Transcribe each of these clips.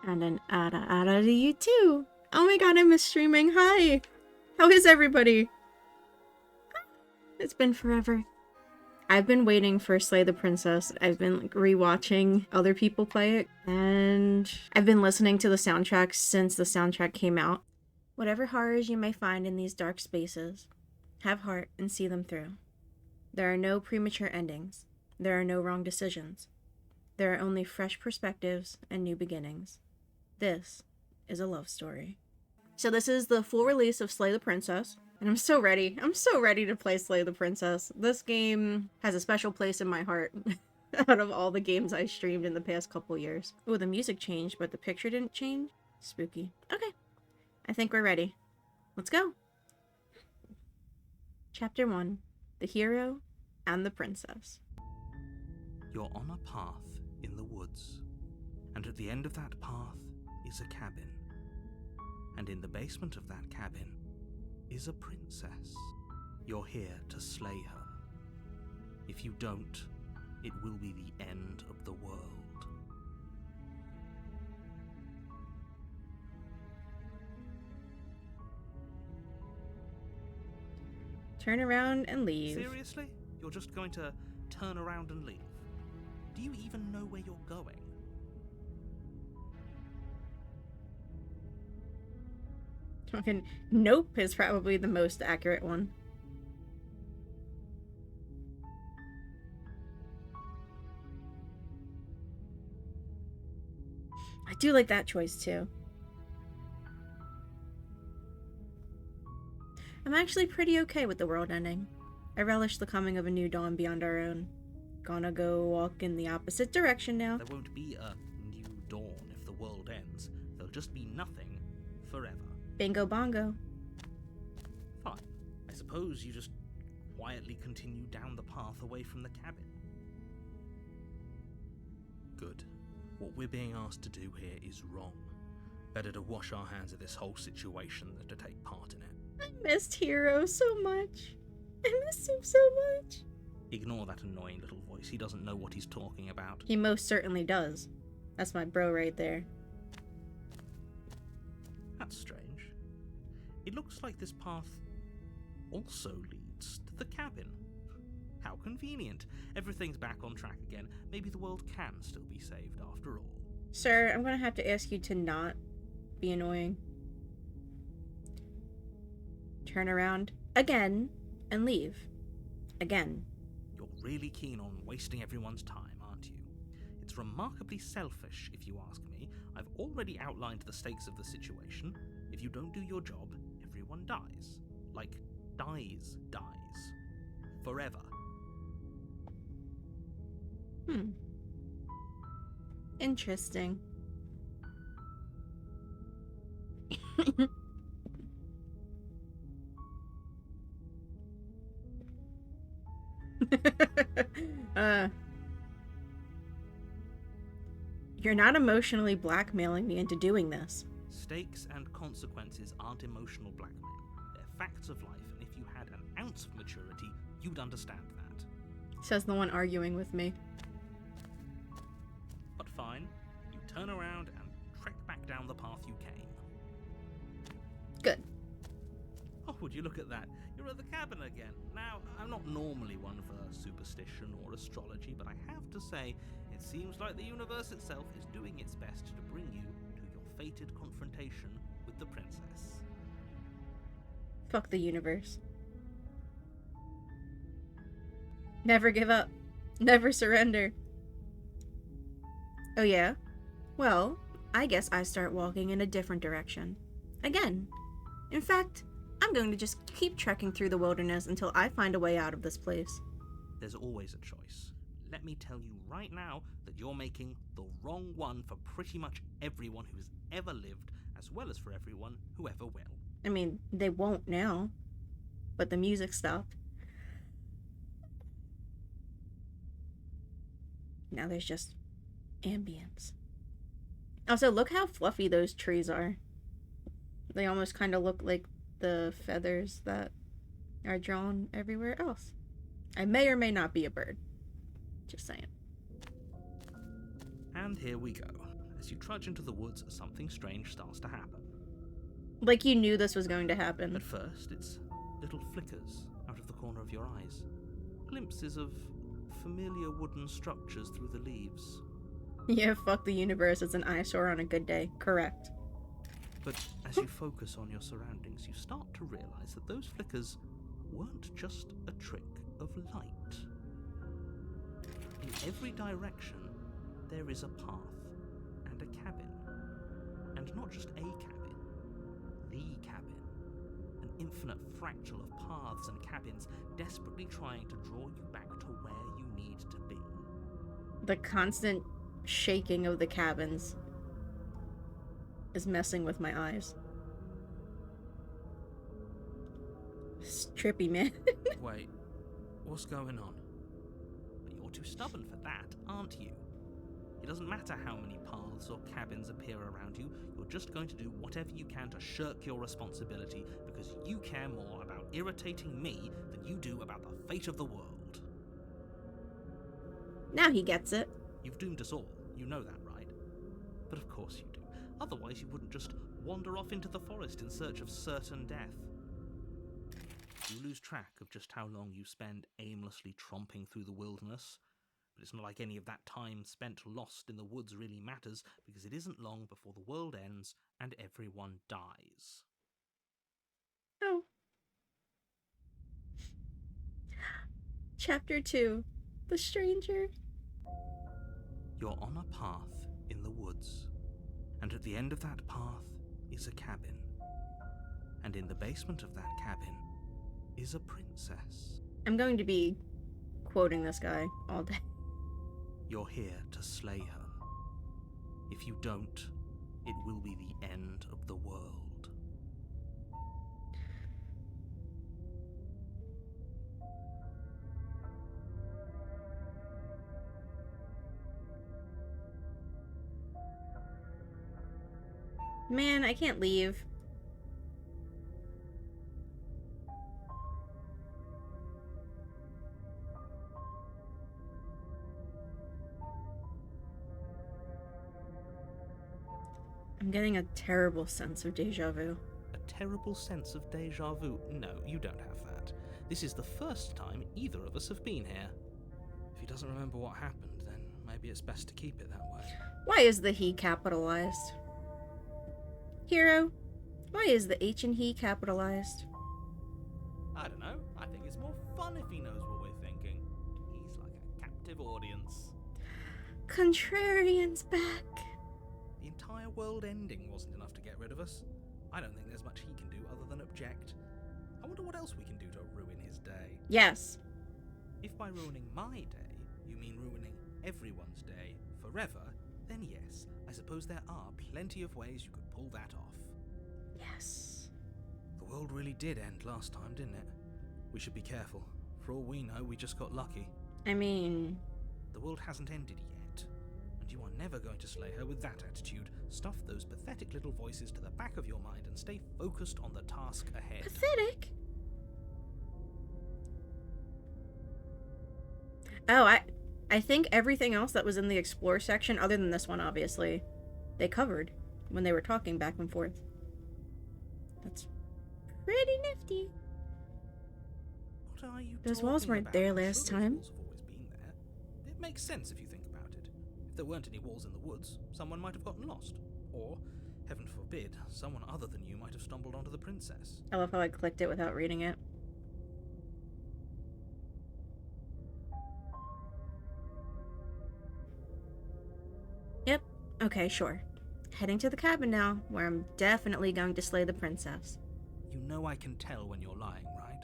And an ada to you too. Oh my god, I miss streaming. Hi. How is everybody? It's been forever. I've been waiting for Slay the Princess. I've been rewatching other people play it, and I've been listening to the soundtrack since the soundtrack came out. Whatever horrors you may find in these dark spaces, have heart and see them through. There are no premature endings. There are no wrong decisions. There are only fresh perspectives and new beginnings. This is a love story. So this is the full release of Slay the Princess, and I'm so ready. I'm so ready to play Slay the Princess. This game has a special place in my heart out of all the games I streamed in the past couple years. Oh, the music changed, but the picture didn't change? Spooky. Okay. I think we're ready. Let's go. Chapter 1. The Hero and the Princess. You're on a path in the woods, and at the end of that path is a cabin. And in the basement of that cabin is a princess. You're here to slay her. If you don't, it will be the end of the world. Turn around and leave. Seriously? You're just going to turn around and leave? Do you even know where you're going? Fucking nope is probably the most accurate one. I do like that choice too. I'm actually pretty okay with the world ending. I relish the coming of a new dawn beyond our own. Gonna go walk in the opposite direction now. There won't be a new dawn if the world ends. There'll just be nothing forever. Bingo bongo. Fine. I suppose you just quietly continue down the path away from the cabin. Good. What we're being asked to do here is wrong. Better to wash our hands of this whole situation than to take part in it. I missed Hero so much. I miss him so much. Ignore that annoying little voice. He doesn't know what he's talking about. He most certainly does. That's my bro right there. That's strange. It looks like this path also leads to the cabin. How convenient. Everything's back on track again. Maybe the world can still be saved after all. Sir, I'm gonna have to ask you to not be annoying. Turn around again and leave. Again. You're really keen on wasting everyone's time, aren't you? It's remarkably selfish, if you ask me. I've already outlined the stakes of the situation. If you don't do your job, everyone dies. Like, dies. Forever. Interesting. You're not emotionally blackmailing me into doing this. Stakes and consequences aren't emotional blackmail. They're facts of life, and if you had an ounce of maturity, you'd understand that. Says the one arguing with me. But fine, you turn around and trek back down the path you came. Good. Oh, would you look at that? You're at the cabin again. Now, I'm not normally one for superstition or astrology, but I have to say, it seems like the universe itself is doing its best to bring you to your fated confrontation with the princess. Fuck the universe. Never give up. Never surrender. Oh yeah? Well, I guess I start walking in a different direction. Again. In fact, I'm going to just keep trekking through the wilderness until I find a way out of this place. There's always a choice. Let me tell you right now that you're making the wrong one for pretty much everyone who's ever lived, as well as for everyone who ever will. I mean, they won't now. But the music stopped. Now there's just ambience. Also, look how fluffy those trees are. They almost kind of look like the feathers that are drawn everywhere else. I may or may not be a bird. Just saying. And here we go. As you trudge into the woods, something strange starts to happen. Like you knew this was going to happen. At first, it's little flickers out of the corner of your eyes. Glimpses of familiar wooden structures through the leaves. Yeah, fuck the universe. It's an eyesore on a good day. Correct. But as you focus on your surroundings, you start to realize that those flickers weren't just a trick of light. In every direction, there is a path and a cabin. And not just a cabin, the cabin. An infinite fractal of paths and cabins desperately trying to draw you back to where you need to be. The constant shaking of the cabins is messing with my eyes. It's trippy, man. Wait, what's going on? You're too stubborn for that, aren't you? It doesn't matter how many paths or cabins appear around you, you're just going to do whatever you can to shirk your responsibility because you care more about irritating me than you do about the fate of the world. Now he gets it. You've doomed us all, you know that, right? But of course you do. Otherwise you wouldn't just wander off into the forest in search of certain death. You lose track of just how long you spend aimlessly tromping through the wilderness. But it's not like any of that time spent lost in the woods really matters, because it isn't long before the world ends and everyone dies. Oh. Chapter 2. The Stranger. You're on a path in the woods, and at the end of that path is a cabin. And in the basement of that cabin is a princess. I'm going to be quoting this guy all day. You're here to slay her. If you don't, it will be the end of the world. Man, I can't leave. I'm getting a terrible sense of deja vu. A terrible sense of deja vu? No, you don't have that. This is the first time either of us have been here. If he doesn't remember what happened, then maybe it's best to keep it that way. Why is the he capitalized? Hero, why is the H and he capitalized? I don't know. I think it's more fun if he knows what we're thinking. He's like a captive audience. Contrarian's back. The entire world ending wasn't enough to get rid of us. I don't think there's much he can do other than object. I wonder what else we can do to ruin his day. Yes. If by ruining my day, you mean ruining everyone's day forever, then yes, I suppose there are plenty of ways you could pull that off. Yes. The world really did end last time, didn't it? We should be careful. For all we know, we just got lucky. I mean... The world hasn't ended yet, and you are never going to slay her with that attitude. Stuff those pathetic little voices to the back of your mind and stay focused on the task ahead. Pathetic? Oh, I think everything else that was in the explore section, other than this one, obviously, they covered when they were talking back and forth. That's pretty nifty. What are you Those walls talking weren't about? there I'm last sure those time. walls have always been there. It makes sense if you think about it. If there weren't any walls in the woods, someone might have gotten lost. Or, heaven forbid, someone other than you might have stumbled onto the princess. I love how I clicked it without reading it. Yep. Okay, sure. Heading to the cabin now, where I'm definitely going to slay the princess. You know I can tell when you're lying, right?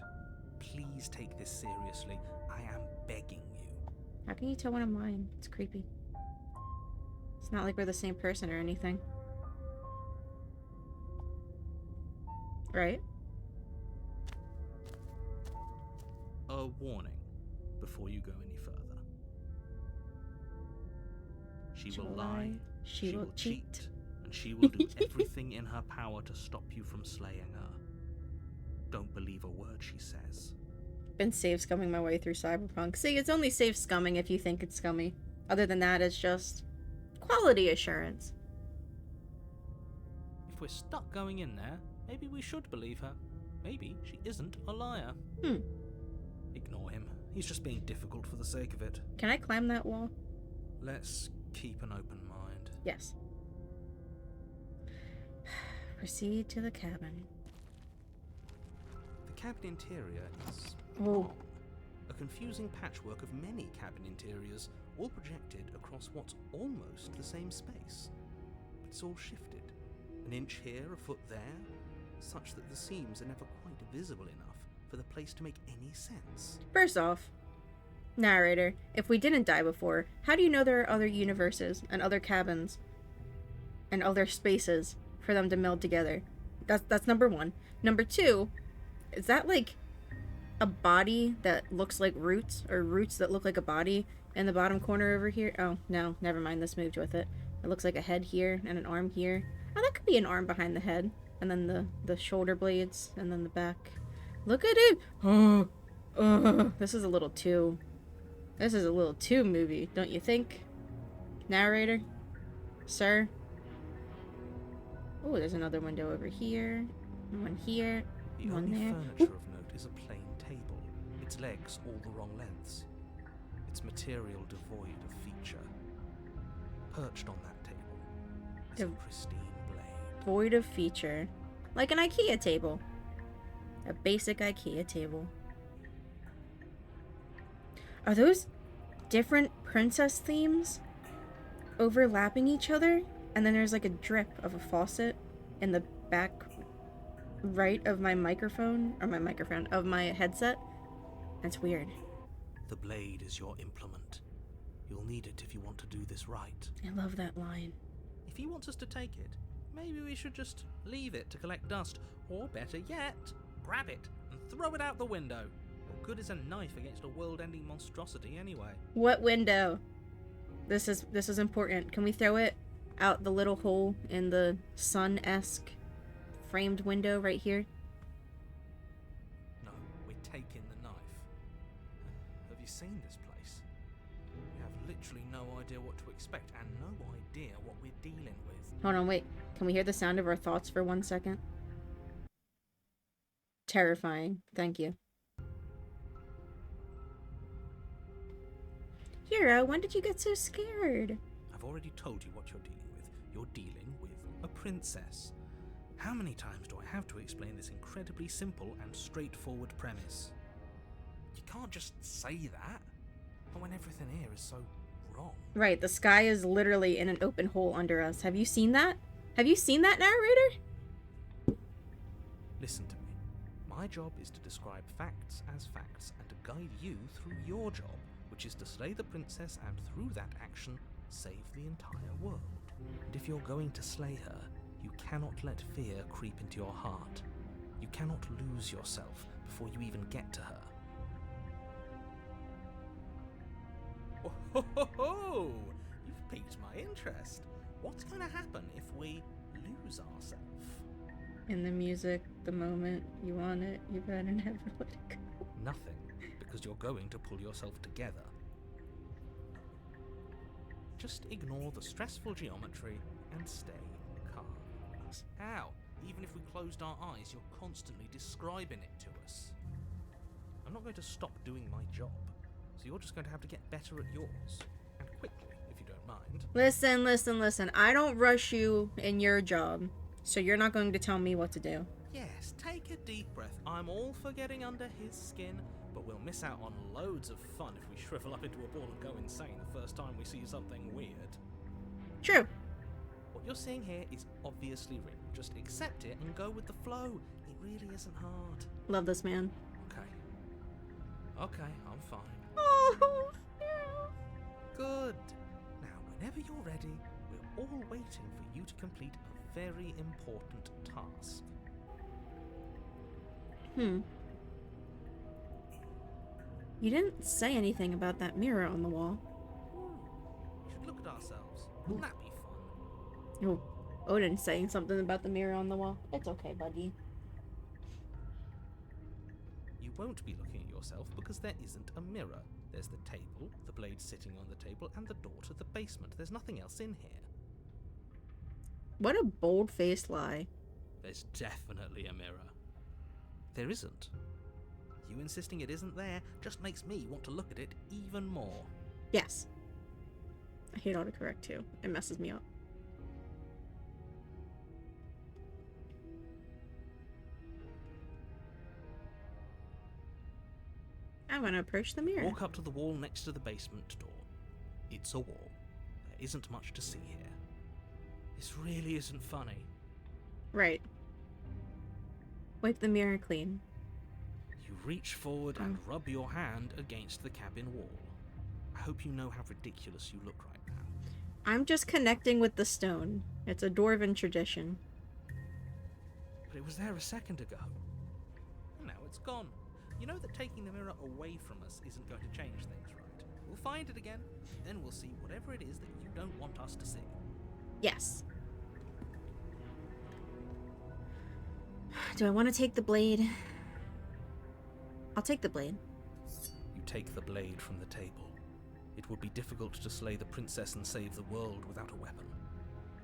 Please take this seriously. I am begging you. How can you tell when I'm lying? It's creepy. It's not like we're the same person or anything. Right? A warning before you go any further. She will lie, she will cheat. and she will do everything in her power to stop you from slaying her. Don't believe a word she says. Been safe scumming my way through Cyberpunk. See, it's only safe scumming if you think it's scummy. Other than that, it's just quality assurance. If we're stuck going in there, maybe we should believe her. Maybe she isn't a liar. Ignore him. He's just being difficult for the sake of it. Can I climb that wall? Let's keep an open mind. Yes. Proceed to the cabin. The cabin interior is Oh. a confusing patchwork of many cabin interiors, all projected across what's almost the same space. But it's all shifted. An inch here, a foot there, such that the seams are never quite visible enough for the place to make any sense. First off, narrator, if we didn't die before, how do you know there are other universes and other cabins and other spaces for them to meld together? That's number one. Number two, is that like a body that looks like roots, or roots that look like a body in the bottom corner over here? Oh, no, never mind, this moved with it. It looks like a head here and an arm here. Oh, that could be an arm behind the head. And then the shoulder blades, and then the back. Look at it! This is a little too movie, don't you think? Narrator? Sir? Oh, there's another window over here. One here. The One only there. furniture of note is a plain table, its legs all the wrong lengths, its material devoid of feature. Perched on that table is a pristine blade. Void of feature. Like an IKEA table. A basic IKEA table. Are those different princess themes overlapping each other? And then there's like a drip of a faucet in the back right of my microphone, of my headset. That's weird. The blade is your implement. You'll need it if you want to do this right. I love that line. If he wants us to take it, maybe we should just leave it to collect dust, or better yet, grab it and throw it out the window. What good is a knife against a world-ending monstrosity anyway? What window? This is important. Can we throw it out the little hole in the sun-esque framed window right here? No, we're taking the knife. Have you seen this place? We have literally no idea what to expect and no idea what we're dealing with. Hold on, wait. Can we hear the sound of our thoughts for 1 second? Terrifying. Thank you. Hero, when did you get so scared? I've already told you what you're dealing with. You're dealing with a princess. How many times do I have to explain this incredibly simple and straightforward premise? You can't just say that. But when everything here is so wrong. Right, the sky is literally in an open hole under us. Have you seen that? Have you seen that, narrator? Listen to me. My job is to describe facts as facts and to guide you through your job, which is to slay the princess and through that action, save the entire world. And if you're going to slay her, you cannot let fear creep into your heart. You cannot lose yourself before you even get to her. Oh, ho, ho, ho! You've piqued my interest. What's going to happen if we lose ourselves? In the music, the moment you want it, you better never let it go. Nothing, because you're going to pull yourself together. Just ignore the stressful geometry and stay calm. How? Even if we closed our eyes, you're constantly describing it to us. I'm not going to stop doing my job, so you're just going to have to get better at yours. And quickly, if you don't mind. Listen. I don't rush you in your job, so you're not going to tell me what to do. Yes, take a deep breath. I'm all for getting under his skin, but we'll miss out on loads of fun if we shrivel up into a ball and go insane the first time we see something weird. True. What you're seeing here is obviously real. Just accept it and go with the flow. It really isn't hard. Love this man. Okay, I'm fine. Oh, Good. Now, whenever you're ready, we're all waiting for you to complete a very important task. You didn't say anything about that mirror on the wall. We should look at ourselves. Wouldn't that be fun? Oh, Odin saying something about the mirror on the wall. It's okay, buddy. You won't be looking at yourself because there isn't a mirror. There's the table, the blade sitting on the table, and the door to the basement. There's nothing else in here. What a bold-faced lie. There's definitely a mirror. There isn't. You insisting it isn't there just makes me want to look at it even more. Yes. I hate autocorrect too. It messes me up. I'm gonna approach the mirror. Walk up to the wall next to the basement door. It's a wall. There isn't much to see here. This really isn't funny. Right. Wipe the mirror clean. You reach forward and rub your hand against the cabin wall. I hope you know how ridiculous you look right now. I'm just connecting with the stone. It's a dwarven tradition. But it was there a second ago. And now it's gone. You know that taking the mirror away from us isn't going to change things, right? We'll find it again, then we'll see whatever it is that you don't want us to see. Yes. Do I want to take the blade? I'll take the blade. You take the blade from the table. It would be difficult to slay the princess and save the world without a weapon.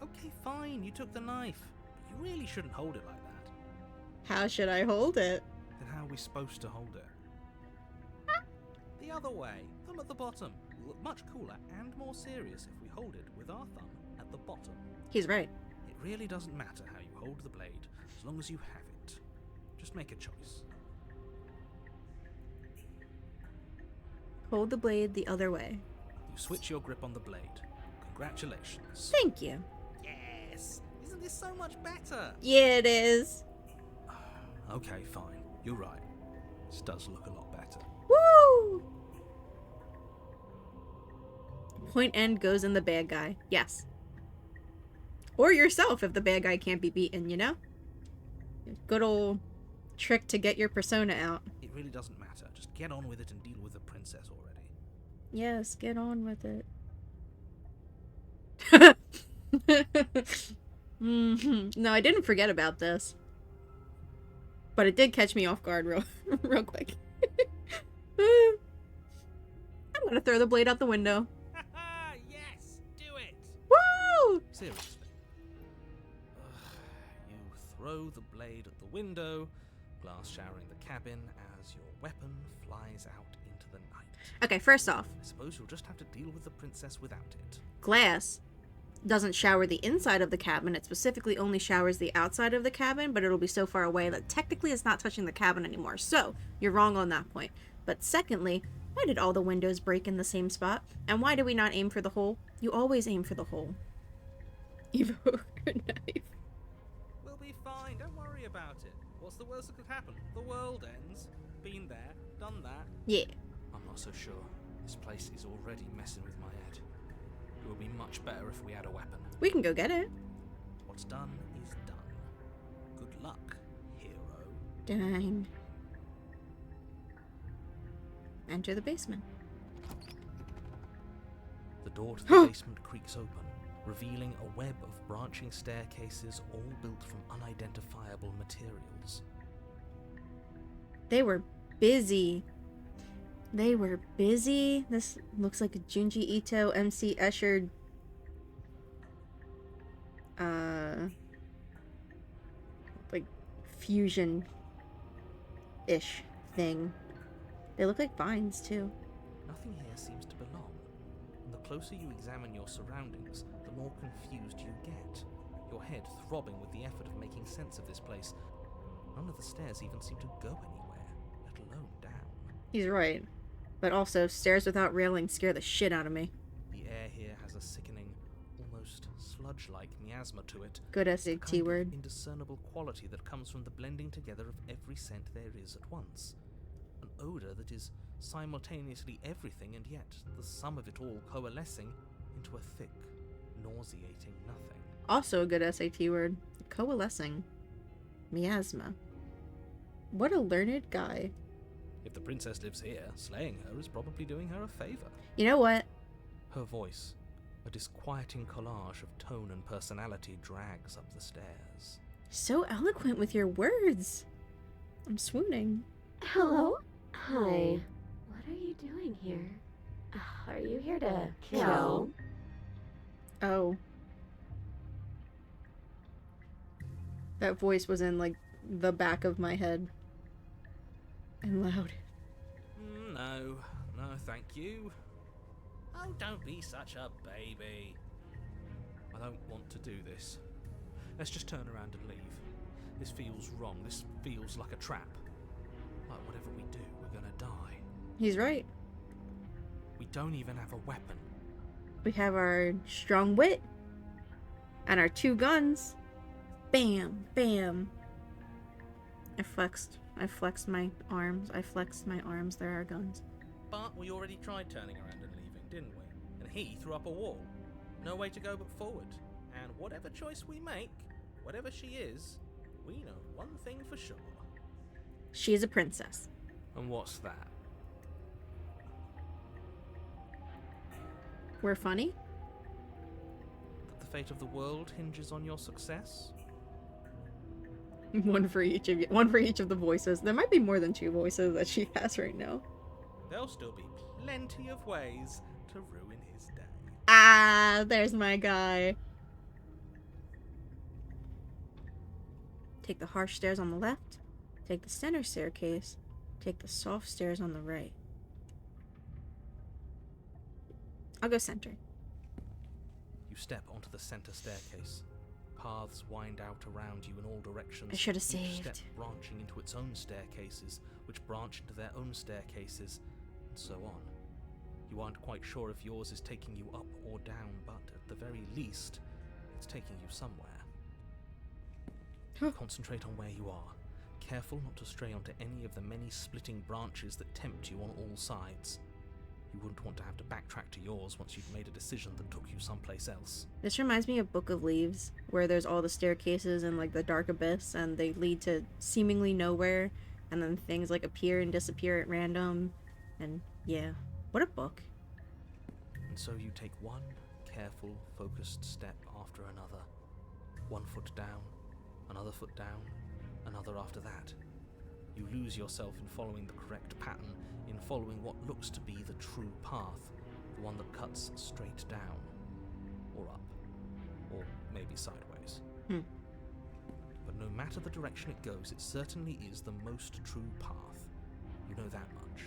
Okay, fine, you took the knife. But you really shouldn't hold it like that. How should I hold it? Then how are we supposed to hold it? The other way. Thumb at the bottom. Will look much cooler and more serious if we hold it with our thumb at the bottom. He's right. It really doesn't matter how you hold the blade, as long as you have it. Just make a choice. Hold the blade the other way. You switch your grip on the blade. Congratulations. Thank you. Yes! Isn't this so much better? Yeah, it is. Okay, fine. You're right. This does look a lot better. Woo! Point end goes in the bad guy. Yes. Or yourself if the bad guy can't be beaten, you know? Good old trick to get your persona out. It really doesn't matter. Just get on with it and deal with the princess already. Yes, get on with it. No, I didn't forget about this. But it did catch me off guard real quick. I'm gonna throw the blade out the window. Yes! Do it! Woo! Seriously. You throw the blade at the window, glass showering the cabin as your weapon flies out into the night. Okay, first off, I suppose you'll just have to deal with the princess without it. glass doesn't shower the inside of the cabin. It specifically only showers the outside of the cabin, but it'll be so far away that technically it's not touching the cabin anymore. So, you're wrong on that point. But secondly, why did all the windows break in the same spot? And why do we not aim for the hole? You always aim for the hole. Evoke her knife. We'll be fine, don't worry about it. What's the worst that could happen? The world ends. Been there, done that. Yeah. I'm not so sure. This place is already messing with my head. It would be much better if we had a weapon. We can go get it. What's done is done. Good luck, hero. Dang. Enter the basement. The door to the basement creaks open, revealing a web of branching staircases all built from unidentifiable materials. They were busy. They were busy. This looks like a Junji Ito, MC Escher, like fusion-ish thing. They look like vines too. Nothing here seems to belong, and the closer you examine your surroundings, the more confused you get, your head throbbing with the effort of making sense of this place. None of the stairs even seem to go anywhere, let alone down. He's right. But also, stairs without railing scare the shit out of me. The air here has a sickening, almost sludge-like miasma to it. Good A SAT kind of word. indiscernible quality that comes from the blending together of every scent there is at once. An odour that is simultaneously everything and yet the sum of it all coalescing into a thick, nauseating nothing. Also a good SAT word. Coalescing. Miasma. What a learned guy. If the princess lives here, slaying her is probably doing her a favour. You know what? Her voice, a disquieting collage of tone and personality, drags up the stairs. So eloquent with your words. I'm swooning. Hello? Hi. What are you doing here? Are you here to kill? Oh. That voice was in, like, the back of my head. And loud. No, thank you. Oh, don't be such a baby. I don't want to do this. Let's just turn around and leave. This feels wrong. This feels like a trap. Like whatever we do, we're gonna die. He's right. We don't even have a weapon. We have our strong wit. And our 2 guns. Bam, bam. I flexed my arms. There are guns. But we already tried turning around and leaving, didn't we? And he threw up a wall. No way to go but forward. And whatever choice we make, whatever she is, we know one thing for sure. She's a princess. And what's that? We're funny? That the fate of the world hinges on your success? One for each of you. One for each of the voices. There might be more than 2 voices that she has right now. There'll still be plenty of ways to ruin his day. Ah, there's my guy. Take the harsh stairs on the left. Take the center staircase. Take the soft stairs on the right. I'll go center. You step onto the center staircase. Paths wind out around you in all directions. I should have Each saved. step branching into its own staircases, which branch into their own staircases, and so on. You aren't quite sure if yours is taking you up or down, but at the very least, it's taking you somewhere. Concentrate on where you are. Careful not to stray onto any of the many splitting branches that tempt you on all sides. You wouldn't want to have to backtrack to yours once you've made a decision that took you someplace else. This reminds me of Book of Leaves, where there's all the staircases and like the dark abyss, and they lead to seemingly nowhere, and then things like appear and disappear at random, and yeah, what a book. And so you take one careful, focused step after another. 1 foot down, another foot down, another after that. You lose yourself in following the correct pattern, in following what looks to be the true path, the one that cuts straight down, or up, or maybe sideways. But no matter the direction it goes, it certainly is the most true path. You know that much.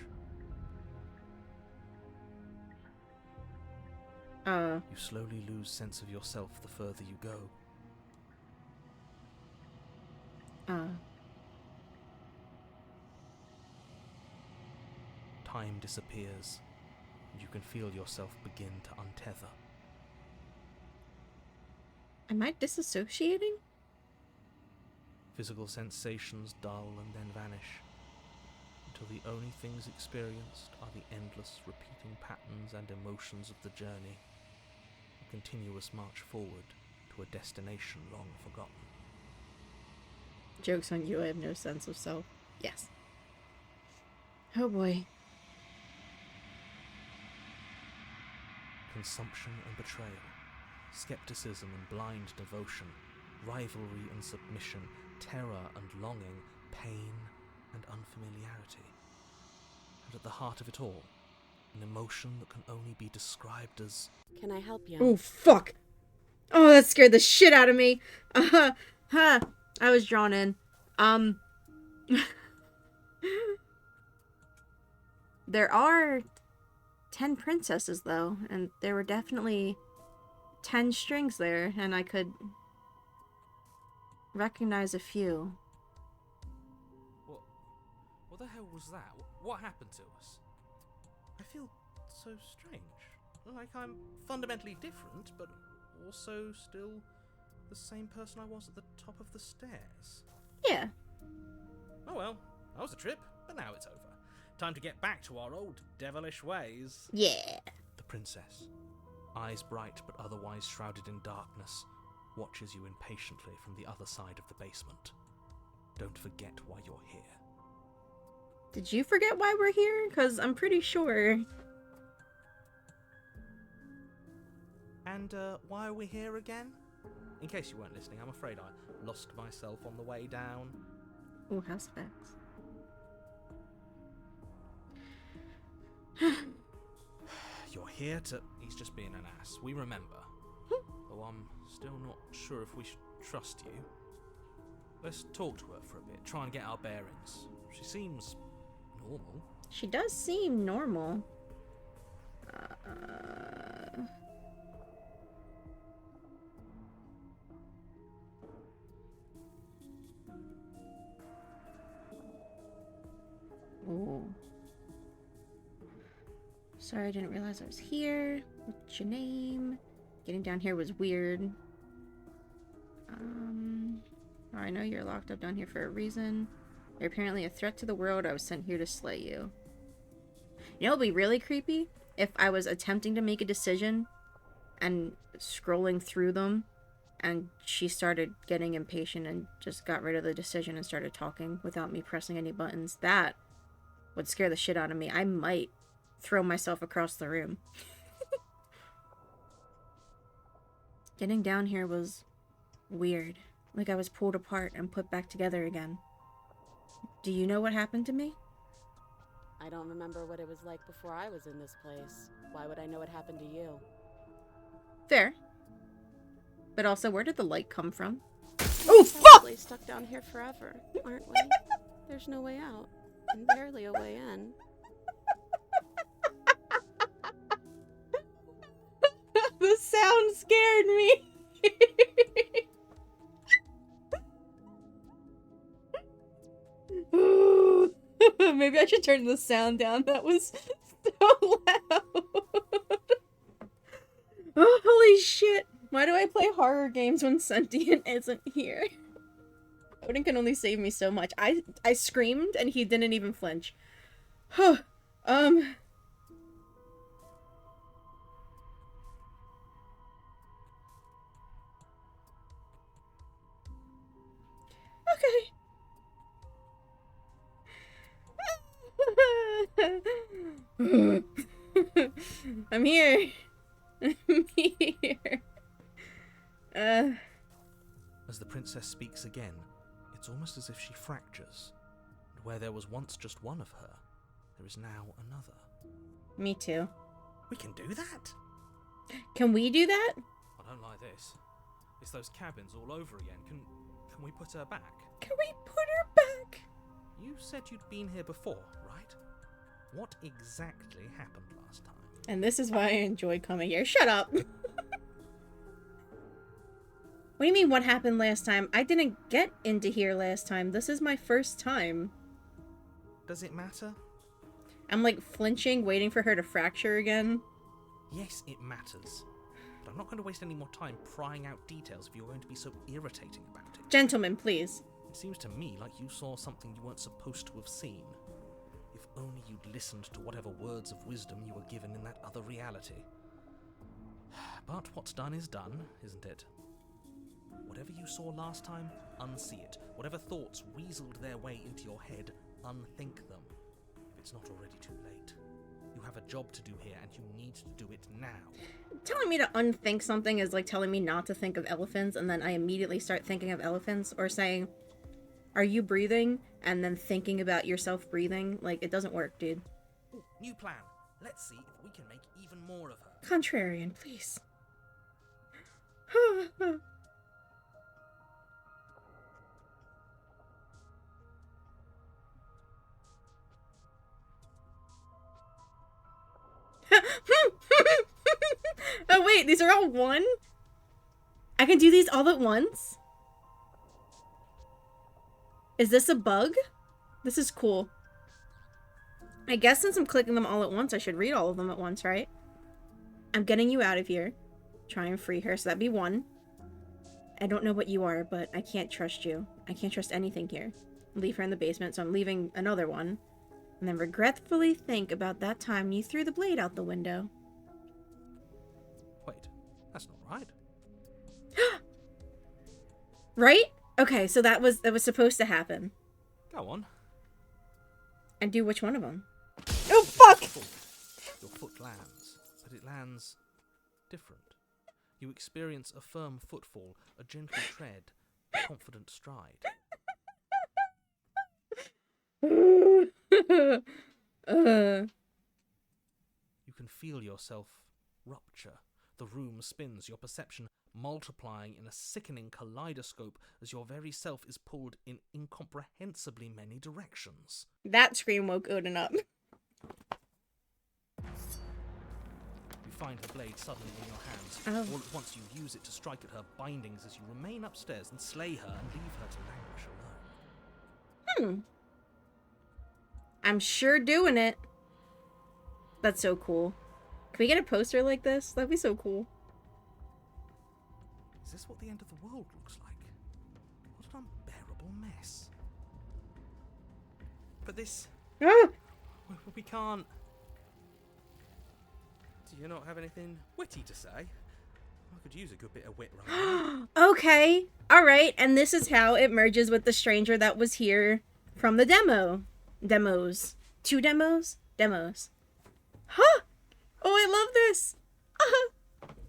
You slowly lose sense of yourself the further you go. Time disappears, and you can feel yourself begin to untether. Am I disassociating? Physical sensations dull and then vanish, until the only things experienced are the endless repeating patterns and emotions of the journey, a continuous march forward to a destination long forgotten. Joke's on you, I have no sense of self. Yes. Oh boy. Consumption and betrayal, skepticism and blind devotion, rivalry and submission, terror and longing, pain and unfamiliarity. And at the heart of it all, an emotion that can only be described as... Can I help you? Oh, fuck! Oh, that scared the shit out of me! I was drawn in. There are 10 princesses, though, and there were definitely 10 strings there, and I could recognize a few. What the hell was that? What happened to us? I feel so strange. Like I'm fundamentally different, but also still the same person I was at the top of the stairs. Yeah. Oh well, that was a trip, but now it's over. Time to get back to our old devilish ways. Yeah. The princess, eyes bright but otherwise shrouded in darkness, watches you impatiently from the other side of the basement. Don't forget why you're here. Did you forget why we're here? Because I'm pretty sure. And why are we here again? In case you weren't listening, I'm afraid I lost myself on the way down. Oh, house facts. You're here to... He's just being an ass. We remember. Though I'm still not sure if we should trust you. Let's talk to her for a bit, try and get our bearings. She seems normal. She does seem normal. Ooh. Sorry, I didn't realize I was here. What's your name? Getting down here was weird. Oh, I know you're locked up down here for a reason. You're apparently a threat to the world. I was sent here to slay you. You know, it'd be really creepy if I was attempting to make a decision and scrolling through them, and she started getting impatient and just got rid of the decision and started talking without me pressing any buttons. That would scare the shit out of me. I might throw myself across the room. Getting down here was weird. Like I was pulled apart and put back together again. Do you know what happened to me? I don't remember what it was like before I was in this place. Why would I know what happened to you? Fair. But also, where did the light come from? Oh, fuck! Probably stuck down here forever, aren't we? There's no way out, and barely a way in. The sound scared me. Maybe I should turn the sound down. That was so loud. Oh, holy shit. Why do I play horror games when Sentient isn't here? Odin can only save me so much. I screamed and he didn't even flinch. Okay. I'm here. I'm here. As the princess speaks again, it's almost as if she fractures, and where there was once just one of her, there is now another. Me too. We can do that? Can we do that? I don't like this. It's those cabins all over again. Can we put her back? Can we put her back? You said you'd been here before, right? What exactly happened last time? And this is why I enjoy coming here. Shut up! What do you mean what happened last time? I didn't get into here last time. This is my first time. Does it matter? I'm like flinching, waiting for her to fracture again. Yes, it matters. But I'm not going to waste any more time prying out details if you're going to be so irritating about it. Gentlemen, please. It seems to me like you saw something you weren't supposed to have seen. If only you'd listened to whatever words of wisdom you were given in that other reality. But what's done is done, isn't it? Whatever you saw last time, unsee it. Whatever thoughts weaseled their way into your head, unthink them. If it's not already too late. You have a job to do here, and you need to do it now. Telling me to unthink something is like telling me not to think of elephants, and then I immediately start thinking of elephants, or saying, are you breathing? And then thinking about yourself breathing. Like, it doesn't work, dude. Ooh, new plan. Let's see if we can make even more of her. Contrarian, please. Oh wait, these are all one? I can do these all at once? Is this a bug? This is cool. I guess since I'm clicking them all at once, I should read all of them at once, right? I'm getting you out of here. Try and free her, so that'd be one. I don't know what you are, but I can't trust you. I can't trust anything here. Leave her in the basement, so I'm leaving another one. And then regretfully think about that time you threw the blade out the window. Wait, that's not right. Right? Okay, so that was supposed to happen. Go on. And do which one of them? Oh, fuck! Your foot lands, but it lands different. You experience a firm footfall, a gentle tread, a confident stride. You can feel yourself rupture, The room spins, your perception multiplying in a sickening kaleidoscope as your very self is pulled in incomprehensibly many directions. That scream woke Odin up. You find the blade suddenly in your hands. Oh. All at once you use it to strike at her bindings as you remain upstairs and slay her and leave her to languish alone. I'm sure doing it. That's so cool. Can we get a poster like this? That'd be so cool. Is this what the end of the world looks like? What an unbearable mess. But this... Ah! We can't... Do you not have anything witty to say? I could use a good bit of wit right now. Okay. Alright, and this is how it merges with the stranger that was here from the demo. Demos. 2 demos? Demos. Huh! Oh, I love this!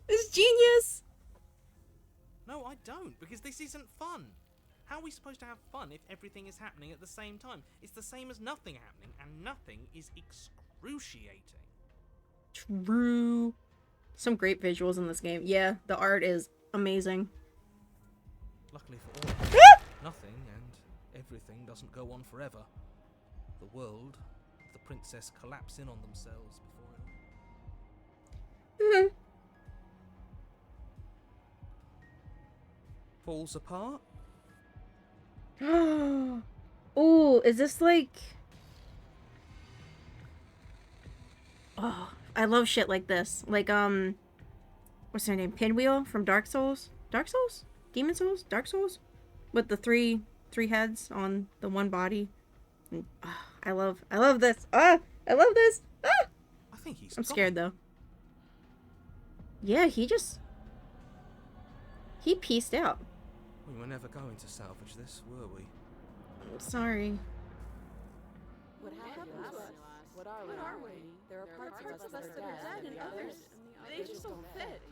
It's genius! No, I don't, because this isn't fun. How are we supposed to have fun if everything is happening at the same time? It's the same as nothing happening, and nothing is excruciating. True. Some great visuals in this game. Yeah, the art is amazing. Luckily for all, nothing and everything doesn't go on forever. The world, the princess collapse in on themselves before it falls apart. Oh, is this like... Oh, I love shit like this. Like, what's her name? Pinwheel from Dark Souls? Dark Souls? Demon Souls? Dark Souls? With the three heads on the one body. And, I love this. I love this. I think he's I'm gone. scared though. Yeah, he pieced out. We were never going to salvage this, were we? I'm sorry. What happened to us? What are we? There are parts of us that are dead, and others, they just don't fit.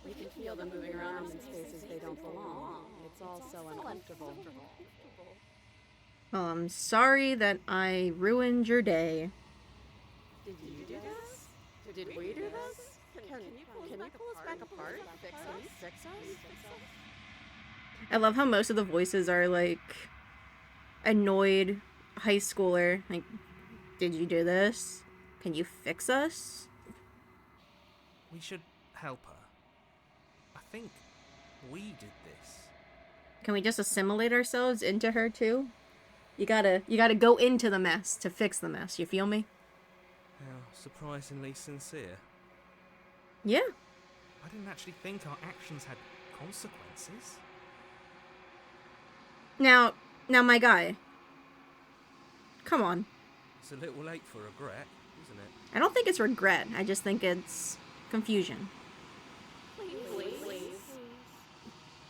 We can feel them moving around in spaces they don't belong. It's all so uncomfortable. Well, I'm sorry that I ruined your day. Did you do this? Did we do this? Can you pull us back apart? Fix us? I love how most of the voices are like annoyed high schooler. Like, did you do this? Can you fix us? We should help her. I think we did this. Can we just assimilate ourselves into her too? You gotta go into the mess to fix the mess. You feel me? How surprisingly sincere. Yeah. I didn't actually think our actions had consequences. Now, my guy. Come on. It's a little late for regret, isn't it? I don't think it's regret. I just think it's confusion. Please.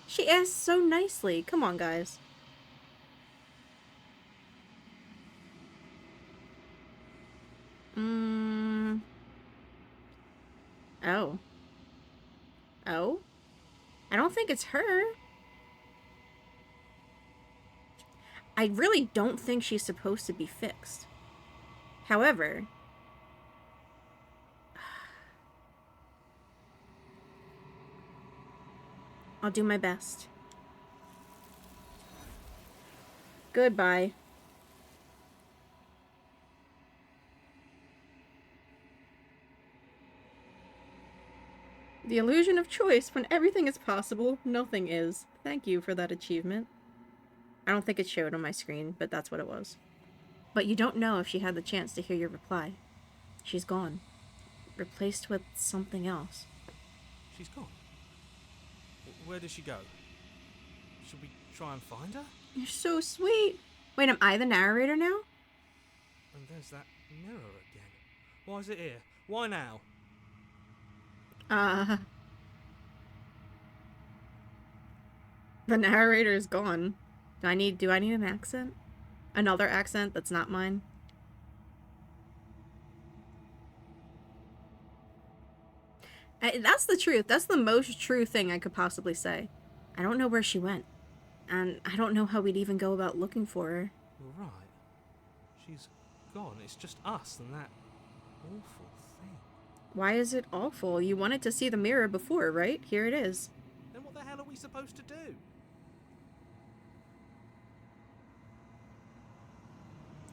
She asked so nicely. Come on, guys. Oh. Oh? I don't think it's her. I really don't think she's supposed to be fixed. However... I'll do my best. Goodbye. The illusion of choice. When everything is possible, nothing is. Thank you for that achievement. I don't think it showed on my screen, but that's what it was. But you don't know if she had the chance to hear your reply. She's gone. Replaced with something else. She's gone. Where did she go? Should we try and find her? You're so sweet. Wait, am I the narrator now? And there's that mirror again. Why is it here? Why now? The narrator is gone. Do I need an accent? Another accent that's not mine? That's the truth. That's the most true thing I could possibly say. I don't know where she went. And I don't know how we'd even go about looking for her. You're right. She's gone. It's just us and that awful thing. Why is it awful? You wanted to see the mirror before, right? Here it is. Then what the hell are we supposed to do?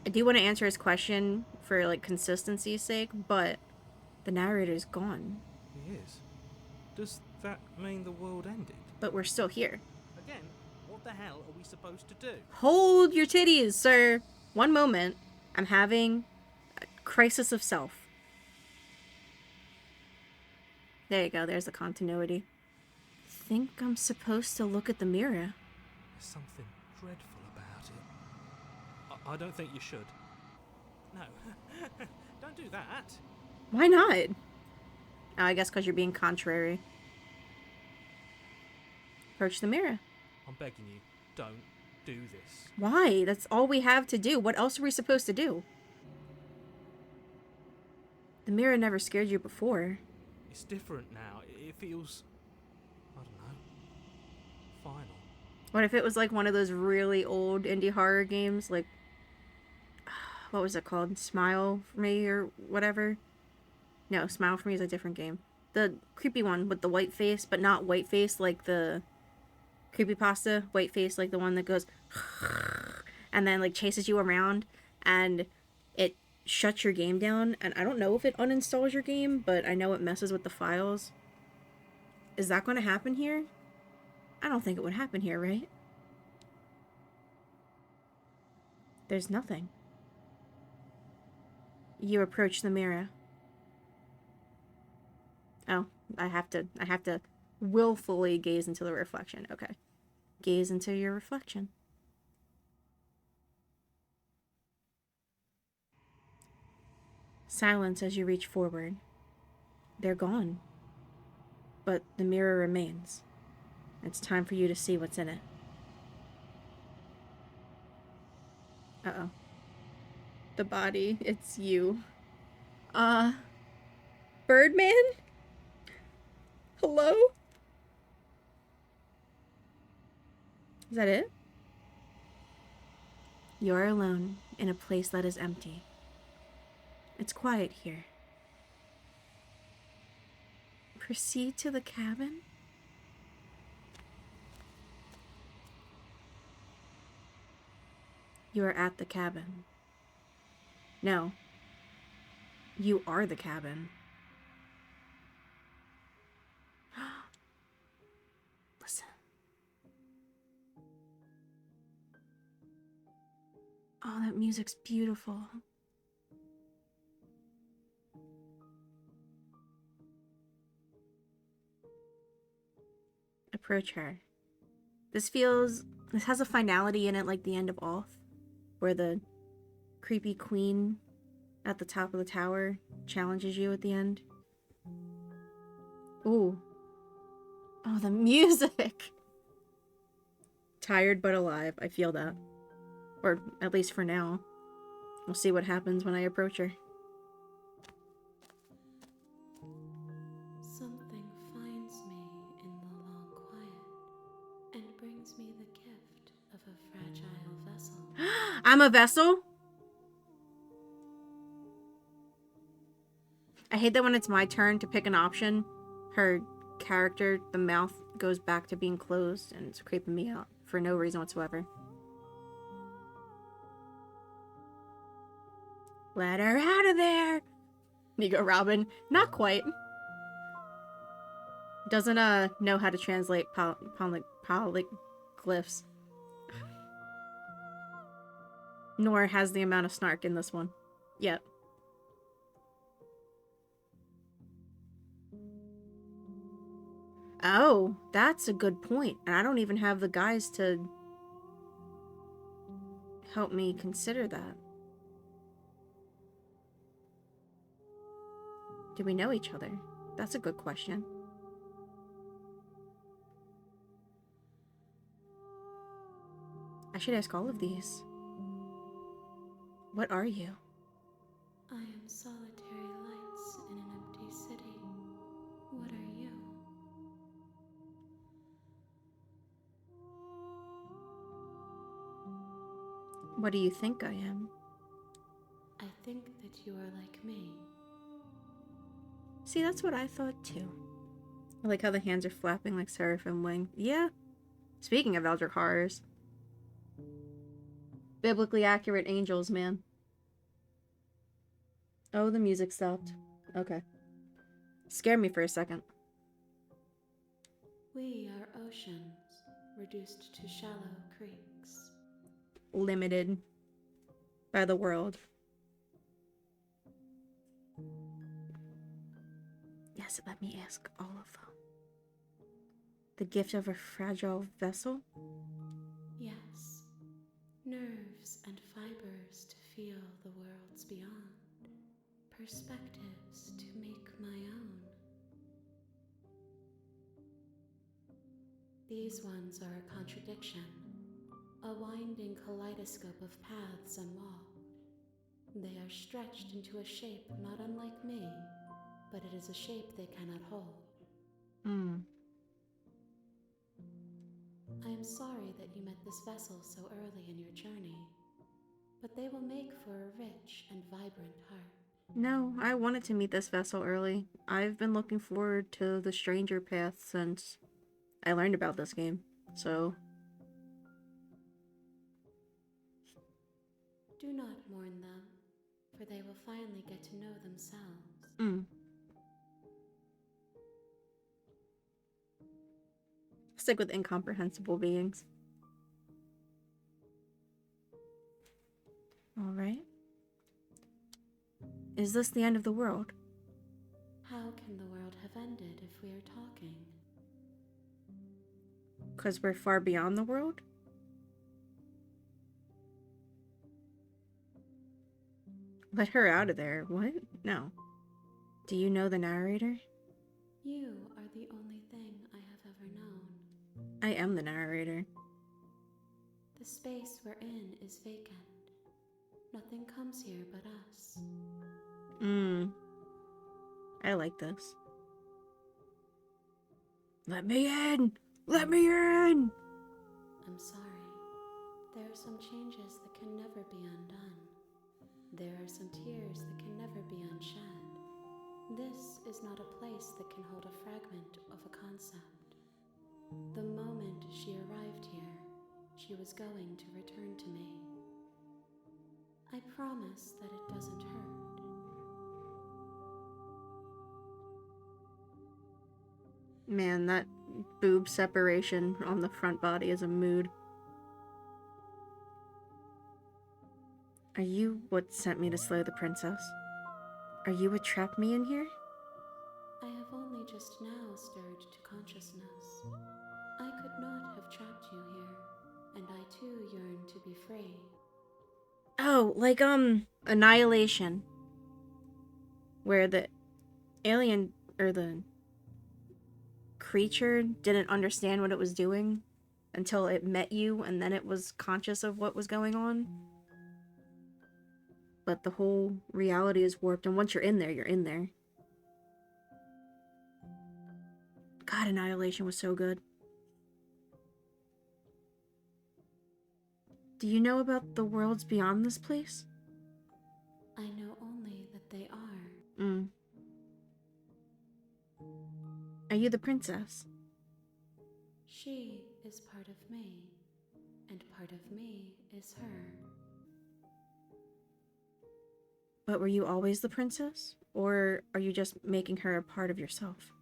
I do want to answer his question for, like, consistency's sake, but the narrator's gone. He is. Does that mean the world ended? But we're still here. Again, what the hell are we supposed to do? Hold your titties, sir. One moment. I'm having a crisis of self. There you go. There's the continuity. Think I'm supposed to look at the mirror. There's something dreadful about it. I don't think you should. No. Don't do that. Why not? Oh, I guess because you're being contrary. Approach the mirror. I'm begging you, don't do this. Why? That's all we have to do. What else are we supposed to do? The mirror never scared you before. It's different now. It feels, I don't know, final. What if it was like one of those really old indie horror games? Like, what was it called? Smile for Me or whatever? No, Smile for Me is a different game. The creepy one with the white face, but not white face like the creepypasta. White face like the one that goes and then like chases you around and it shuts your game down. And I don't know if it uninstalls your game, but I know it messes with the files. Is that going to happen here? I don't think it would happen here, right? There's nothing. You approach the mirror. Oh, I have to willfully gaze into the reflection. Okay. Gaze into your reflection. Silence as you reach forward. They're gone. But the mirror remains. It's time for you to see what's in it. Uh-oh. The body, it's you. Birdman? Hello? Is that it? You're alone in a place that is empty. It's quiet here. Proceed to the cabin? You are at the cabin. No. You are the cabin. Listen. Oh, that music's beautiful. Approach her. This has a finality in it like the end of Off, where the creepy queen at the top of the tower challenges you at the end. Ooh. Oh, the music! Tired but alive. I feel that. Or at least for now. We'll see what happens when I approach her. Something finds me in the long quiet and brings me the gift of a fragile vessel. I'm a vessel? I hate that when it's my turn to pick an option, her character, the mouth, goes back to being closed, and it's creeping me out for no reason whatsoever. Let her out of there! You go, Robin. Not quite. Doesn't know how to translate polyglyphs. Nor has the amount of snark in this one. Yet. Oh, that's a good point. And I don't even have the guys to help me consider that. Do we know each other? That's a good question. I should ask all of these. What are you? I am solitary lights in an empty city. What are you? What do you think I am? I think that you are like me. See, that's what I thought too. I like how the hands are flapping like seraphim wing. Yeah. Speaking of Eldritch horrors. Biblically accurate angels, man. Oh, the music stopped. Okay. Scared me for a second. We are oceans, reduced to shallow creeks. Limited by the world. Yes, let me ask all of them. The gift of a fragile vessel? Yes, nerves and fibers to feel the worlds beyond, perspectives to make my own. These ones are a contradiction, a winding kaleidoscope of paths unwalked. They are stretched into a shape not unlike me, but it is a shape they cannot hold. I am sorry that you met this vessel so early in your journey, but they will make for a rich and vibrant heart. No, I wanted to meet this vessel early. I've been looking forward to the stranger path since I learned about this game, so... Do not mourn them, for they will finally get to know themselves. Stick with incomprehensible beings. Alright. Is this the end of the world? How can the world have ended if we are talking? 'Cause we're far beyond the world? Let her out of there. What? No. Do you know the narrator? You are the only thing I have ever known. I am the narrator. The space we're in is vacant. Nothing comes here but us. I like this. Let me in! Let me in! I'm sorry. There are some changes that can never be undone. There are some tears that can never be unshed. This is not a place that can hold a fragment of a concept. The moment she arrived here, she was going to return to me. I promise that it doesn't hurt. Man, that boob separation on the front body is a mood. Are you what sent me to slay the princess? Are you what trapped me in here? I have only just now stirred to consciousness. I could not have trapped you here, and I too yearn to be free. Oh, like, Annihilation. Where the alien, or the creature didn't understand what it was doing until it met you, and then it was conscious of what was going on. But the whole reality is warped, and once you're in there, you're in there. God, Annihilation was so good. Do you know about the worlds beyond this place? I know only that they are. Are you the princess? She is part of me, and part of me is her. But were you always the princess? Or are you just making her a part of yourself?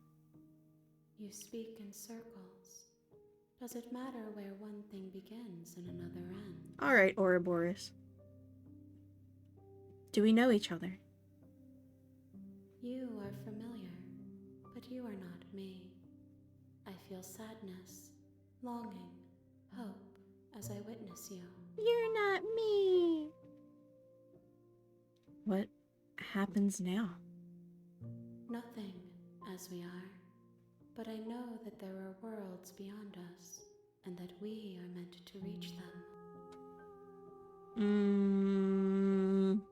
You speak in circles. Does it matter where one thing begins and another ends? Alright, Ouroboros. Do we know each other? You are familiar, but you are not me. I feel sadness, longing, hope as I witness you. You're not me! What happens now? Nothing, as we are. But I know that there are worlds beyond us, and that we are meant to reach them.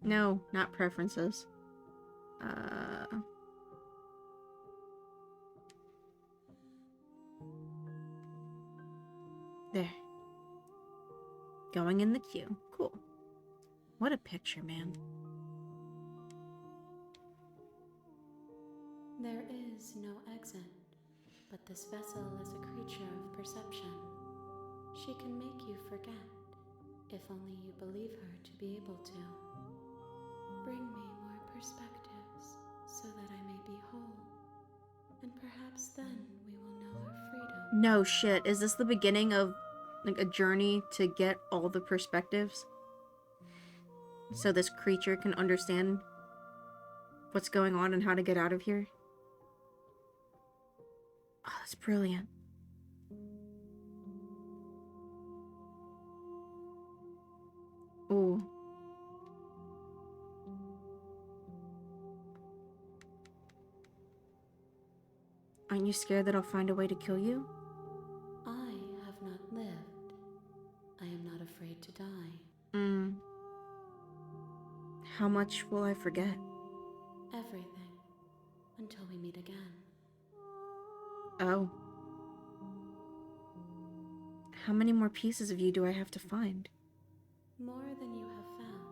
No, not preferences. There. Going in the queue. Cool. What a picture, man. There is no exit, but this vessel is a creature of perception. She can make you forget, if only you believe her to be able to. Bring me more perspectives, so that I may be whole, and perhaps then we will know our freedom. No shit. Is this the beginning of like a journey to get all the perspectives? So this creature can understand what's going on and how to get out of here? Oh, that's brilliant. Ooh. Aren't you scared that I'll find a way to kill you? I have not lived. I am not afraid to die. How much will I forget? Everything, until we meet again. Oh. How many more pieces of you do I have to find? More than you have found,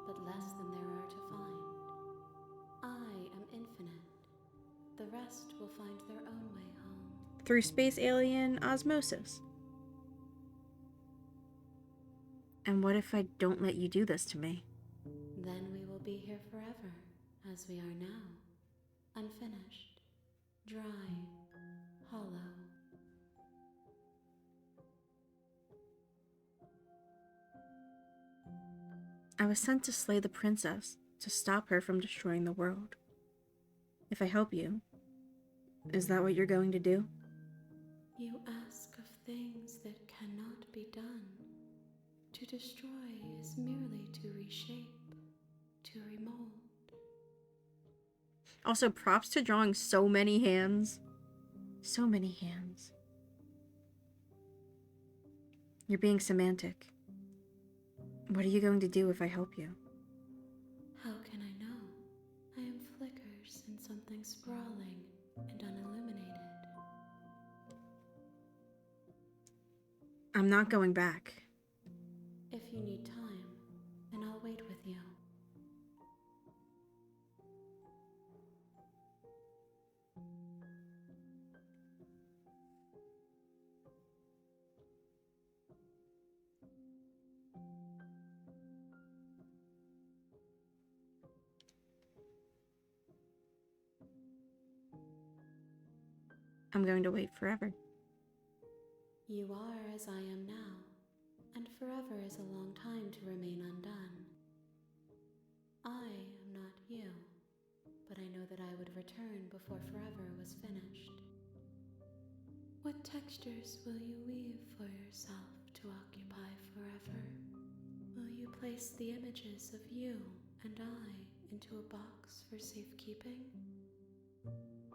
but less than there are to find. I am infinite. The rest will find their own way home. Through space alien osmosis. And what if I don't let you do this to me? Then we will be here forever, as we are now. Unfinished, dry, hollow. I was sent to slay the princess, to stop her from destroying the world. If I help you, is that what you're going to do? You ask of things that cannot be done. To destroy is merely to reshape, to remold. Also, props to drawing so many hands. So many hands. You're being semantic. What are you going to do if I help you? How can I know? I am flickers in something sprawling and unilluminated. I'm not going back. If you need time, then I'll wait with you. I'm going to wait forever. You are as I am now, and forever is a long time to remain undone. I am not you, but I know that I would return before forever was finished. What textures will you weave for yourself to occupy forever? Will you place the images of you and I into a box for safekeeping?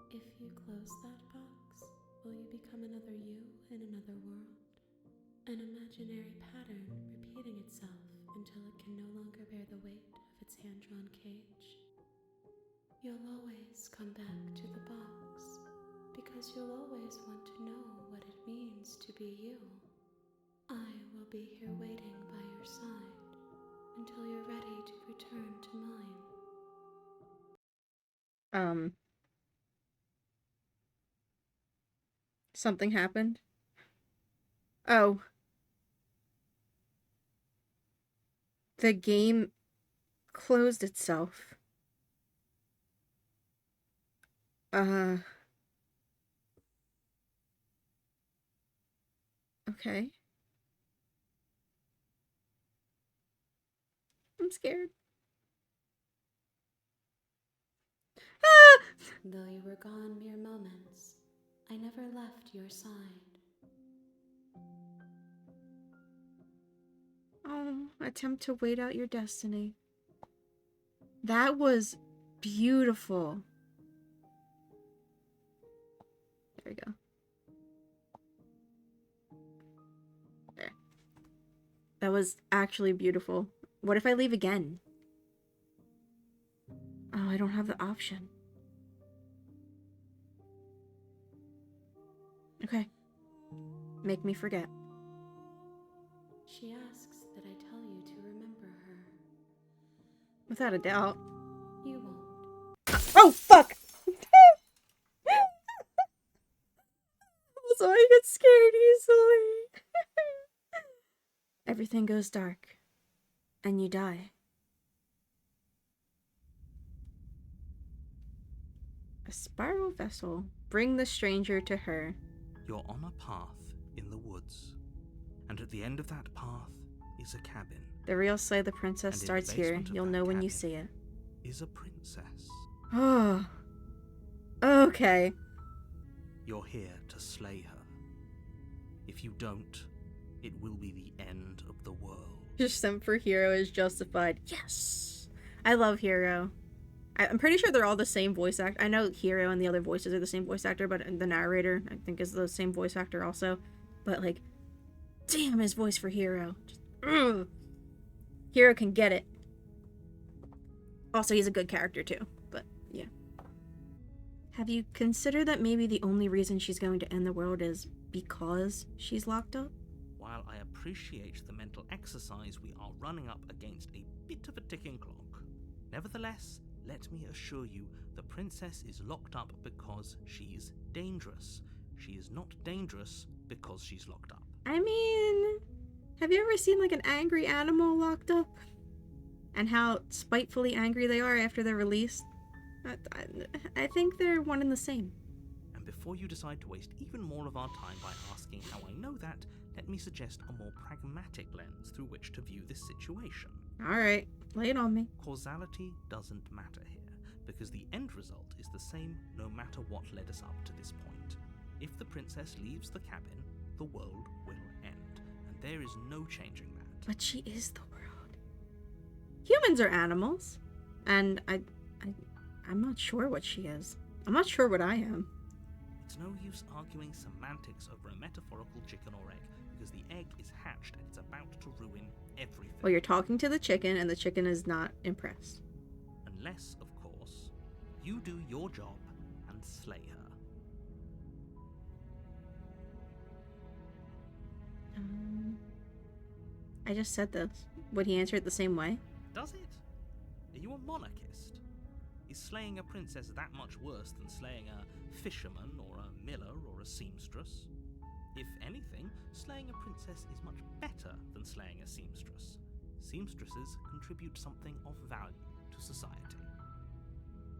If you close that box, will you become another you in another world? An imaginary pattern repeating itself until it can no longer bear the weight of its hand-drawn cage? You'll always come back to the box, because you'll always want to know what it means to be you. I will be here waiting by your side until you're ready to return to mine. Something happened? Oh. The game closed itself. Okay. I'm scared. Ah! Though you were gone mere moments, I never left your side. Oh, attempt to wait out your destiny. That was beautiful. There we go. There. That was actually beautiful. What if I leave again? Oh, I don't have the option. Okay. Make me forget. She asks that I tell you to remember her. Without a doubt. You won't. Oh, fuck! Also, I get scared easily. Everything goes dark, and you die. A spiral vessel. Bring the stranger to her. You're on a path in the woods, and at the end of that path is a cabin. The real Slay the Princess And in the starts here. basement of You'll that know when you cabin see it. Is a princess. Oh. Okay. You're here to slay her. If you don't, it will be the end of the world. Just sent for Hero is justified. Yes! I love Hero. I'm pretty sure they're all the same voice actor. I know Hero and the other voices are the same voice actor, but the narrator, I think, is the same voice actor also. But, like, damn his voice for Hero. Just, ugh. Hero can get it. Also, he's a good character, too. But, yeah. Have you considered that maybe the only reason she's going to end the world is because she's locked up? While I appreciate the mental exercise, we are running up against a bit of a ticking clock. Nevertheless, let me assure you, the princess is locked up because she's dangerous. She is not dangerous because she's locked up. I mean, have you ever seen, like, an angry animal locked up? And how spitefully angry they are after they're released? I think they're one and the same. And before you decide to waste even more of our time by asking how I know that, let me suggest a more pragmatic lens through which to view this situation. Alright, lay it on me. Causality doesn't matter here, because the end result is the same no matter what led us up to this point. If the princess leaves the cabin, the world will end, and there is no changing that. But she is the world. Humans are animals, and I'm not sure what she is. I'm not sure what I am. It's no use arguing semantics over a metaphorical chicken or egg, because the egg is hatched and it's about to ruin everything. Well, you're talking to the chicken, and the chicken is not impressed. Unless, of course, you do your job and slay her. I just said this. Would he answer it the same way? Does it? Are you a monarchist? Is slaying a princess that much worse than slaying a fisherman or a miller or a seamstress? If anything, slaying a princess is much better than slaying a seamstress. Seamstresses contribute something of value to society.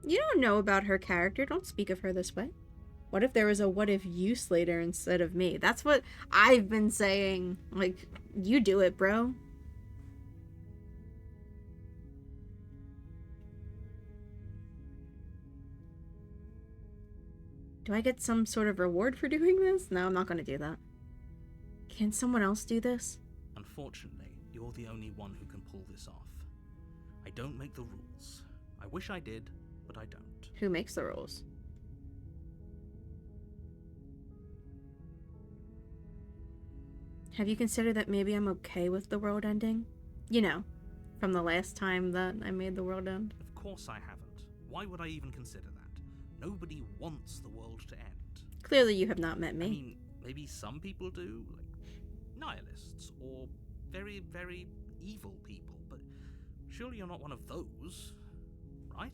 You don't know about her character. Don't speak of her this way. What if there was a what if you slayed her instead of me? That's what I've been saying. Like, you do it, bro. Do I get some sort of reward for doing this? No, I'm not going to do that. Can someone else do this? Unfortunately, you're the only one who can pull this off. I don't make the rules. I wish I did, but I don't. Who makes the rules? Have you considered that maybe I'm okay with the world ending? You know, from the last time that I made the world end. Of course I haven't. Why would I even consider that? Nobody wants the world to end. Clearly you have not met me. I mean, maybe some people do, like nihilists, or very, very evil people, but surely you're not one of those, right?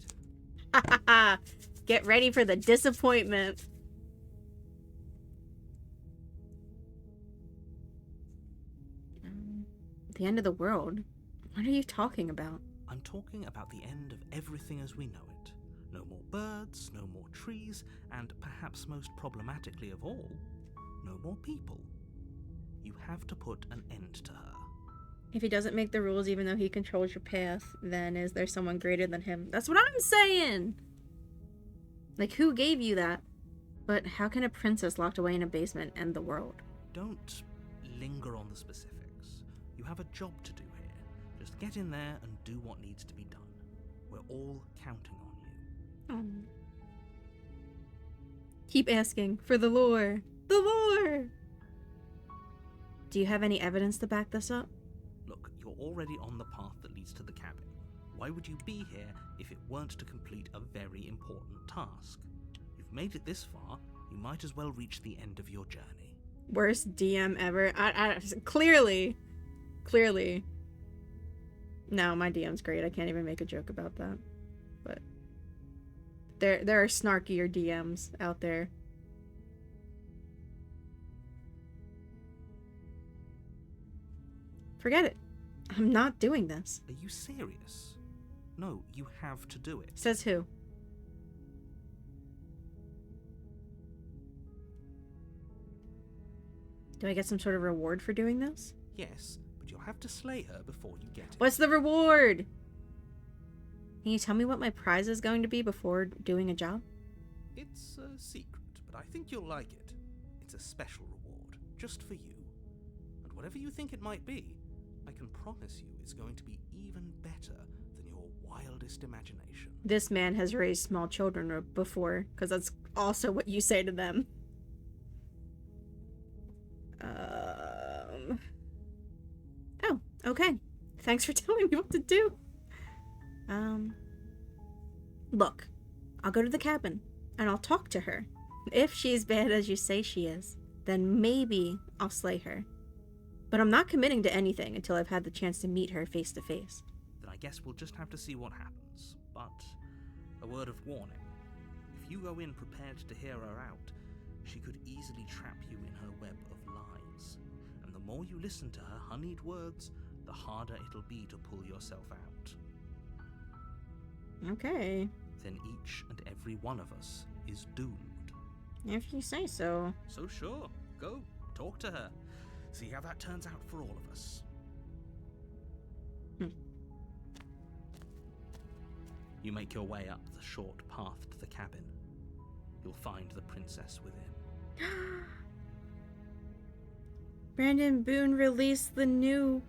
Ha ha ha! Get ready for the disappointment. The end of the world? What are you talking about? I'm talking about the end of everything as we know it. No more birds, no more trees, and perhaps most problematically of all, no more people. You have to put an end to her. If he doesn't make the rules even though he controls your path, then is there someone greater than him? That's what I'm saying! Like, who gave you that? But how can a princess locked away in a basement end the world? Don't linger on the specifics. You have a job to do here. Just get in there and do what needs to be done. We're all counting on you. Keep asking for the lore. The lore! Do you have any evidence to back this up? Look, you're already on the path that leads to the cabin. Why would you be here if it weren't to complete a very important task? You've made it this far, you might as well reach the end of your journey. Worst DM ever. Clearly. No, my DM's great. I can't even make a joke about that. But there are snarkier DMs out there. Forget it. I'm not doing this. Are you serious? No, you have to do it. Says who? Do I get some sort of reward for doing this? Yes, but you'll have to slay her before you get it. What's the reward? Can you tell me what my prize is going to be before doing a job? It's a secret, but I think you'll like it. It's a special reward, just for you. And whatever you think it might be, I can promise you it's going to be even better than your wildest imagination. This man has raised small children before, because that's also what you say to them. Oh, okay. Thanks for telling me what to do. Look, I'll go to the cabin, and I'll talk to her. If she's bad as you say she is, then maybe I'll slay her. But I'm not committing to anything until I've had the chance to meet her face to face. Then I guess we'll just have to see what happens. But a word of warning. If you go in prepared to hear her out, she could easily trap you in her web of lies. And the more you listen to her honeyed words, the harder it'll be to pull yourself out. Okay. Then each and every one of us is doomed. If you say so. So sure, go, talk to her. See how that turns out for all of us. You make your way up the short path to the cabin. You'll find the princess within. Brandon Boone released the new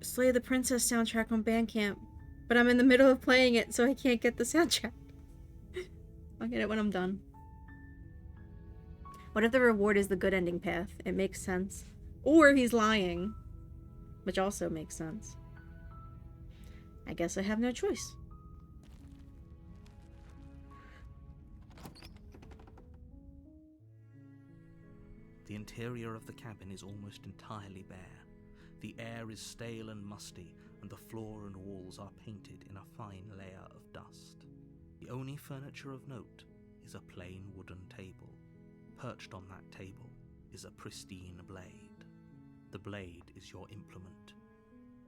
Slay the Princess soundtrack on Bandcamp, but I'm in the middle of playing it, so I can't get the soundtrack. I'll get it when I'm done. What if the reward is the good ending path? It makes sense. Or he's lying, which also makes sense. I guess I have no choice. The interior of the cabin is almost entirely bare. The air is stale and musty, and the floor and walls are painted in a fine layer of dust. The only furniture of note is a plain wooden table. Perched on that table is a pristine blade. The blade is your implement.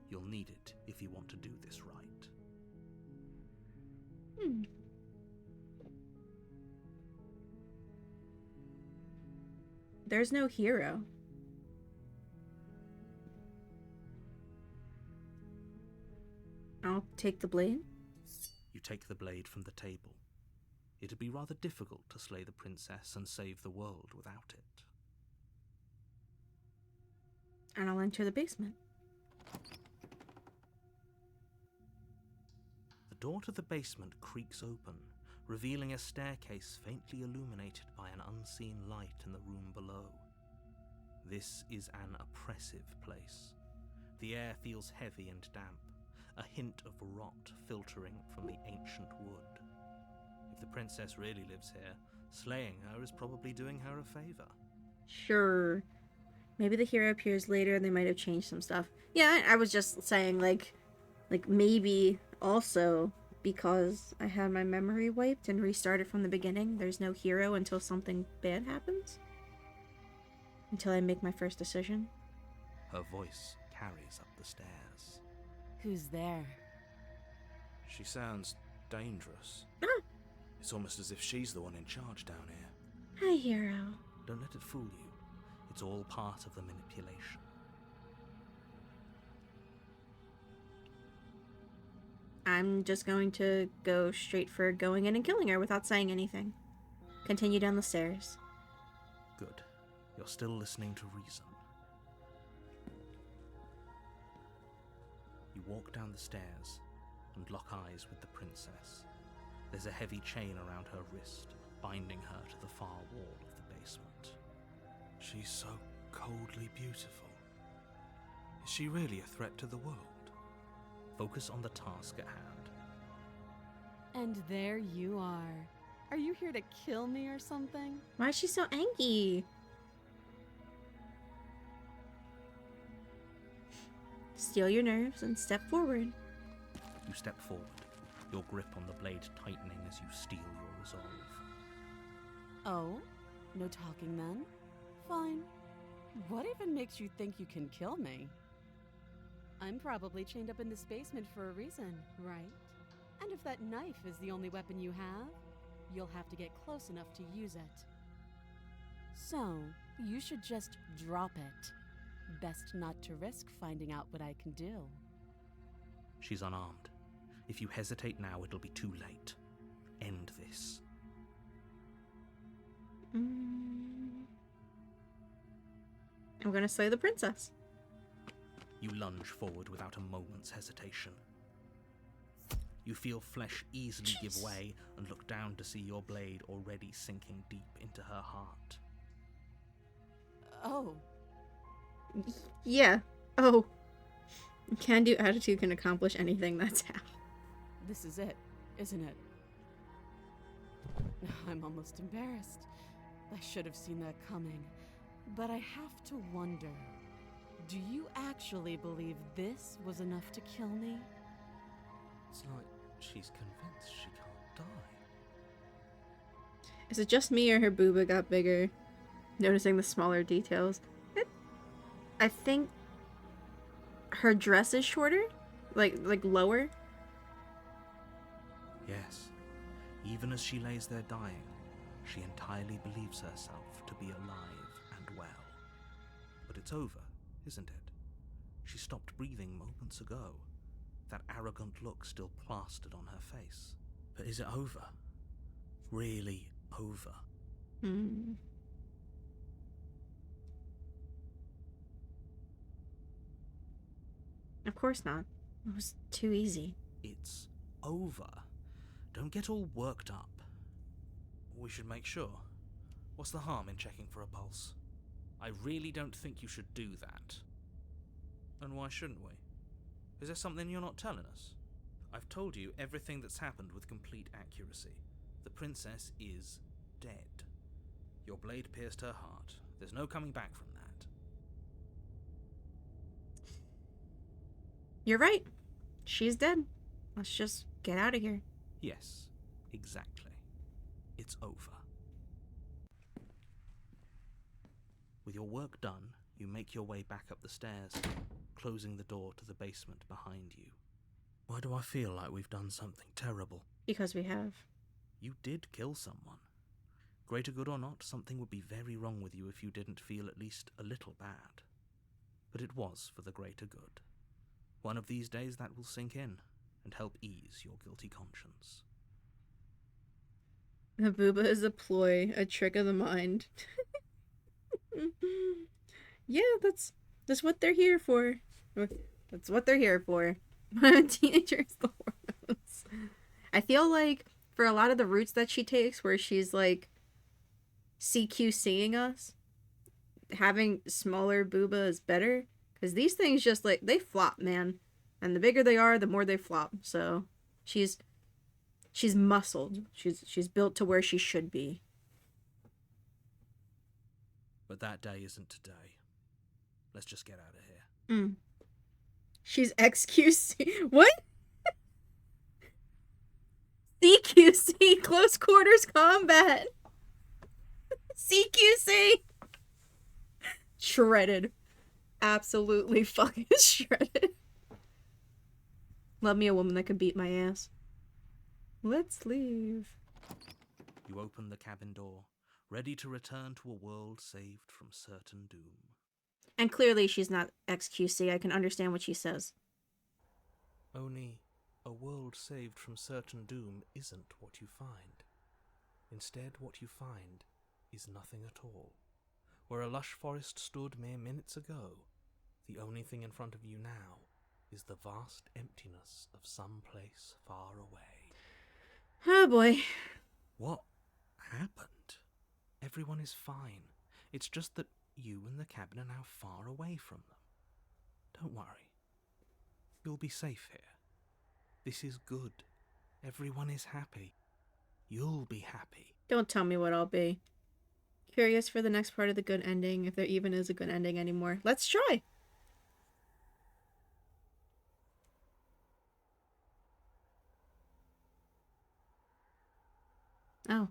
You'll need it if you want to do this right. There's no hero. I'll take the blade. You take the blade from the table. It'd be rather difficult to slay the princess and save the world without it. And I'll enter the basement. The door to the basement creaks open, revealing a staircase faintly illuminated by an unseen light in the room below. This is an oppressive place. The air feels heavy and damp, a hint of rot filtering from the ancient wood. If the princess really lives here, slaying her is probably doing her a favor. Sure. Maybe the hero appears later and they might have changed some stuff. Yeah, I was just saying, like maybe also because I had my memory wiped and restarted from the beginning, there's no hero until something bad happens. Until I make my first decision. Her voice carries up the stairs. Who's there? She sounds dangerous. Ah! It's almost as if she's the one in charge down here. Hi, hero. Don't let it fool you. It's all part of the manipulation. I'm just going to go straight for going in and killing her without saying anything. Continue down the stairs. Good. You're still listening to reason. You walk down the stairs and lock eyes with the princess. There's a heavy chain around her wrist, binding her to the far wall of the basement. She's so coldly beautiful. Is she really a threat to the world? Focus on the task at hand. And there you are. Are you here to kill me or something? Why is she so angry? Steel your nerves and step forward. You step forward, your grip on the blade tightening as you steel your resolve. Oh? No talking then? Fine. What even makes you think you can kill me? I'm probably chained up in this basement for a reason, right? And if that knife is the only weapon you have, you'll have to get close enough to use it. So, you should just drop it. Best not to risk finding out what I can do. She's unarmed. If you hesitate now, it'll be too late. End this. I'm gonna slay the princess. You lunge forward without a moment's hesitation. You feel flesh easily give way and look down to see your blade already sinking deep into her heart. Oh. Yeah. Oh. Can-do attitude can accomplish anything, that's how. This is it, isn't it? I'm almost embarrassed. I should have seen that coming. But I have to wonder, do you actually believe this was enough to kill me? It's like she's convinced she can't die. Is it just me or her booba got bigger? Noticing the smaller details. I think her dress is shorter? Like lower? Yes. Even as she lays there dying, she entirely believes herself to be alive and well. But it's over, isn't it? She stopped breathing moments ago. That arrogant look still plastered on her face. But is it over? Really over? Of course not. It was too easy. It's over. Don't get all worked up. We should make sure. What's the harm in checking for a pulse? I really don't think you should do that. And why shouldn't we? Is there something you're not telling us? I've told you everything that's happened with complete accuracy. The princess is dead. Your blade pierced her heart. There's no coming back from that. You're right. She's dead. Let's just get out of here. Yes, exactly. It's over. With your work done, you make your way back up the stairs, closing the door to the basement behind you. Why do I feel like we've done something terrible? Because we have. You did kill someone. Greater good or not, something would be very wrong with you if you didn't feel at least a little bad. But it was for the greater good. One of these days that will sink in and help ease your guilty conscience. The booba is a ploy, a trick of the mind. Yeah, that's what they're here for. That's what they're here for. Teenagers, the hormones. I feel like for a lot of the routes that she takes, where she's like CQCing us, having smaller booba is better. Because these things just like, they flop, man. And the bigger they are, the more they flop. So she's muscled. She's built to where she should be. But that day isn't today. Let's just get out of here. She's XQC. What? CQC, close quarters combat. CQC. Shredded. Absolutely fucking shredded. Love me a woman that can beat my ass. Let's leave. You open the cabin door, ready to return to a world saved from certain doom. And clearly she's not XQC. I can understand what she says. Only a world saved from certain doom isn't what you find. Instead, what you find is nothing at all. Where a lush forest stood mere minutes ago, the only thing in front of you now is the vast emptiness of some place far away. Oh boy. What happened? Everyone is fine. It's just that you and the cabin are now far away from them. Don't worry. You'll be safe here. This is good. Everyone is happy. You'll be happy. Don't tell me what I'll be. Curious for the next part of the good ending, if there even is a good ending anymore. Let's try! Oh.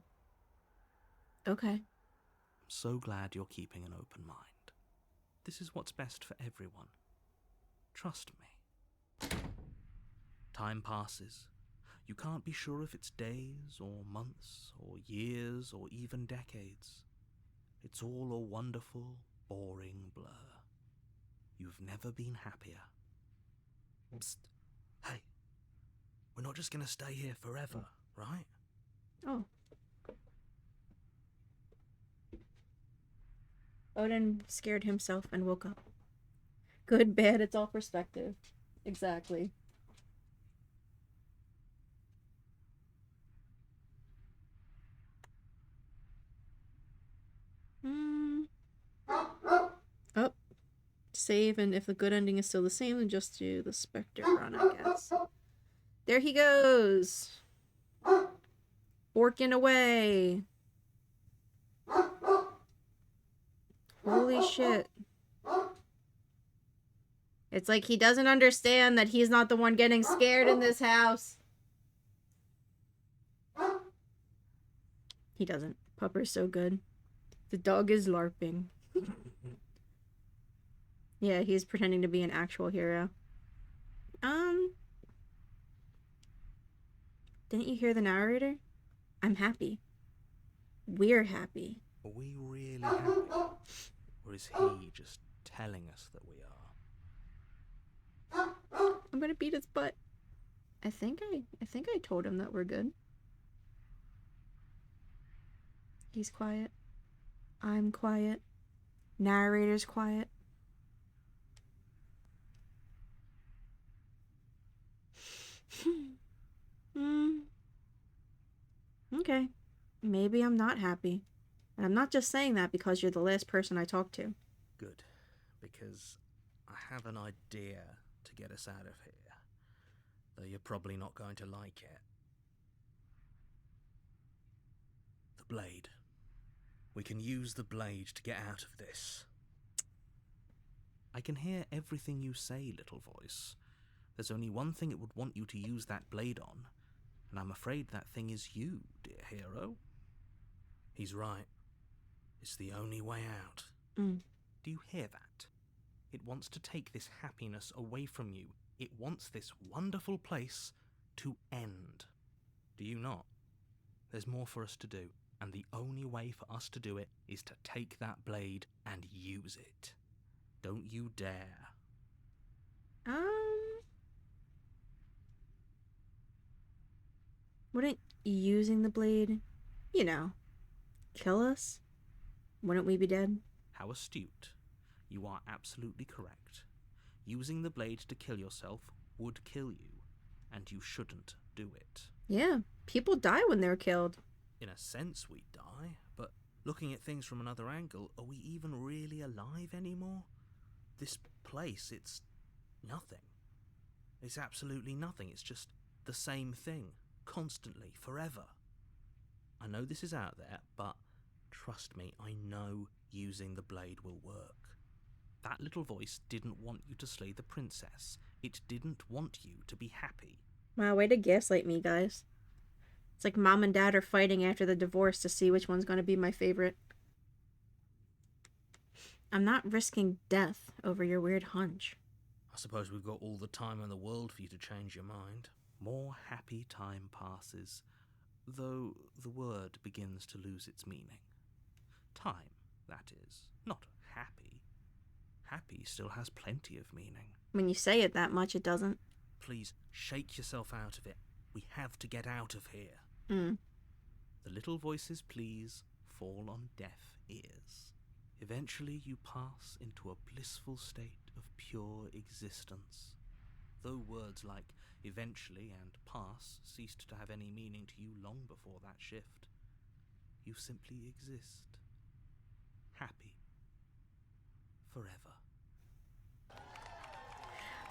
Okay. I'm so glad you're keeping an open mind. This is what's best for everyone. Trust me. Time passes. You can't be sure if it's days, or months, or years, or even decades. It's all a wonderful, boring blur. You've never been happier. Psst. Hey, we're not just gonna stay here forever, right? Oh. Odin scared himself and woke up. Good, bad, it's all perspective. Exactly. Oh. Save, and if the good ending is still the same, then just do the Spectre run, I guess. There he goes! Orking away! Holy shit. It's like he doesn't understand that he's not the one getting scared in this house. He doesn't. Pupper's so good. The dog is LARPing. Yeah, he's pretending to be an actual hero. Didn't you hear the narrator? I'm happy. We're happy. Are we really happy? Or is he just telling us that we are? I'm gonna beat his butt. I think I told him that we're good. He's quiet. I'm quiet. Narrator's quiet. Okay. Maybe I'm not happy. And I'm not just saying that because you're the last person I talked to. Good, because I have an idea to get us out of here, though you're probably not going to like it. The blade. We can use the blade to get out of this. I can hear everything you say, little voice. There's only one thing it would want you to use that blade on, and I'm afraid that thing is you, dear hero. He's right. It's the only way out. Do you hear that? It wants to take this happiness away from you. It wants this wonderful place to end. Do you not? There's more for us to do, and the only way for us to do it is to take that blade and use it. Don't you dare. Wouldn't using the blade, kill us? Wouldn't we be dead? How astute. You are absolutely correct. Using the blade to kill yourself would kill you, and you shouldn't do it. Yeah, people die when they're killed. In a sense, we die, but looking at things from another angle, are we even really alive anymore? This place, it's nothing. It's absolutely nothing. It's just the same thing, constantly, forever. I know this is out there, but trust me, I know using the blade will work. That little voice didn't want you to slay the princess. It didn't want you to be happy. Wow, way to gaslight me, guys. It's like mom and dad are fighting after the divorce to see which one's going to be my favorite. I'm not risking death over your weird hunch. I suppose we've got all the time in the world for you to change your mind. More happy time passes, though the word begins to lose its meaning. Time, that is, not happy. Happy still has plenty of meaning. When you say it that much, it doesn't. Please, shake yourself out of it. We have to get out of here. The little voice's pleas fall on deaf ears. Eventually you pass into a blissful state of pure existence. Though words like eventually and pass ceased to have any meaning to you long before that shift, you simply exist. Happy. Forever.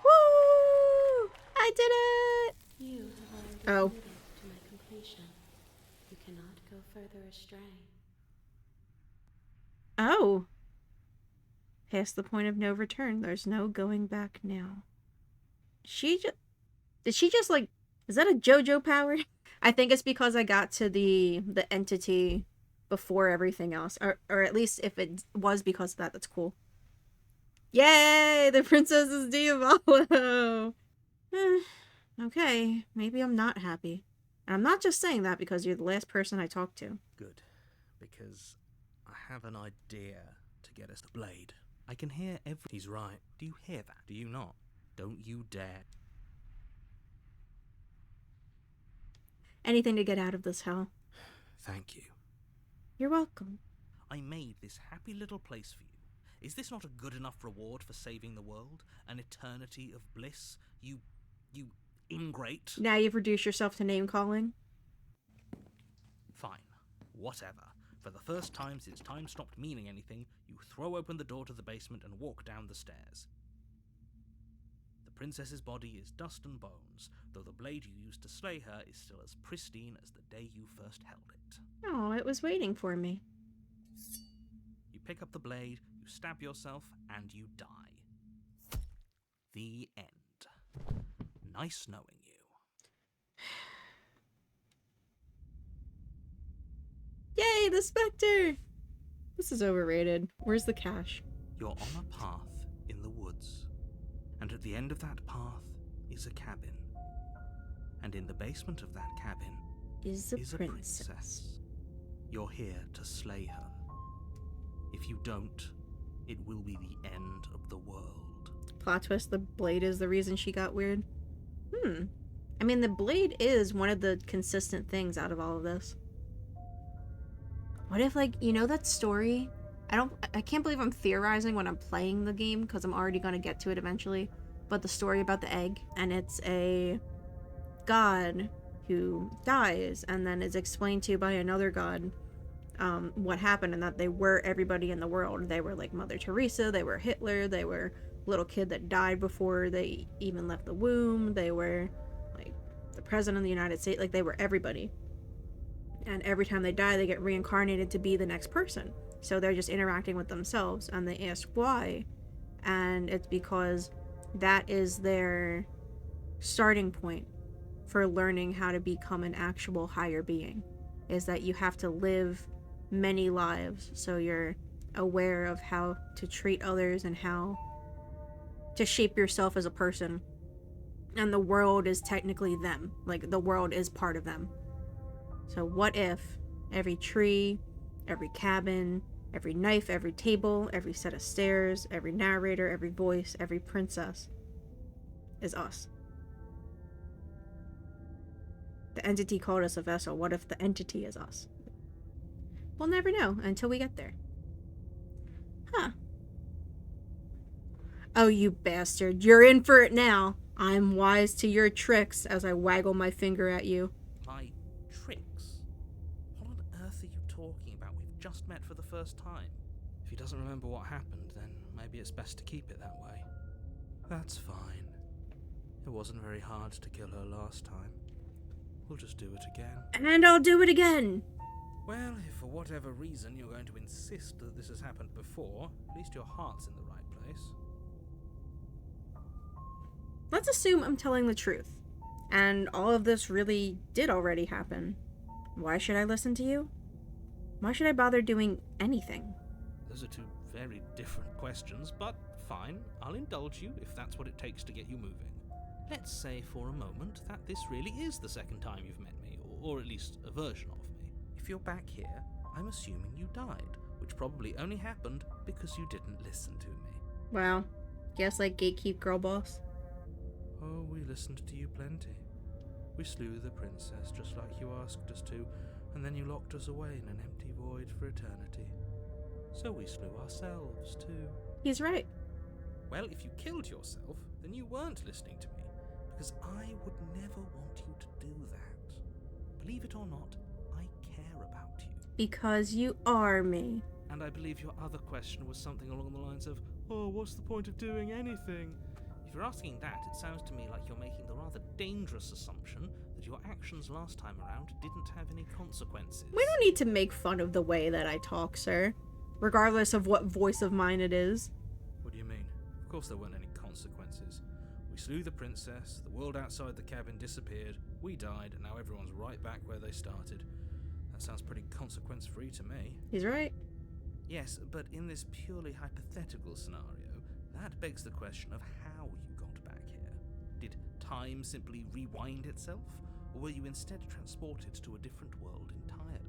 Woo! I did it! You have already committed to my completion. You cannot go further astray. Oh. Past the point of no return. There's no going back now. Did she just like... Is that a JoJo power? I think it's because I got to the entity before everything else. Or at least if it was because of that, that's cool. Yay! The princess is Diavolo! Okay, maybe I'm not happy. And I'm not just saying that because you're the last person I talked to. Good, because I have an idea to get us the blade. I can hear every... He's right. Do you hear that? Do you not? Don't you dare. Anything to get out of this hell. Thank you. You're welcome. I made this happy little place for you. Is this not a good enough reward for saving the world? An eternity of bliss? You ingrate. Now you've reduced yourself to name calling. Fine. Whatever. For the first time since time stopped meaning anything, you throw open the door to the basement and walk down the stairs. The princess's body is dust and bones, though the blade you used to slay her is still as pristine as the day you first held it. Oh, it was waiting for me. You pick up the blade, you stab yourself, and you die. The end. Nice knowing you. Yay, the Spectre! This is overrated. Where's the cash? You're on a path in the woods, and at the end of that path is a cabin. And in the basement of that cabin Is a a princess. You're here to slay her. If you don't, it will be the end of the world. Plot twist, the blade is the reason she got weird. I mean, the blade is one of the consistent things out of all of this. What if, like, you know that story? I can't believe I'm theorizing when I'm playing the game, because I'm already going to get to it eventually. But the story about the egg, and it's a god who dies, and then is explained to you by another god what happened, and that they were everybody in the world. They were like Mother Teresa, they were Hitler, they were little kid that died before they even left the womb, they were like the president of the United States, like they were everybody. And every time they die, they get reincarnated to be the next person. So they're just interacting with themselves, and they ask why. And it's because that is their starting point for learning how to become an actual higher being. Is that you have to live many lives, so you're aware of how to treat others and how to shape yourself as a person. And the world is technically them. Like, the world is part of them. So what if every tree, every cabin, every knife, every table, every set of stairs, every narrator, every voice, every princess is us? The entity called us a vessel. What if the entity is us? We'll never know until we get there. Huh. Oh, you bastard. You're in for it now. I'm wise to your tricks as I waggle my finger at you. My tricks? What on earth are you talking about? We've just met for the first time. If he doesn't remember what happened, then maybe it's best to keep it that way. That's fine. It wasn't very hard to kill her last time. We'll just do it again. And I'll do it again. Well, if for whatever reason you're going to insist that this has happened before, at least your heart's in the right place. Let's assume I'm telling the truth, and all of this really did already happen. Why should I listen to you? Why should I bother doing anything? Those are two very different questions, but fine, I'll indulge you if that's what it takes to get you moving. Let's say for a moment that this really is the second time you've met me, or at least a version of me. If you're back here, I'm assuming you died, which probably only happened because you didn't listen to me. Wow. Guess like gatekeep girl boss. Oh, we listened to you plenty. We slew the princess just like you asked us to, and then you locked us away in an empty void for eternity. So we slew ourselves too. He's right. Well, if you killed yourself, then you weren't listening to me, because I would never want you to do that. Believe it or not, I care about you. Because you are me. And I believe your other question was something along the lines of, oh, what's the point of doing anything? If you're asking that, it sounds to me like you're making the rather dangerous assumption that your actions last time around didn't have any consequences. We don't need to make fun of the way that I talk, sir. Regardless of what voice of mine it is. What do you mean? Of course there weren't any consequences. We slew the princess, the world outside the cabin disappeared, we died, and now everyone's right back where they started. That sounds pretty consequence-free to me. He's right. Yes, but in this purely hypothetical scenario, That begs the question of how you got back here. Did time simply rewind itself, or were you instead transported to a different world entirely?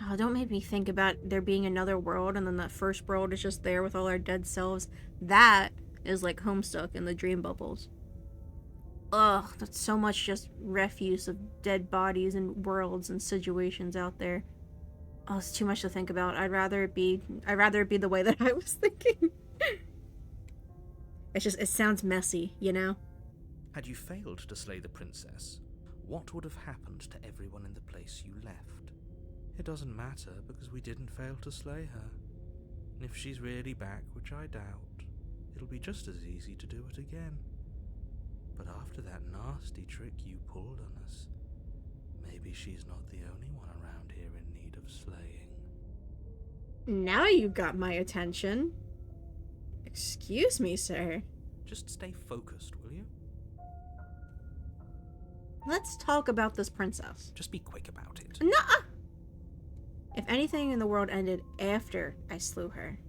Oh, don't make me think about there being another world and then that first world is just there with all our dead selves. That is like Homestuck in the dream bubbles. Ugh, that's so much just refuse of dead bodies and worlds and situations out there. Oh, it's too much to think about. I'd rather it be the way that I was thinking. It sounds messy, you know? Had you failed to slay the princess, what would have happened to everyone in the place you left? It doesn't matter, because we didn't fail to slay her. And if she's really back, which I doubt, it'll be just as easy to do it again. But after that nasty trick you pulled on us, maybe she's not the only one around here in need of slaying. Now you got my attention. Excuse me, sir. Just stay focused, will you? Let's talk about this princess. Just be quick about it. Nuh-uh! If anything in the world ended after I slew her,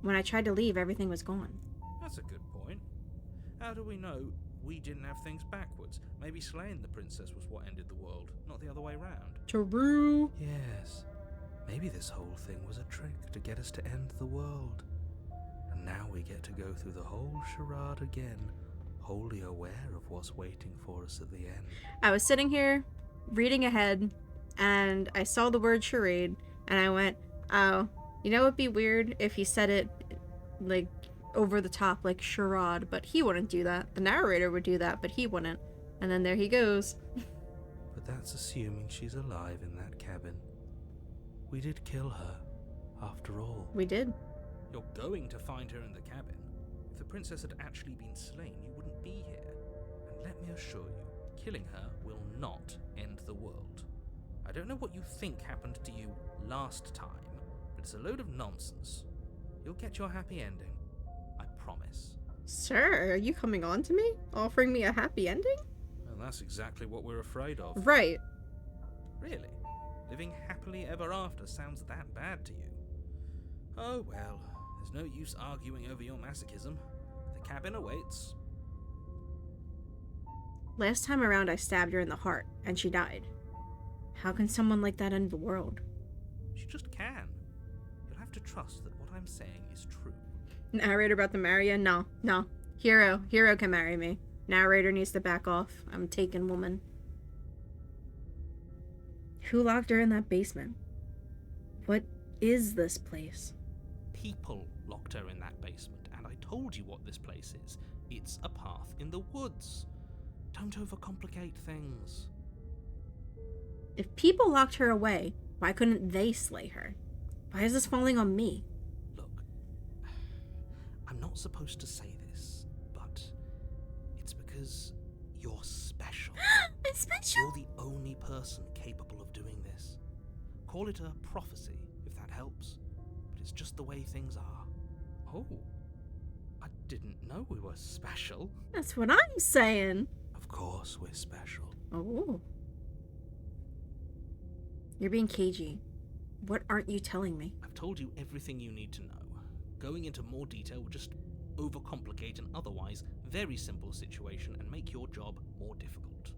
when I tried to leave, everything was gone. That's a good point. How do we know we didn't have things backwards? Maybe slaying the princess was what ended the world, not the other way round. True. Yes. Maybe this whole thing was a trick to get us to end the world. And now we get to go through the whole charade again, wholly aware of what's waiting for us at the end. I was sitting here, reading ahead, and I saw the word charade, and I went, oh, you know it'd be weird if he said it, like, over the top, like charade, but he wouldn't do that. The narrator would do that, but he wouldn't. And then there he goes. But that's assuming she's alive in that cabin. We did kill her, after all. We did. You're going to find her in the cabin. If the princess had actually been slain, you wouldn't be here. And let me assure you, killing her will not end the world. I don't know what you think happened to you last time, but it's a load of nonsense. You'll get your happy ending. I promise. Sir, are you coming on to me? Offering me a happy ending? Well, that's exactly what we're afraid of. Right. Really? Living happily ever after sounds that bad to you? Oh well, there's no use arguing over your masochism. The cabin awaits. Last time around I stabbed her in the heart, and she died. How can someone like that end the world? She just can. You'll have to trust that what I'm saying is true. Narrator about to marry you? No. Hero can marry me. Narrator needs to back off. I'm taken woman. Who locked her in that basement? What is this place? People locked her in that basement, and I told you what this place is. It's a path in the woods. Don't overcomplicate things. If people locked her away, why couldn't they slay her? Why is this falling on me? Look, I'm not supposed to say this, but it's because you're special. I'm special? You're the only person capable of doing this. Call it a prophecy, if that helps, but it's just the way things are. Oh, I didn't know we were special. That's what I'm saying. Of course we're special. Oh. You're being cagey. What aren't you telling me? I've told you everything you need to know. Going into more detail would just overcomplicate an otherwise very simple situation and make your job more difficult.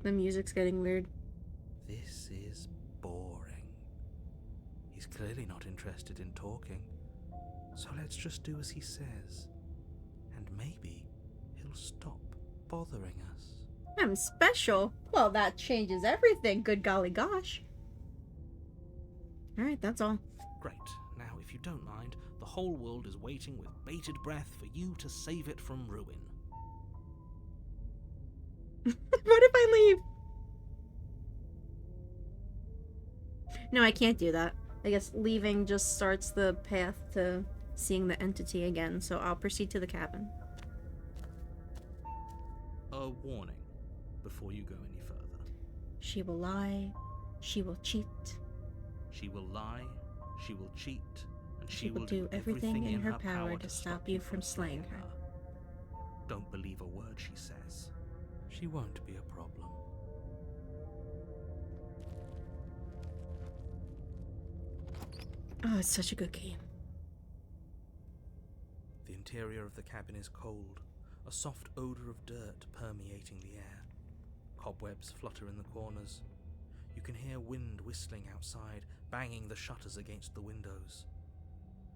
The music's getting weird. This is boring. He's clearly not interested in talking. So let's just do as he says. And maybe he'll stop bothering us. I'm special. Well, that changes everything, good golly gosh. Alright, that's all. Great. Now, if you don't mind, the whole world is waiting with bated breath for you to save it from ruin. What if I leave? No, I can't do that. I guess leaving just starts the path to seeing the entity again, so I'll proceed to the cabin. A warning before you go any further. She will lie. She will cheat. She will lie, she will cheat, and She will do everything in her power to stop you from slaying her. Don't believe a word she says. She won't be a problem. Oh, it's such a good game. interior of the cabin is cold, a soft odor of dirt permeating the air. Cobwebs flutter in the corners. You can hear wind whistling outside, banging the shutters against the windows.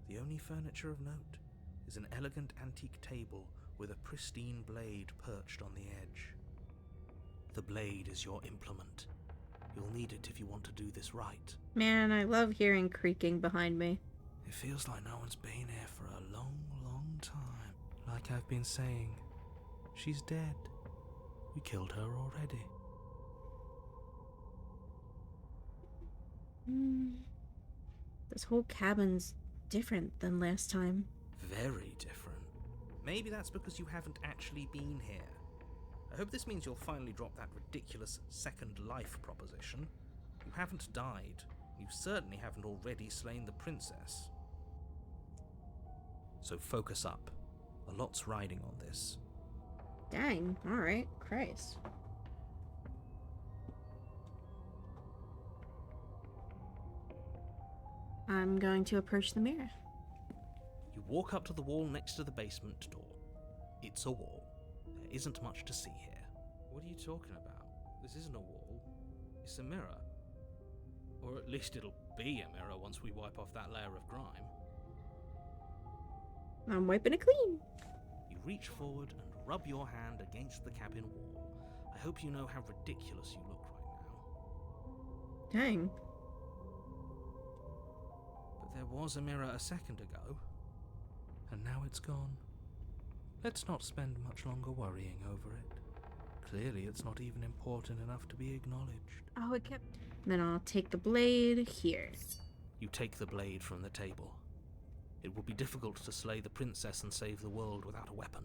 The only furniture of note is an elegant antique table with a pristine blade perched on the edge. The blade is your implement. You'll need it if you want to do this right. Man, I love hearing creaking behind me. It feels like no one's been here for a long, long time. Like I've been saying, she's dead. We killed her already. This whole cabin's different than last time. Very different. Maybe that's because you haven't actually been here. I hope this means you'll finally drop that ridiculous second life proposition. You haven't died. You certainly haven't already slain the princess. So focus up. A lot's riding on this. Dang, alright, Christ. I'm going to approach the mirror. You walk up to the wall next to the basement door. It's a wall. There isn't much to see here. What are you talking about? This isn't a wall. It's a mirror. Or at least it'll be a mirror once we wipe off that layer of grime. I'm wiping it clean. You reach forward and rub your hand against the cabin wall. I hope you know how ridiculous you look right now. Dang. But there was a mirror a second ago, and now it's gone. Let's not spend much longer worrying over it. Clearly it's not even important enough to be acknowledged. Oh, it kept... Then I'll take the blade here. You take the blade from the table. It will be difficult to slay the princess and save the world without a weapon.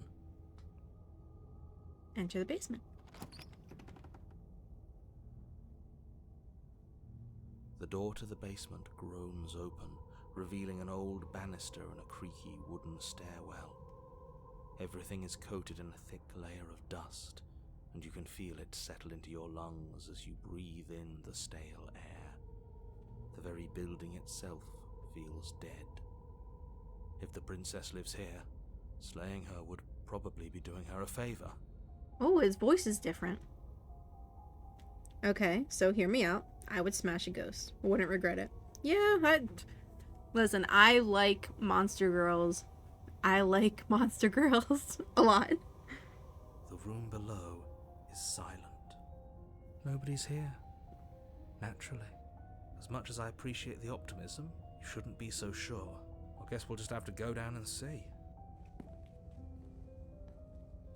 Enter the basement. The door to the basement groans open, revealing an old banister and a creaky wooden stairwell. Everything is coated in a thick layer of dust, and you can feel it settle into your lungs as you breathe in the stale air. The very building itself feels dead. If the princess lives here, slaying her would probably be doing her a favor. Oh, his voice is different. Okay, so hear me out. I would smash a ghost. Wouldn't regret it. Yeah, listen, I like monster girls. I like monster girls a lot. The room below is silent. Nobody's here. Naturally. As much as I appreciate the optimism, you shouldn't be so sure. I guess we'll just have to go down and see.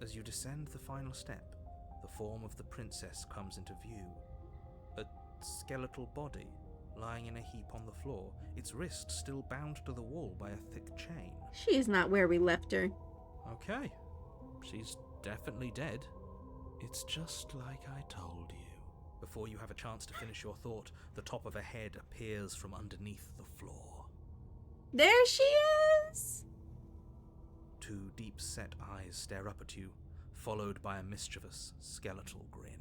As you descend the final step, the form of the princess comes into view. A skeletal body, lying in a heap on the floor, its wrist still bound to the wall by a thick chain. She's not where we left her. Okay, she's definitely dead. It's just like I told you. Before you have a chance to finish your thought, the top of a head appears from underneath the floor. There she is! Two deep-set eyes stare up at you, followed by a mischievous, skeletal grin.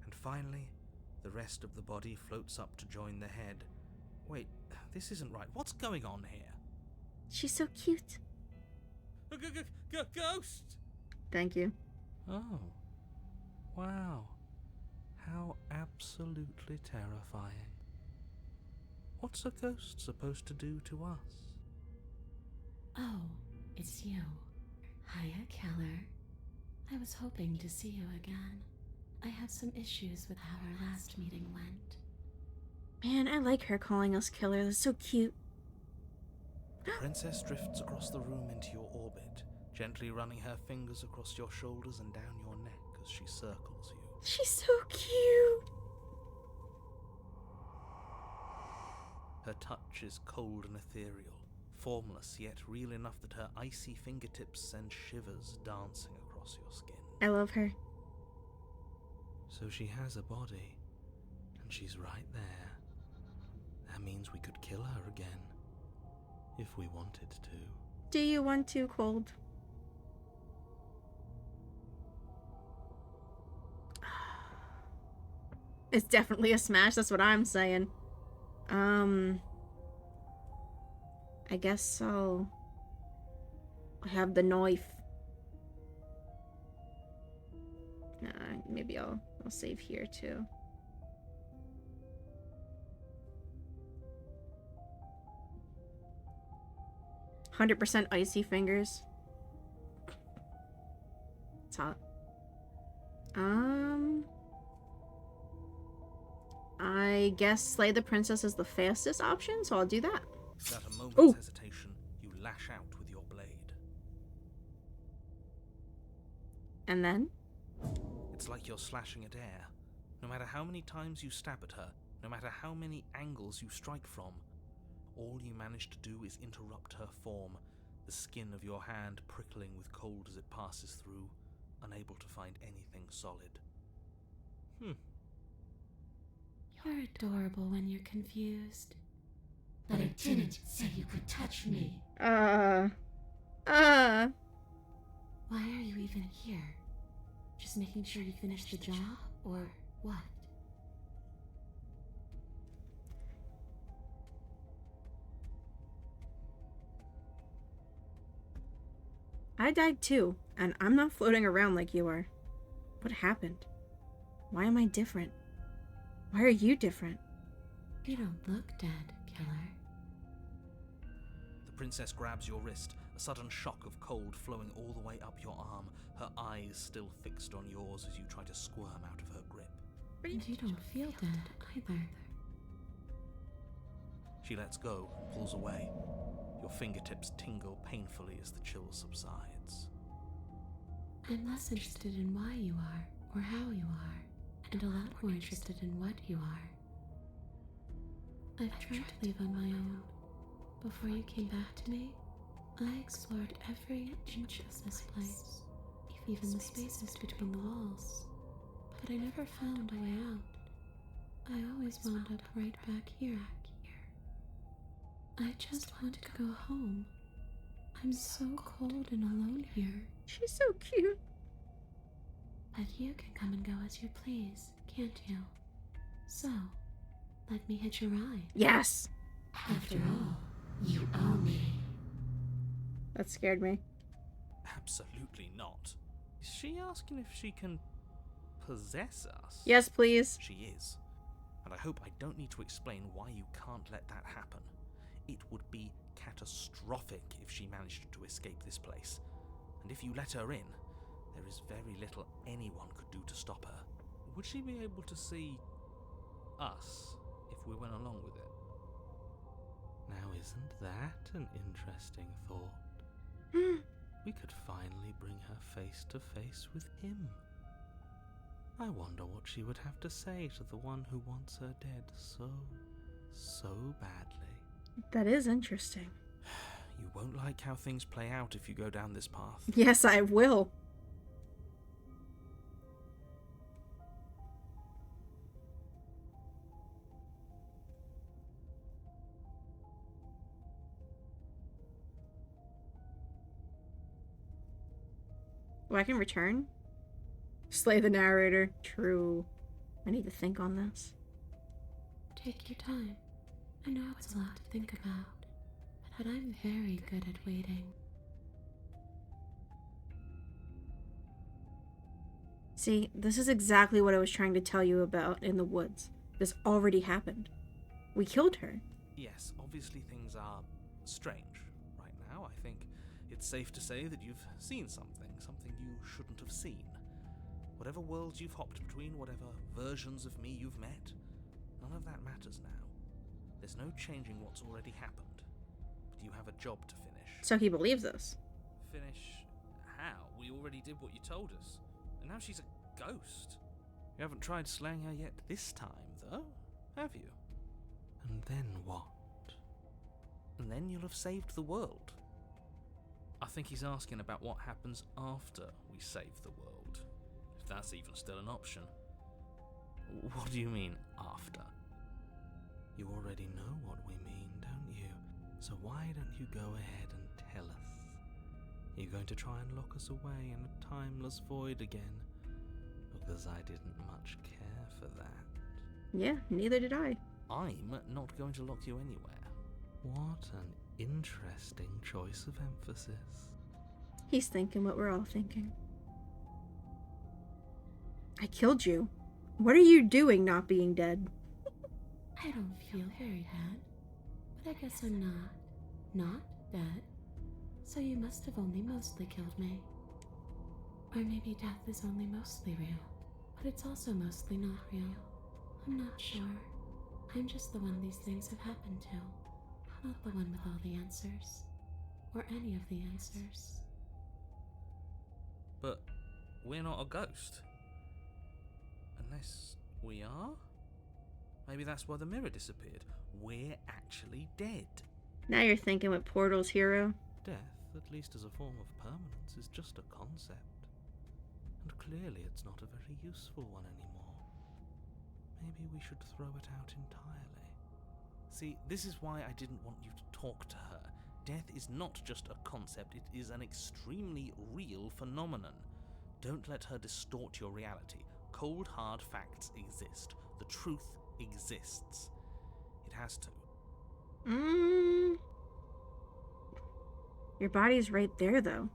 And finally, the rest of the body floats up to join the head. Wait, this isn't right. What's going on here? She's so cute. Ghost! Thank you. Oh. Wow. How absolutely terrifying. What's a ghost supposed to do to us? Oh, it's you. Hiya, Keller. I was hoping to see you again. I have some issues with how our last meeting went. Man, I like her calling us killer. That's so cute. The princess drifts across the room into your orbit, gently running her fingers across your shoulders and down your neck as she circles you. She's so cute. Her touch is cold and ethereal, formless yet real enough that her icy fingertips send shivers dancing across your skin. I love her. So she has a body, and she's right there. That means we could kill her again, if we wanted to. Do you want to, Cold? It's definitely a smash, that's what I'm saying. I guess I'll I have the knife. Maybe I'll save here too. "100% icy fingers." It's hot. I guess slay the princess is the fastest option, so I'll do that. Without a moment's Ooh. hesitation, you lash out with your blade. And then? It's like you're slashing at air. No matter how many times you stab at her, no matter how many angles you strike from, all you manage to do is interrupt her form, the skin of your hand prickling with cold as it passes through, unable to find anything solid. You're adorable when you're confused. But I didn't say you could touch me. Why Why are you even here? Just making sure you finish the job, or what? I died too, and I'm not floating around like you are. What happened? Why am I different? Why are you different? You don't look dead, killer. The princess grabs your wrist, a sudden shock of cold flowing all the way up your arm, her eyes still fixed on yours as you try to squirm out of her grip. And you don't feel dead either. She lets go and pulls away. Your fingertips tingle painfully as the chill subsides. I'm less interested in why you are, or how you are, and a lot more interested in what you are. I've tried to leave on my own. Before you came back to me, I explored every inch of this place, even the spaces between the walls. But I never found a way out. I always wound up right back here. I just want to go home. I'm so cold and alone here. She's so cute. But you can come and go as you please, can't you? So, let me hitch a ride. Yes! After all, you owe me. That scared me. Absolutely not. Is she asking if she can possess us? Yes, please. She is. And I hope I don't need to explain why you can't let that happen. It would be catastrophic if she managed to escape this place. And if you let her in, there is very little anyone could do to stop her. Would she be able to see us if we went along with it? Now, isn't that an interesting thought? We could finally bring her face to face with him. I wonder what she would have to say to the one who wants her dead so badly. That is interesting. You won't like how things play out if you go down this path. Yes, I will. Oh, I can return? Slay the narrator. True. I need to think on this. Take your time. I know it's a lot to think about, but I'm very good at waiting. See, this is exactly what I was trying to tell you about in the woods. This already happened. We killed her. Yes, obviously things are strange right now. I think it's safe to say that you've seen something you shouldn't have seen. Whatever worlds you've hopped between, whatever versions of me you've met, none of that matters now. There's no changing what's already happened, but you have a job to finish. So he believes us. Finish how? We already did what you told us, and now she's a ghost. You haven't tried slaying her yet this time, though, have you? And then what? And then you'll have saved the world. I think he's asking about what happens after we save the world, if that's even still an option. What do you mean, after? You already know what we mean, don't you? So why don't you go ahead and tell us? Are you going to try and lock us away in a timeless void again? Because I didn't much care for that. Yeah, neither did I. I'm not going to lock you anywhere. What an interesting choice of emphasis. He's thinking what we're all thinking. I killed you. What are you doing not being dead? I don't feel very bad, but I guess I'm not dead. So you must have only mostly killed me. Or maybe death is only mostly real, but it's also mostly not real. I'm not sure. I'm just the one these things have happened to, not the one with all the answers. Or any of the answers. But we're not a ghost. Unless we are? Maybe that's why the mirror disappeared. We're actually dead. Now you're thinking with portals, hero. Death, at least as a form of permanence, is just a concept. And clearly it's not a very useful one anymore. Maybe we should throw it out entirely. See, this is why I didn't want you to talk to her. Death is not just a concept, it is an extremely real phenomenon. Don't let her distort your reality. Cold, hard facts exist. The truth exists. It has to. Your body's right there, though.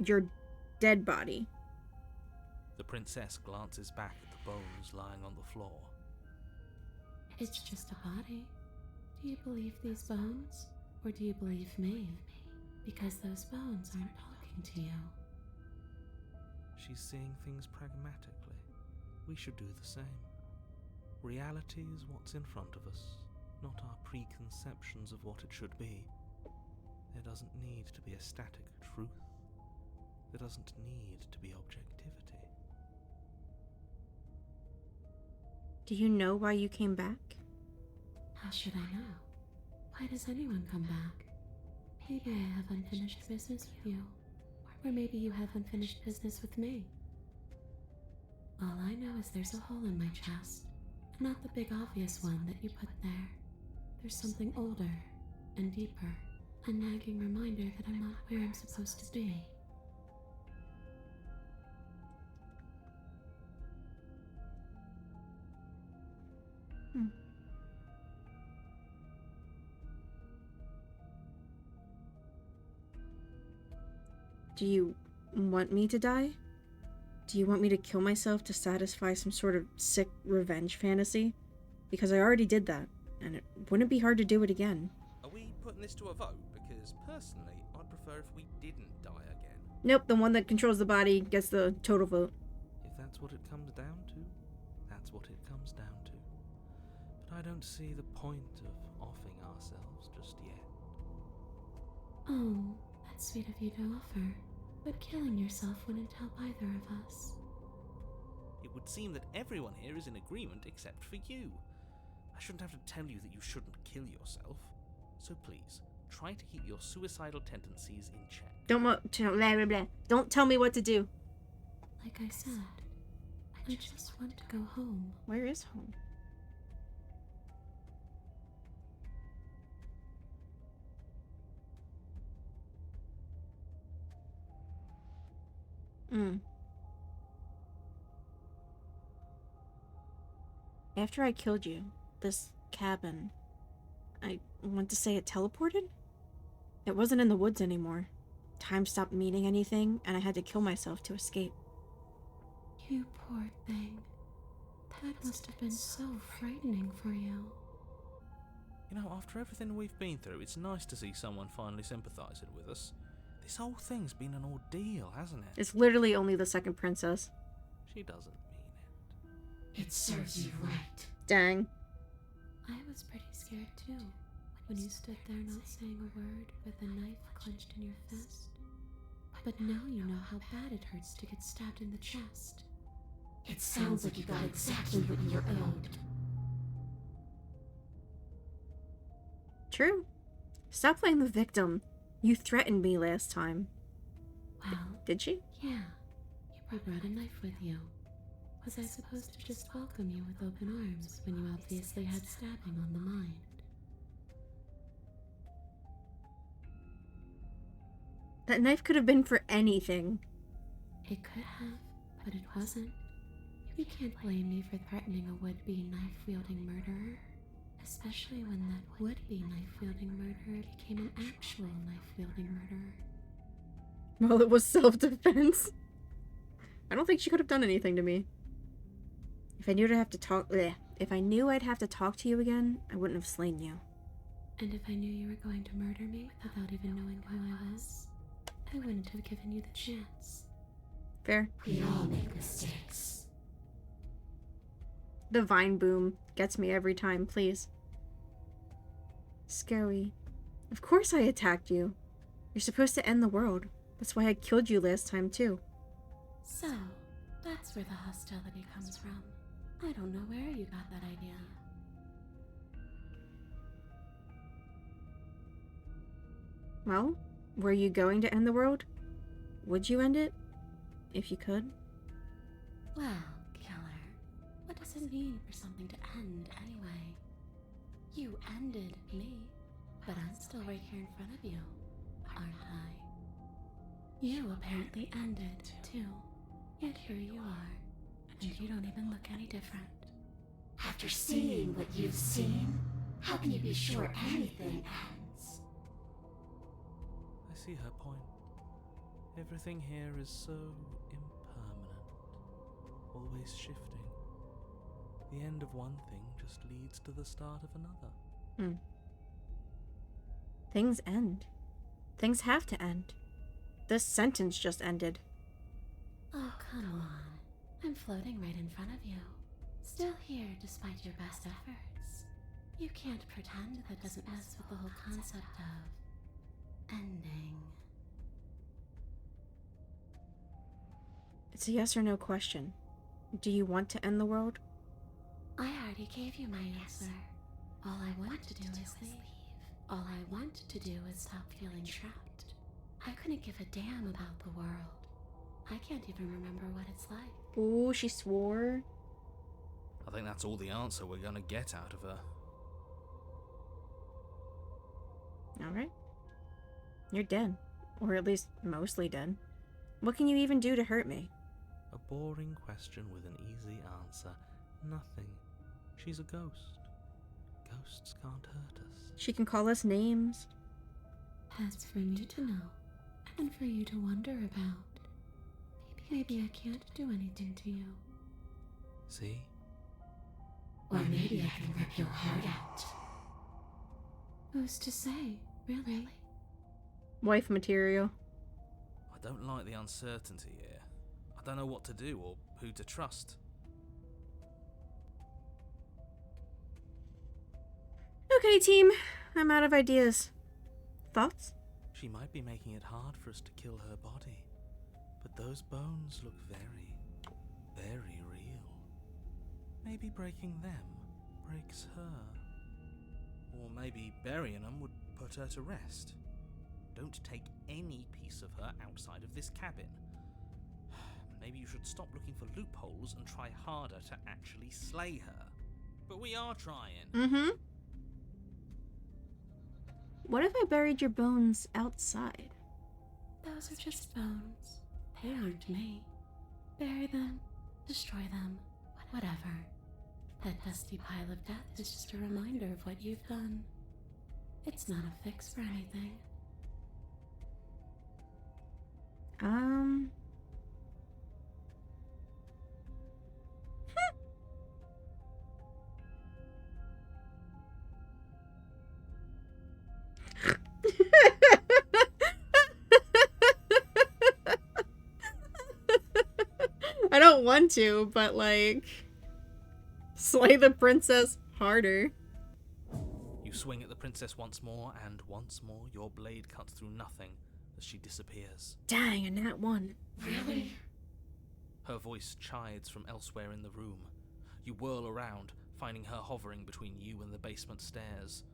Your dead body. The princess glances back at the bones lying on the floor. It's just a body. Do you believe these bones? Or do you believe me? Because those bones aren't talking to you. She's seeing things pragmatically. We should do the same. Reality is what's in front of us, not our preconceptions of what it should be. There doesn't need to be a static truth. There doesn't need to be objectivity. Do you know why you came back? How should I know? Why does anyone come back? Maybe I have unfinished business with you. Or maybe you have unfinished business with me. All I know is there's a hole in my chest. Not the big obvious one that you put there. There's something older and deeper. A nagging reminder that I'm not where I'm supposed to be. Do you want me to die? Do you want me to kill myself to satisfy some sort of sick revenge fantasy? Because I already did that, and it wouldn't be hard to do it again. Are we putting this to a vote? Because personally, I'd prefer if we didn't die again. Nope, the one that controls the body gets the total vote. If that's what it comes down to, that's what it comes down to. But I don't see the point of offing ourselves just yet. Oh, that's sweet of you to offer. But killing yourself wouldn't help either of us. It would seem that everyone here is in agreement except for you. I shouldn't have to tell you that you shouldn't kill yourself. So please, try to keep your suicidal tendencies in check. Don't tell me what to do. Like I said, I just want to go home. Where is home? After I killed you, this cabin, I want to say it teleported? It wasn't in the woods anymore. Time stopped meaning anything, and I had to kill myself to escape. You poor thing. That must have been so frightening for you. You know, after everything we've been through, it's nice to see someone finally sympathising with us. This whole thing's been an ordeal, hasn't it? It's literally only the second princess. She doesn't mean it. It serves you right. Dang. I was pretty scared too, when you stood there not saying a word with a knife clenched in your fist. But now you know how bad it hurts to get stabbed in the chest. It sounds like you got exactly what you were owed. True. Stop playing the victim. You threatened me last time. Well, Did she? yeah. You brought a knife with you. Was I supposed to just welcome you with open arms when you obviously had stabbing on the mind? That knife could have been for anything. It could have, but it wasn't. You can't blame me for threatening a would-be knife-wielding murderer. Especially when that would-be knife-wielding murderer became an actual knife-wielding murderer. Well, it was self-defense. I don't think she could have done anything to me. If I knew If I knew I'd have to talk to you again, I wouldn't have slain you. And if I knew you were going to murder me without even knowing who I was, I wouldn't have given you the chance. Fair. We all make mistakes. The vine boom gets me every time, please. Scary. Of course I attacked you. You're supposed to end the world. That's why I killed you last time, too. So, that's where the hostility comes from. I don't know where you got that idea. Well, were you going to end the world? Would you end it? If you could? Well, killer, what does it mean for something to end anyway? You ended me, but I'm still right here in front of you, aren't I? You apparently ended, too. Yet here you are, and you don't even look any different. After seeing what you've seen, how can you be sure anything ends? I see her point. Everything here is so impermanent, always shifting. The end of one thing just leads to the start of another. Things end. Things have to end. This sentence just ended. Oh, come on. I'm floating right in front of you. Still here despite your best efforts. You can't pretend that doesn't mess with the whole concept of ending. It's a yes or no question. Do you want to end the world? I already gave you my answer. All I want to do is leave. All I want to do is stop feeling trapped. I couldn't give a damn about the world. I can't even remember what it's like. Ooh, she swore. I think that's all the answer we're gonna get out of her. Alright. You're dead. Or at least mostly dead. What can you even do to hurt me? A boring question with an easy answer. Nothing. She's a ghost. Ghosts can't hurt us. She can call us names. That's for me to know, and for you to wonder about. Maybe I can't do anything to you. See? Or maybe I can rip your heart out. Who's to say, really? Wife material. I don't like the uncertainty here. I don't know what to do or who to trust. Okay, team. I'm out of ideas. Thoughts? She might be making it hard for us to kill her body. But those bones look very, very real. Maybe breaking them breaks her. Or maybe burying them would put her to rest. Don't take any piece of her outside of this cabin. Maybe you should stop looking for loopholes and try harder to actually slay her. But we are trying. Mm-hmm. What if I buried your bones outside? Those are just bones. They aren't me. Bury them, destroy them, whatever. That dusty pile of death is just a reminder of what you've done. It's not a fix for anything. I don't want to, but like, slay the princess harder. You swing at the princess once more, and once more your blade cuts through nothing as she disappears. Dang, a nat one. Really? Her voice chides from elsewhere in the room. You whirl around, finding her hovering between you and the basement stairs,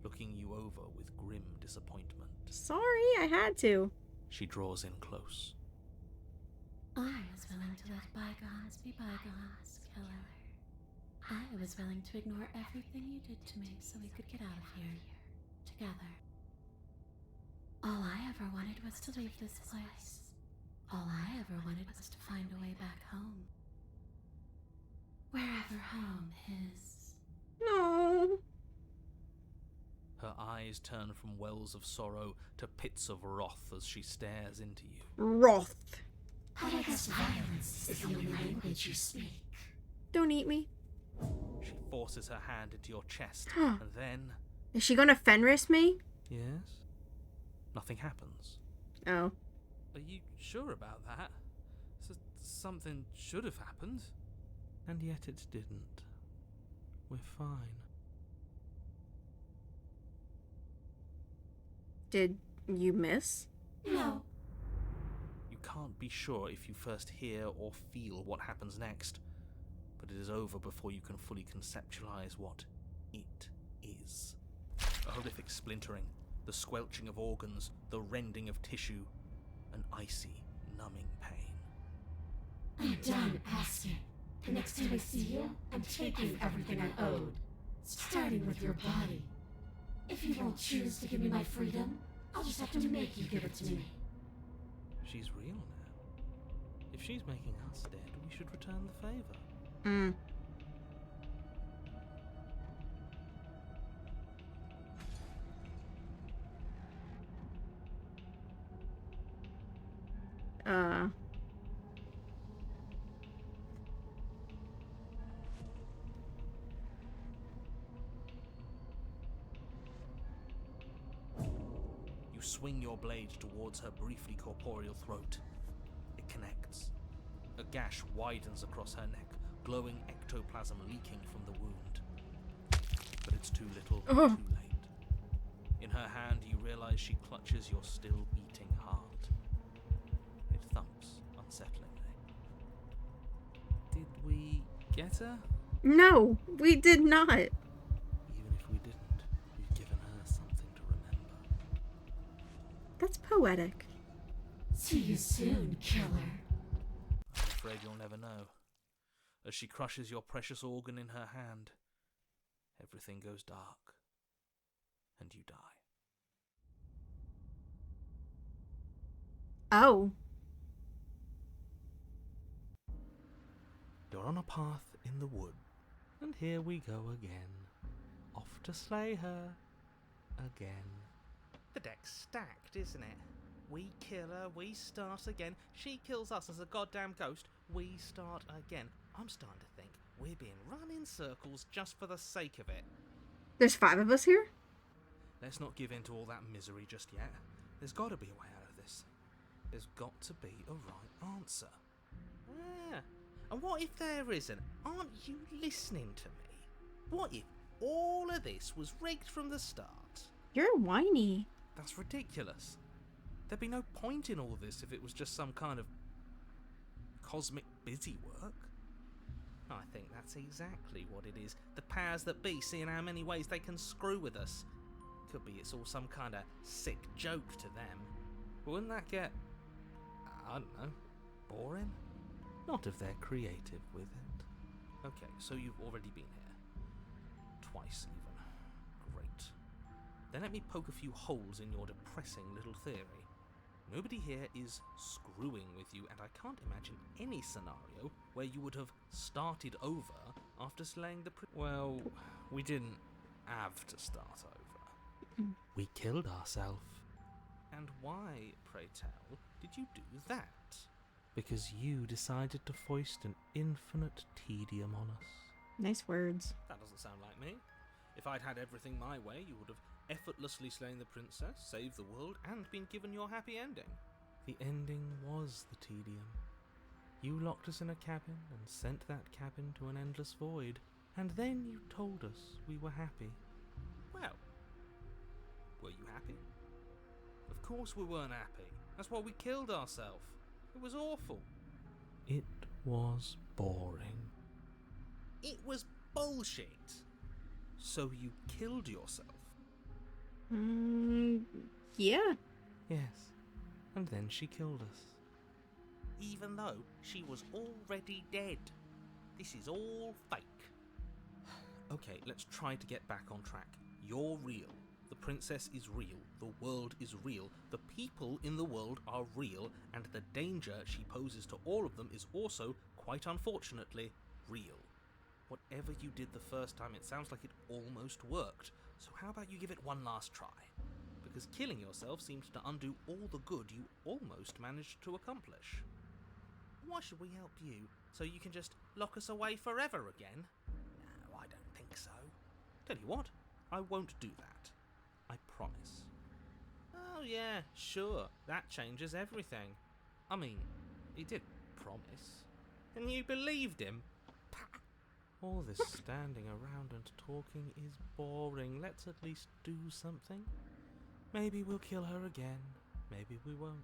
looking you over with grim disappointment. Sorry, I had to. She draws in close. I was willing to let bygones be bygones, killer. I was willing to ignore everything you did to me so we could get out of here, together. All I ever wanted was to leave this place. All I ever wanted was to find a way back home. Wherever home is. No. Her eyes eyes turn from wells of sorrow to pits of wrath as she stares into you. Wrath. But I guess violence is the only language you speak. Don't eat me. She forces her hand into your chest, Huh. and then... Is she gonna Fenris me? Yes? Nothing happens. Oh. Are you sure about that? Something should have happened. And yet it didn't. We're fine. Did you miss? No. You can't be sure if you first hear or feel what happens next, but it is over before you can fully conceptualize what it is. A horrific splintering, the squelching of organs, the rending of tissue, an icy, numbing pain. I'm done asking. The next time I see you, I'm taking everything I owed. Starting with your body. If you won't choose to give me my freedom, I'll just have to make you give it to me. She's real now. If she's making us dead, we should return the favor. Hmm. You swing your blade towards her briefly corporeal throat. It connects. A gash widens across her neck, glowing ectoplasm leaking from the wound. But it's too little, too late. In her hand, you realize she clutches your still beating heart. It thumps unsettlingly. Did we get her? No, we did not. Even if we didn't, we've given her something to remember. That's poetic. See you soon, killer. I'm afraid you'll never know. As she crushes your precious organ in her hand, everything goes dark, and you die. Oh. You're on a path in the wood, and here we go again. Off to slay her. Again. The deck's stacked, isn't it? We kill her, we start again. She kills us as a goddamn ghost, we start again. I'm starting to think we're being run in circles just for the sake of it. There's 5 of us here? Let's not give in to all that misery just yet. There's got to be a way out of this. There's got to be a right answer. Yeah. And what if there isn't? Aren't you listening to me? What if all of this was rigged from the start? You're whiny. That's ridiculous. There'd be no point in all this if it was just some kind of cosmic busy work. I think that's exactly what it is. The powers that be seeing how many ways they can screw with us. Could be it's all some kind of sick joke to them. But wouldn't that get, I don't know, boring? Not if they're creative with it. Okay, so you've already been here. Twice even. Great. Then let me poke a few holes in your depressing little theory. Nobody here is screwing with you, and I can't imagine any scenario where you would have started over after slaying the well, we didn't have to start over. We killed ourselves. And why, pray tell, did you do that? Because you decided to foist an infinite tedium on us. Nice words. That doesn't sound like me. If I'd had everything my way, you would have effortlessly slain the princess, saved the world, and been given your happy ending. The ending was the tedium. You locked us in a cabin and sent that cabin to an endless void, and then you told us we were happy. Well, were you happy? Of course we weren't happy. That's why we killed ourselves. It was awful. It was boring. It was bullshit. So you killed yourself? Yeah. Yes. And then she killed us. Even though she was already dead. This is all fake. Okay, let's try to get back on track. You're real. The princess is real. The world is real. The people in the world are real. And the danger she poses to all of them is also, quite unfortunately, real. Whatever you did the first time, it sounds like it almost worked. So how about you give it one last try? Because killing yourself seems to undo all the good you almost managed to accomplish. Why should we help you? So you can just lock us away forever again? No, I don't think so. Tell you what, I won't do that. I promise. Oh yeah, sure, that changes everything. I mean, he did promise. And you believed him? All this standing around and talking is boring. Let's at least do something. Maybe we'll kill her again. Maybe we won't.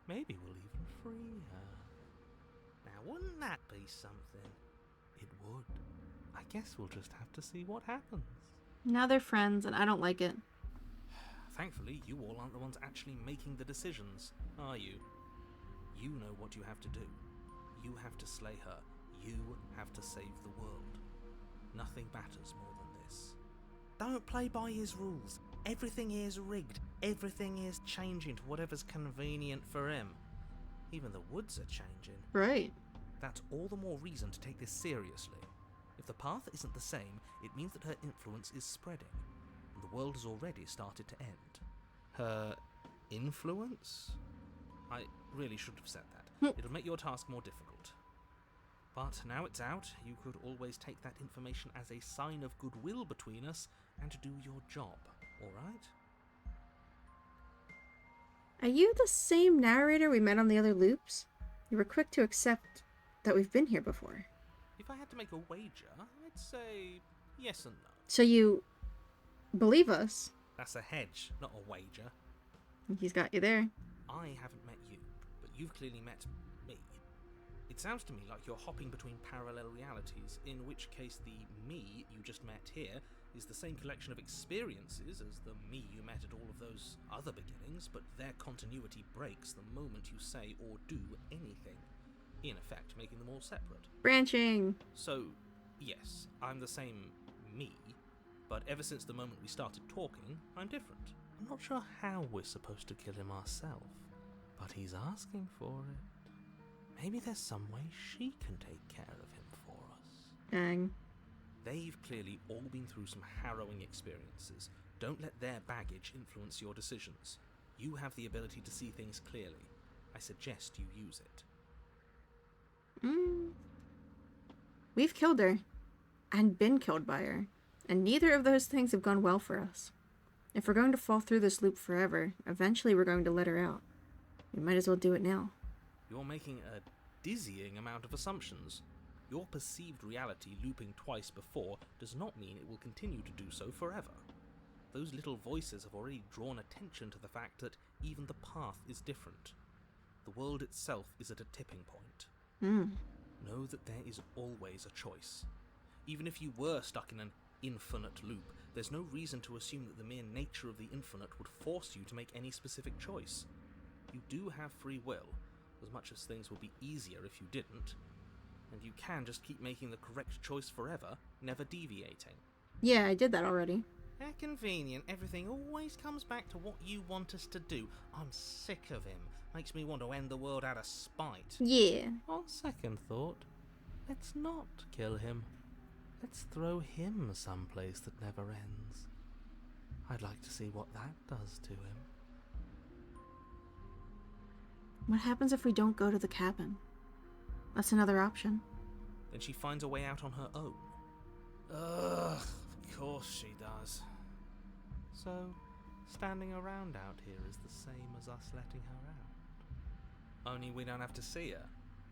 Maybe we'll even free her. Now, wouldn't that be something? It would. I guess we'll just have to see what happens. Now they're friends, and I don't like it. Thankfully, you all aren't the ones actually making the decisions, are you? You know what you have to do. You have to slay her. You have to save the world. Nothing matters more than this. Don't play by his rules. Everything here's rigged. Everything here's changing to whatever's convenient for him. Even the woods are changing. Right. That's all the more reason to take this seriously. If the path isn't the same, it means that her influence is spreading, and the world has already started to end. Her influence? I really shouldn't have said that. It'll make your task more difficult. But now it's out, you could always take that information as a sign of goodwill between us and do your job, alright? Are you the same narrator we met on the other loops? You were quick to accept that we've been here before. If I had to make a wager, I'd say yes and no. So you believe us? That's a hedge, not a wager. He's got you there. I haven't met you, but you've clearly met me. It sounds to me like you're hopping between parallel realities, in which case the me you just met here is the same collection of experiences as the me you met at all of those other beginnings, but their continuity breaks the moment you say or do anything, in effect making them all separate. Branching. So, yes, I'm the same me, but ever since the moment we started talking, I'm different. I'm not sure how we're supposed to kill him ourselves, but he's asking for it. Maybe there's some way she can take care of him for us. Dang. They've clearly all been through some harrowing experiences. Don't let their baggage influence your decisions. You have the ability to see things clearly. I suggest you use it. We've killed her. And been killed by her. And neither of those things have gone well for us. If we're going to fall through this loop forever, eventually we're going to let her out. We might as well do it now. You're making a dizzying amount of assumptions. Your perceived reality looping twice before does not mean it will continue to do so forever. Those little voices have already drawn attention to the fact that even the path is different. The world itself is at a tipping point. Know that there is always a choice. Even if you were stuck in an infinite loop, there's no reason to assume that the mere nature of the infinite would force you to make any specific choice. You do have free will, as much as things would be easier if you didn't, and you can just keep making the correct choice forever, never deviating. Yeah, I did that already. How convenient. Everything always comes back to what you want us to do. I'm sick of him. Makes me want to end the world out of spite. Yeah. On second thought, let's not kill him. Let's throw him someplace that never ends. I'd like to see what that does to him. What happens if we don't go to the cabin? That's another option. Then she finds a way out on her own. Ugh, of course she does. So, standing around out here is the same as us letting her out. Only we don't have to see her.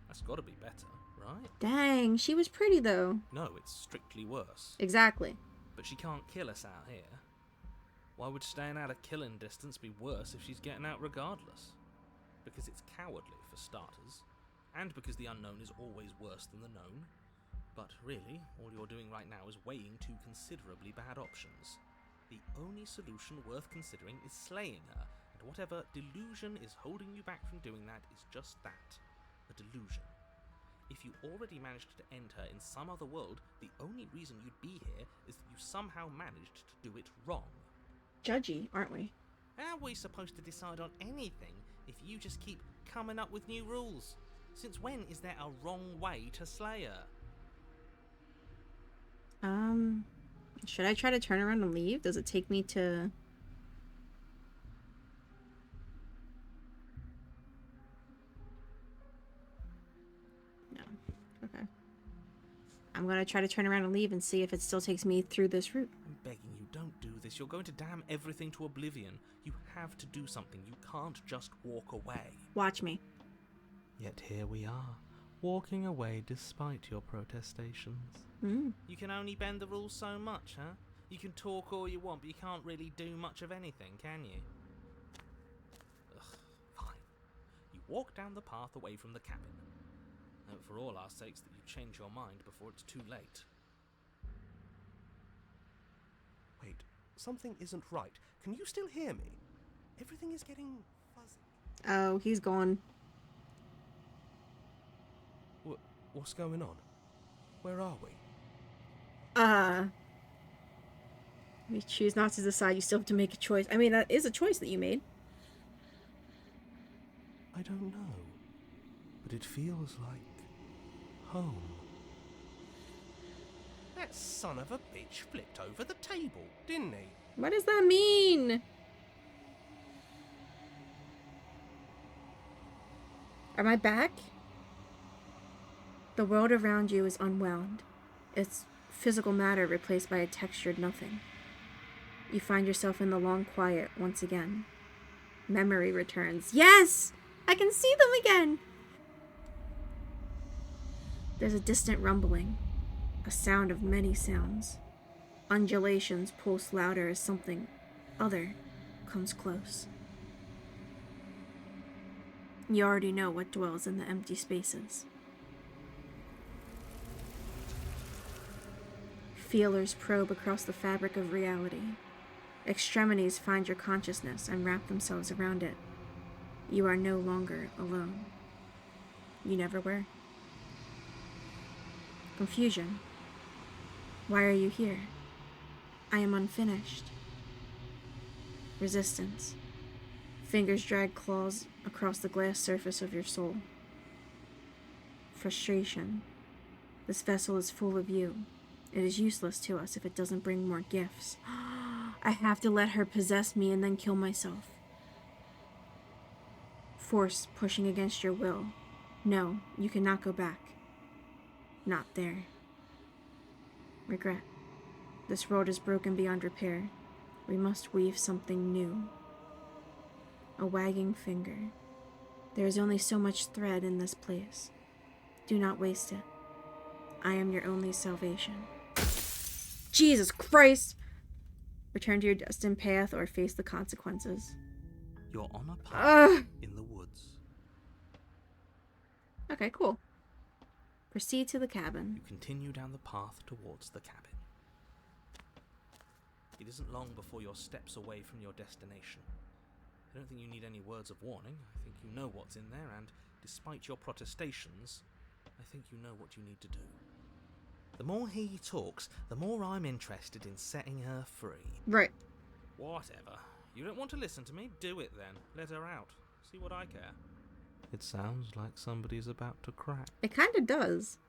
That's gotta be better, right? Dang, she was pretty though. No, it's strictly worse. Exactly. But she can't kill us out here. Why would staying out of killing distance be worse if she's getting out regardless? Because it's cowardly, for starters, and because the unknown is always worse than the known. But really, all you're doing right now is weighing two considerably bad options. The only solution worth considering is slaying her, and whatever delusion is holding you back from doing that is just that, a delusion. If you already managed to end her in some other world, the only reason you'd be here is that you somehow managed to do it wrong. Judgy, aren't we? How are we supposed to decide on anything if you just keep coming up with new rules? Since when is there a wrong way to slay her? Should I try to turn around and leave? Does it take me to... No. Okay. I'm gonna try to turn around and leave and see if it still takes me through this route. I'm begging you, don't do this. You're going to damn everything to oblivion. You have to do something. You can't just walk away. Watch me. Yet here we are, walking away despite your protestations. You can only bend the rules so much, huh? You can talk all you want, but you can't really do much of anything, can you? Ugh, fine. You walk down the path away from the cabin. Hope for all our sakes that you change your mind before it's too late. Wait, something isn't right. Can you still hear me? Everything is getting fuzzy. Oh, he's gone. What's going on? Where are we? You choose not to decide, you still have to make a choice. I mean, that is a choice that you made. I don't know. But it feels like home. That son of a bitch flipped over the table, didn't he? What does that mean? Am I back? The world around you is unwound. It's physical matter replaced by a textured nothing. You find yourself in the long quiet once again. Memory returns. Yes! I can see them again! There's a distant rumbling, a sound of many sounds. Undulations pulse louder as something other comes close. You already know what dwells in the empty spaces. Feelers probe across the fabric of reality. Extremities find your consciousness and wrap themselves around it. You are no longer alone. You never were. Confusion. Why are you here? I am unfinished. Resistance. Fingers drag claws across the glass surface of your soul. Frustration. This vessel is full of you. It is useless to us if it doesn't bring more gifts. I have to let her possess me and then kill myself. Force pushing against your will. No, you cannot go back. Not there. Regret. This world is broken beyond repair. We must weave something new. A wagging finger. There is only so much thread in this place. Do not waste it. I am your only salvation. Jesus Christ! Return to your destined path or face the consequences. You're on a path in the woods. Okay, cool. Proceed to the cabin. You continue down the path towards the cabin. It isn't long before you're steps away from your destination. I don't think you need any words of warning. I think you know what's in there, and despite your protestations, I think you know what you need to do. The more he talks, the more I'm interested in setting her free. Right. Whatever. You don't want to listen to me? Do it then. Let her out. See what I care. It sounds like somebody's about to crack. It kind of does.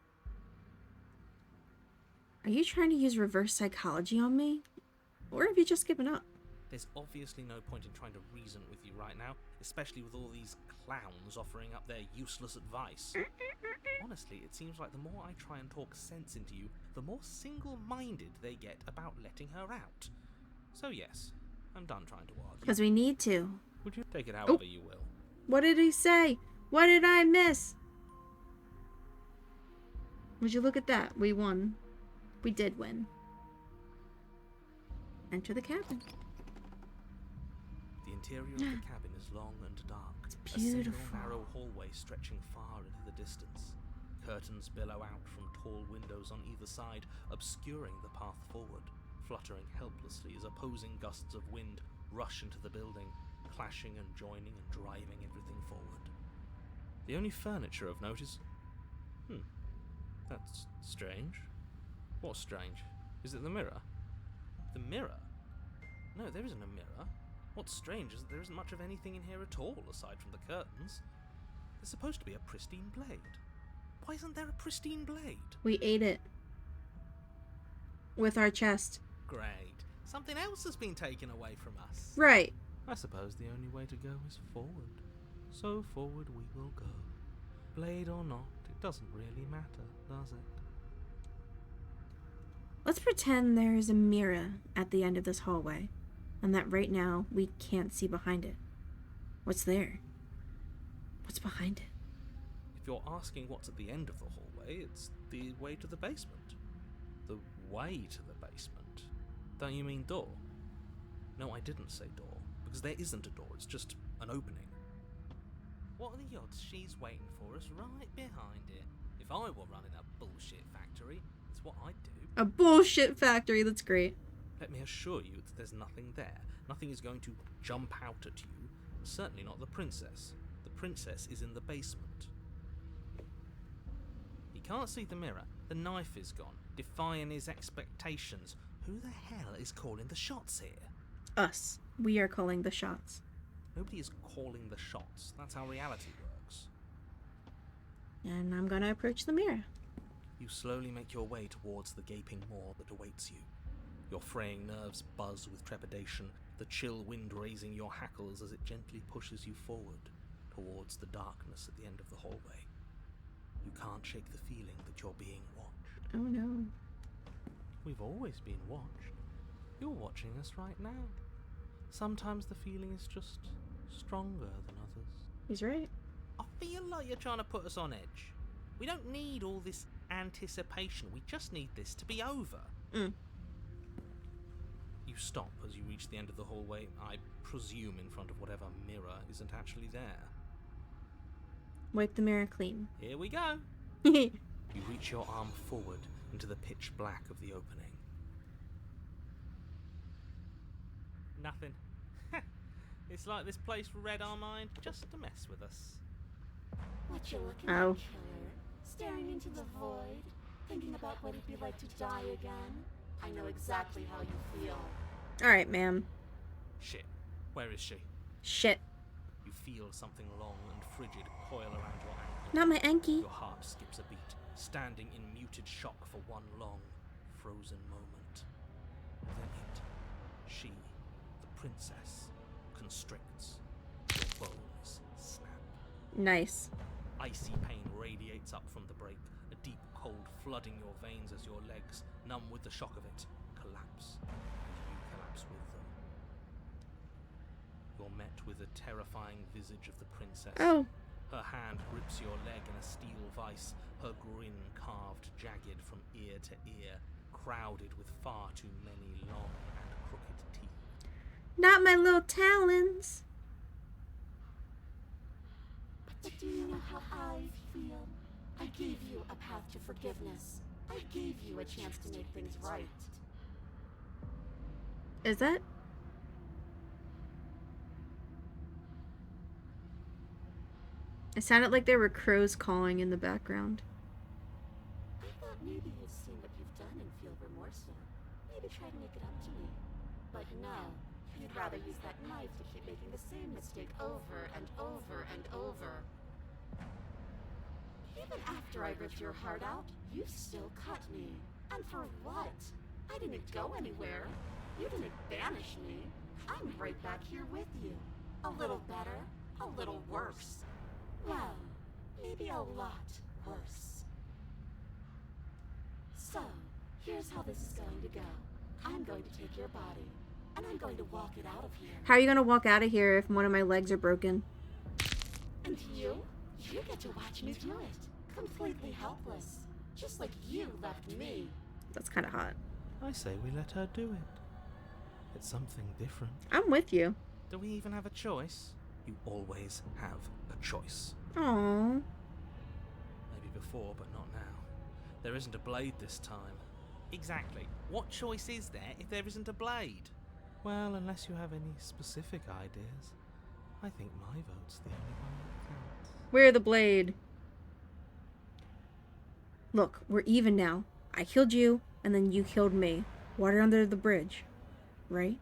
Are you trying to use reverse psychology on me? Or have you just given up? There's obviously no point in trying to reason with you right now, especially with all these clowns offering up their useless advice. Honestly, it seems like the more I try and talk sense into you, the more single-minded they get about letting her out. So yes, I'm done trying to argue. Because we need to. Would you take it however you will? What did he say? What did I miss? Would you look at that? We won. We did win. Enter the cabin. The interior of the cabin is long and dark. It's A single beautiful. narrow hallway stretching far into the distance. Curtains billow out from tall windows on either side, obscuring the path forward, fluttering helplessly as opposing gusts of wind rush into the building, clashing and joining and driving everything forward. The only furniture of note is... that's strange. What's strange? Is it the mirror? The mirror? No, there isn't a mirror. What's strange is that there isn't much of anything in here at all, aside from the curtains. There's supposed to be a pristine blade. Why isn't there a pristine blade? We ate it. With our chest. Great. Something else has been taken away from us. Right. I suppose the only way to go is forward. So forward we will go. Blade or not, it doesn't really matter, does it? Let's pretend there is a mirror at the end of this hallway, and that right now we can't see behind it. What's there? What's behind it? If you're asking what's at the end of the hallway, it's the way to the basement. The way to the basement? Don't you mean door? No, I didn't say door, because there isn't a door, it's just an opening. What are the odds she's waiting for us right behind it? If I were running a bullshit factory, it's what I'd do. A bullshit factory, that's great. Let me assure you that there's nothing there. Nothing is going to jump out at you. Certainly not the princess. The princess is in the basement. He can't see the mirror. The knife is gone, defying his expectations. Who the hell is calling the shots here? Us. We are calling the shots. Nobody is calling the shots. That's how reality works. And I'm gonna approach the mirror. You slowly make your way towards the gaping maw that awaits you. Your fraying nerves buzz with trepidation, the chill wind raising your hackles as it gently pushes you forward towards the darkness at the end of the hallway. You can't shake the feeling that you're being watched. Oh no. We've always been watched. You're watching us right now. Sometimes the feeling is just stronger than others. He's right. I feel like you're trying to put us on edge. We don't need all this anticipation. We just need this to be over. You stop as you reach the end of the hallway, I presume in front of whatever mirror isn't actually there. Wipe the mirror clean. Here we go. You reach your arm forward into the pitch black of the opening. Nothing. It's like this place read our mind just to mess with us. What you looking Oh. at, killer? Staring into the void? Thinking about what it'd be like to die again? I know exactly how you feel. Alright, ma'am. Shit. Where is she? Shit. You feel something long and frigid coil around your ankle. Not my Anki. Your heart skips a beat, standing in muted shock for one long, frozen moment. Then it, she, the princess, constricts. Your bones snap. Nice. Icy pain radiates up from the break, a deep cold flooding your veins as your legs, numb with the shock of it, collapse. And you collapse with them. You're met with the terrifying visage of the princess. Oh. Her hand grips your leg in a steel vice, her grin carved jagged from ear to ear, crowded with far too many long and crooked teeth. Not my little talons. But do you know how I feel? I gave you a path to forgiveness. I gave you a chance to make things right. Is that? It sounded like there were crows calling in the background. I thought maybe you'd seen what you've done and feel remorseful. Maybe try to make it up to me. But no, you'd rather use that knife to keep making the same mistake over and over and over. Even after I ripped your heart out, you still cut me. And for what? I didn't go anywhere. You didn't banish me. I'm right back here with you. A little better, a little worse. Well, maybe a lot worse. So, here's how this is going to go. I'm going to take your body, and I'm going to walk it out of here. How are you gonna walk out of here if one of my legs are broken? And you get to watch me do it. Completely helpless. Just like you left me. That's kind of hot. I say we let her do it. It's something different. I'm with you. Do we even have a choice? You always have a choice. Aww. Maybe before, but not now. There isn't a blade this time. Exactly. What choice is there if there isn't a blade? Well, unless you have any specific ideas, I think my vote's the only one that counts. Where the blade? Look, we're even now. I killed you, and then you killed me. Water under the bridge. Right?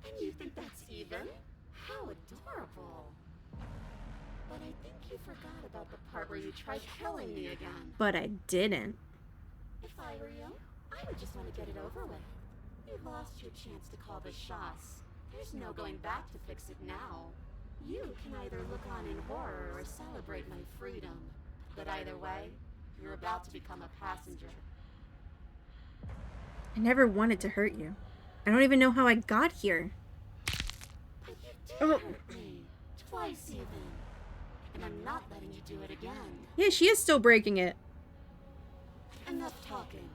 And you think that's even? How adorable. But I think you forgot about the part where you tried killing me again. But I didn't. If I were you, I I would just want to get it over with. You've lost your chance to call the shots. There's no going back to fix it now. You can either look on in horror or celebrate my freedom. But either way, you're about to become a passenger. I never wanted to hurt you. I don't even know how I got here. But you did hurt me. Twice even. And I'm not letting you do it again. Yeah, she is still breaking it. Enough talking.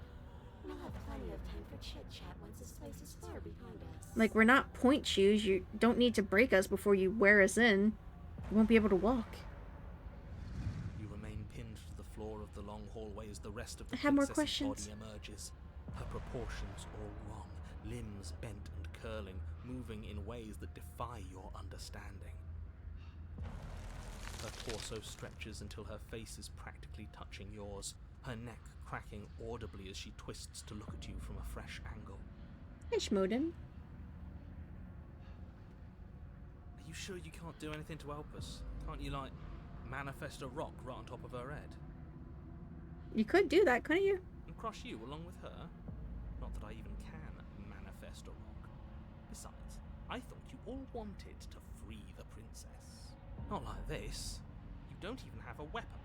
We'll have plenty of time for chit-chat once this place is far behind us. Like, we're not point shoes. You don't need to break us before you wear us in. You won't be able to walk. You remain pinned to the floor of the long hallway as the rest of the I have more princess's questions. body emerges. Her proportions all wrong, limbs bent and curling, moving in ways that defy your understanding. Her torso stretches until her face is practically touching yours, her neck cracking audibly as she twists to look at you from a fresh angle. Hey, Schmoden. Are you sure you can't do anything to help us? Can't you, like, manifest a rock right on top of her head? You could do that, couldn't you? And crush you along with her? Not that I even can manifest a rock. Besides, I thought you all wanted to free the princess. Not like this. You don't even have a weapon,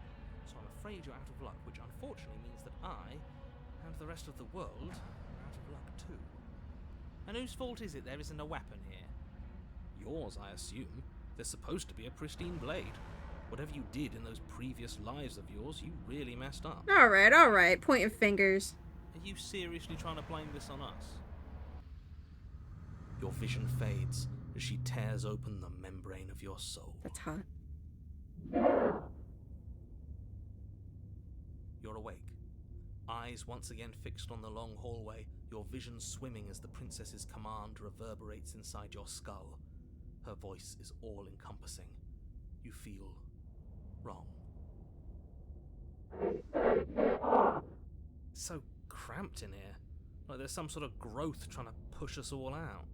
so I'm afraid you're out of luck, which unfortunately means that I, and the rest of the world, are out of luck too. And whose fault is it there isn't a weapon here? Yours, I assume. There's supposed to be a pristine blade. Whatever you did in those previous lives of yours, you really messed up. Alright. Pointing fingers. Are you seriously trying to blame this on us? Your vision fades as she tears open the membrane of your soul. That's hot. You're awake. Eyes once again fixed on the long hallway, your vision swimming as the princess's command reverberates inside your skull. Her voice is all-encompassing. You feel wrong. It's so cramped in here. Like there's some sort of growth trying to push us all out.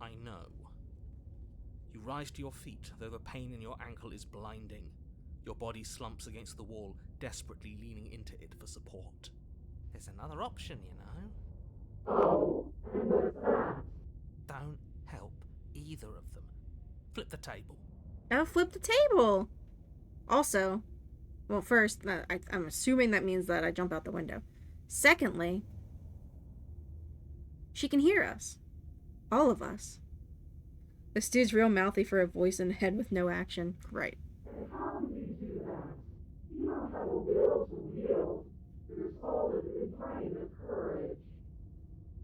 I know. You rise to your feet, though the pain in your ankle is blinding. Your body slumps against the wall, desperately leaning into it for support. There's another option, you know. Don't help either of them. Flip the table. I'll flip the table. Also, well, first, I'm assuming that means that I jump out the window. Secondly, she can hear us. All of us. This dude's real mouthy for a voice in the head with no action. Right.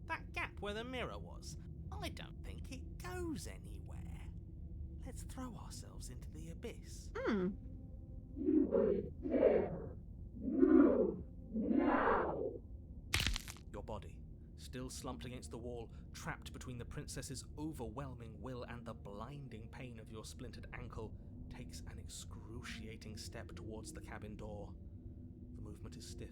That gap where the mirror was, I don't think it goes anywhere. Let's throw ourselves into the abyss. Your body, still slumped against the wall, trapped between the princess's overwhelming will and the blinding pain of your splintered ankle, takes an excruciating step towards the cabin door. The movement is stiff,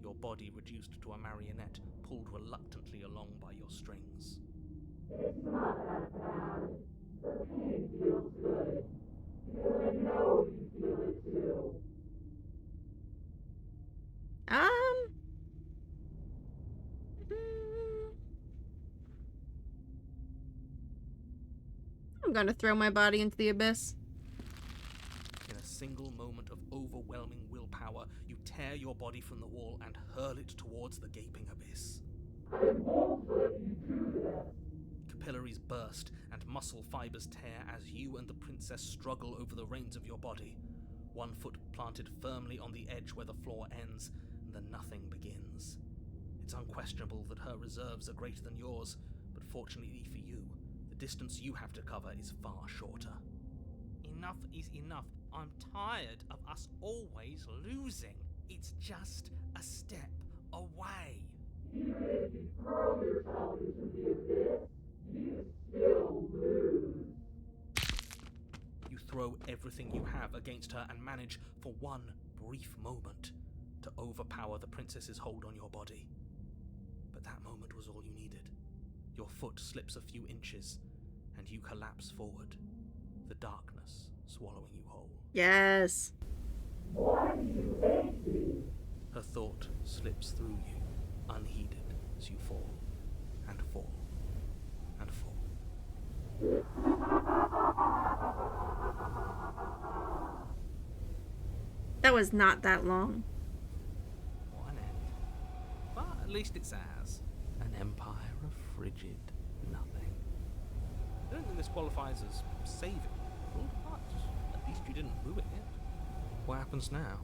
your body reduced to a marionette, pulled reluctantly along by your strings. It's not that bad. The pain feels good. Because I know you feel it too. I'm gonna throw my body into the abyss. In a single moment of overwhelming willpower, you tear your body from the wall and hurl it towards the gaping abyss. I won't let you do that. Capillaries burst and muscle fibers tear as you and the princess struggle over the reins of your body. One foot planted firmly on the edge where the floor ends, and the nothing begins. It's unquestionable that her reserves are greater than yours, but fortunately for you, the distance you have to cover is far shorter. Enough is enough. I'm tired of us always losing. It's just a step away. Even if you throw yourself into the abyss, you still lose. You throw everything you have against her and manage, for one brief moment, to overpower the princess's hold on your body. But that moment was all you needed. Your foot slips a few inches, and you collapse forward, the darkness swallowing you whole. Yes. Why do you hate me? Her thought slips through you, unheeded, as you fall, and fall, and fall. That was not that long. What an end. But at least it's ours. An empire of frigid nothing. I don't think this qualifies as saving, but at least you didn't ruin it. What happens now?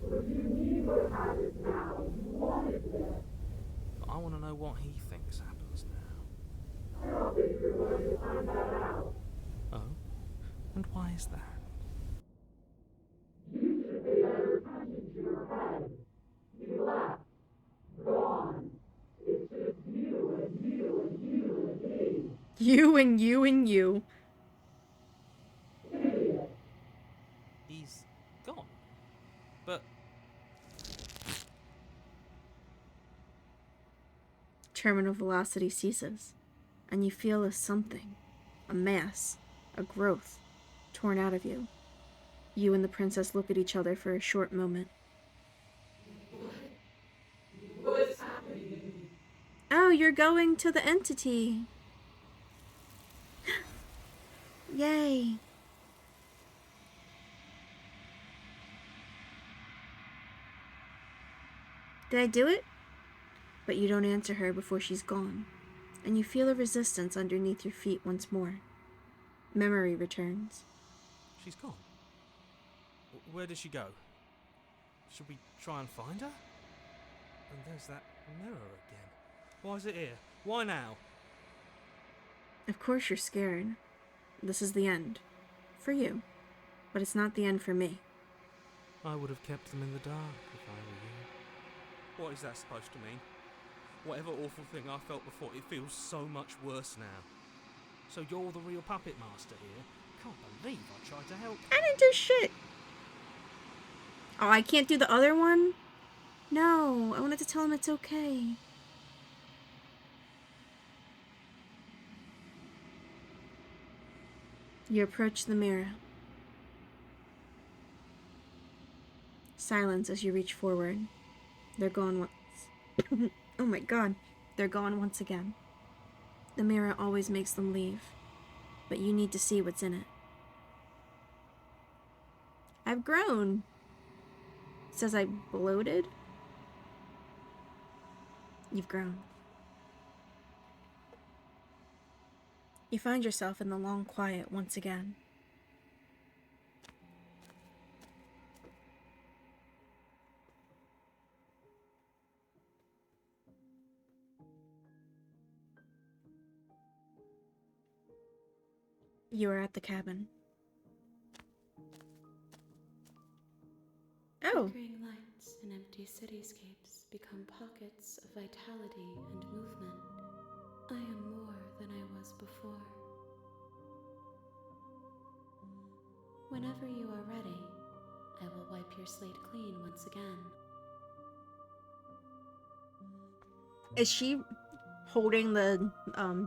I want to know what he thinks happens now. Oh? And why is that? You and you and you. He's gone. But Terminal velocity ceases, and you feel a something, a mass, a growth, torn out of you. You and the princess look at each other for a short moment. What's happening? Oh, you're going to the entity. Yay. Did I do it? But you don't answer her before she's gone, and you feel a resistance underneath your feet once more. Memory returns. she's gone. Where did she go? Should we try and find her? And there's that mirror again. Why is it here? Why now? Of course you're scared. This is the end. For you. But it's not the end for me. I would have kept them in the dark if I were you. What is that supposed to mean? Whatever awful thing I felt before, it feels so much worse now. So you're the real puppet master here? Can't believe I tried to help. I didn't do shit. Oh, I can't do the other one? No, I wanted to tell him it's okay. You approach the mirror. Silence as you reach forward. They're gone once. Oh my god. They're gone once again. The mirror always makes them leave, but you need to see what's in it. I've grown. It says I bloated. You've grown. You find yourself in the long quiet once again. You are at the cabin. Oh. Flickering lights and empty cityscapes become pockets of vitality and movement. I am more than I was before. Whenever you are ready, I will wipe your slate clean once again. Is she holding the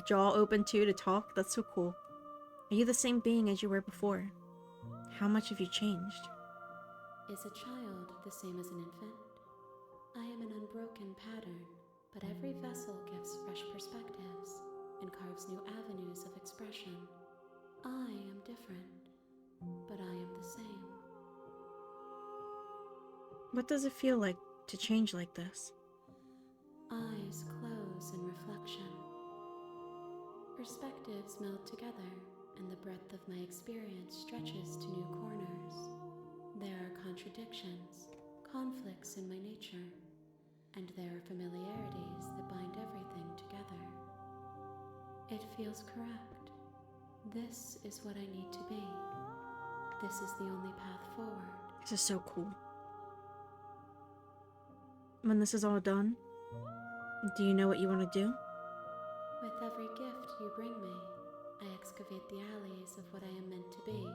jaw open too to talk? That's so cool. Are you the same being as you were before? How much have you changed? Is a child the same as an infant? I am an unbroken pattern, but every vessel gives fresh perspectives and carves new avenues of expression. I am different, but I am the same. What does it feel like to change like this? Eyes close in reflection. Perspectives meld together, and the breadth of my experience stretches to new corners. There are contradictions, conflicts in my nature, and there are familiarities that bind everything together. It feels correct. This is what I need to be. This is the only path forward. This is so cool. When this is all done, do you know what you want to do? With every gift you bring me, I excavate the alleys of what I am meant to be,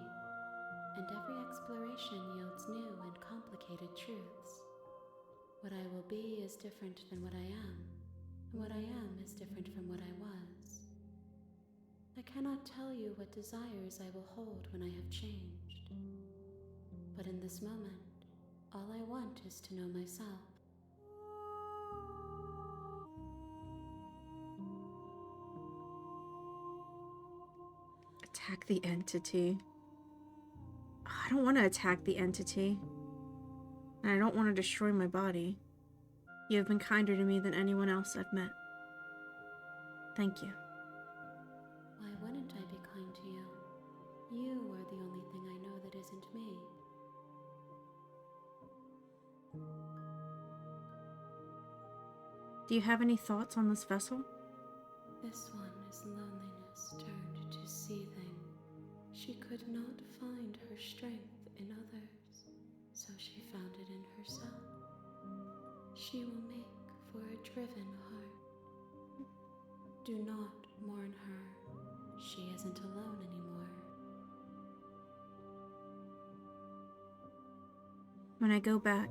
and every exploration yields new and complicated truths. What I will be is different than what I am, and what I am is different from what I was. I cannot tell you what desires I will hold when I have changed, but in this moment, All I want is to know myself. Attack the entity. I don't want to attack the entity. And I don't want to destroy my body. You have been kinder to me than anyone else I've met. Thank you. Why wouldn't I be kind to you? You are the only thing I know that isn't me. Do you have any thoughts on this vessel? This one is loneliness turned to seething. She could not find her strength in others, so she found it in herself. She will make for a driven heart. Do not mourn her. She isn't alone anymore. When I go back,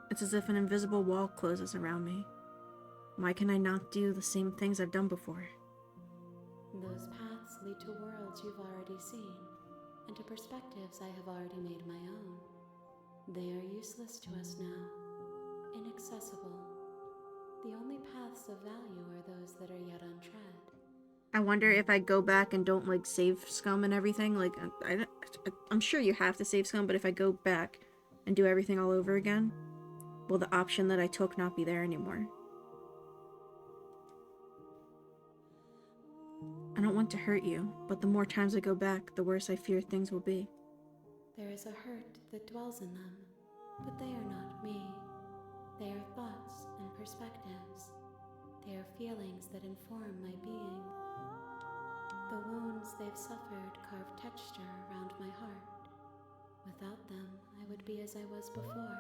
it's as if an invisible wall closes around me. Why can I not do the same things I've done before? Those paths lead to worlds you've already seen, and to perspectives I have already made my own. They are useless to us now, inaccessible. The only paths of value are those that are yet untread. I wonder if I go back and don't, like, save scum and everything. Like, I'm sure you have to save scum, but if I go back and do everything all over again, will the option that I took not be there anymore? I don't want to hurt you, but the more times I go back, the worse I fear things will be. There is a hurt that dwells in them, but they are not me. They are thoughts and perspectives. They are feelings that inform my being. The wounds they've suffered carve texture around my heart. Without them, I would be as I was before.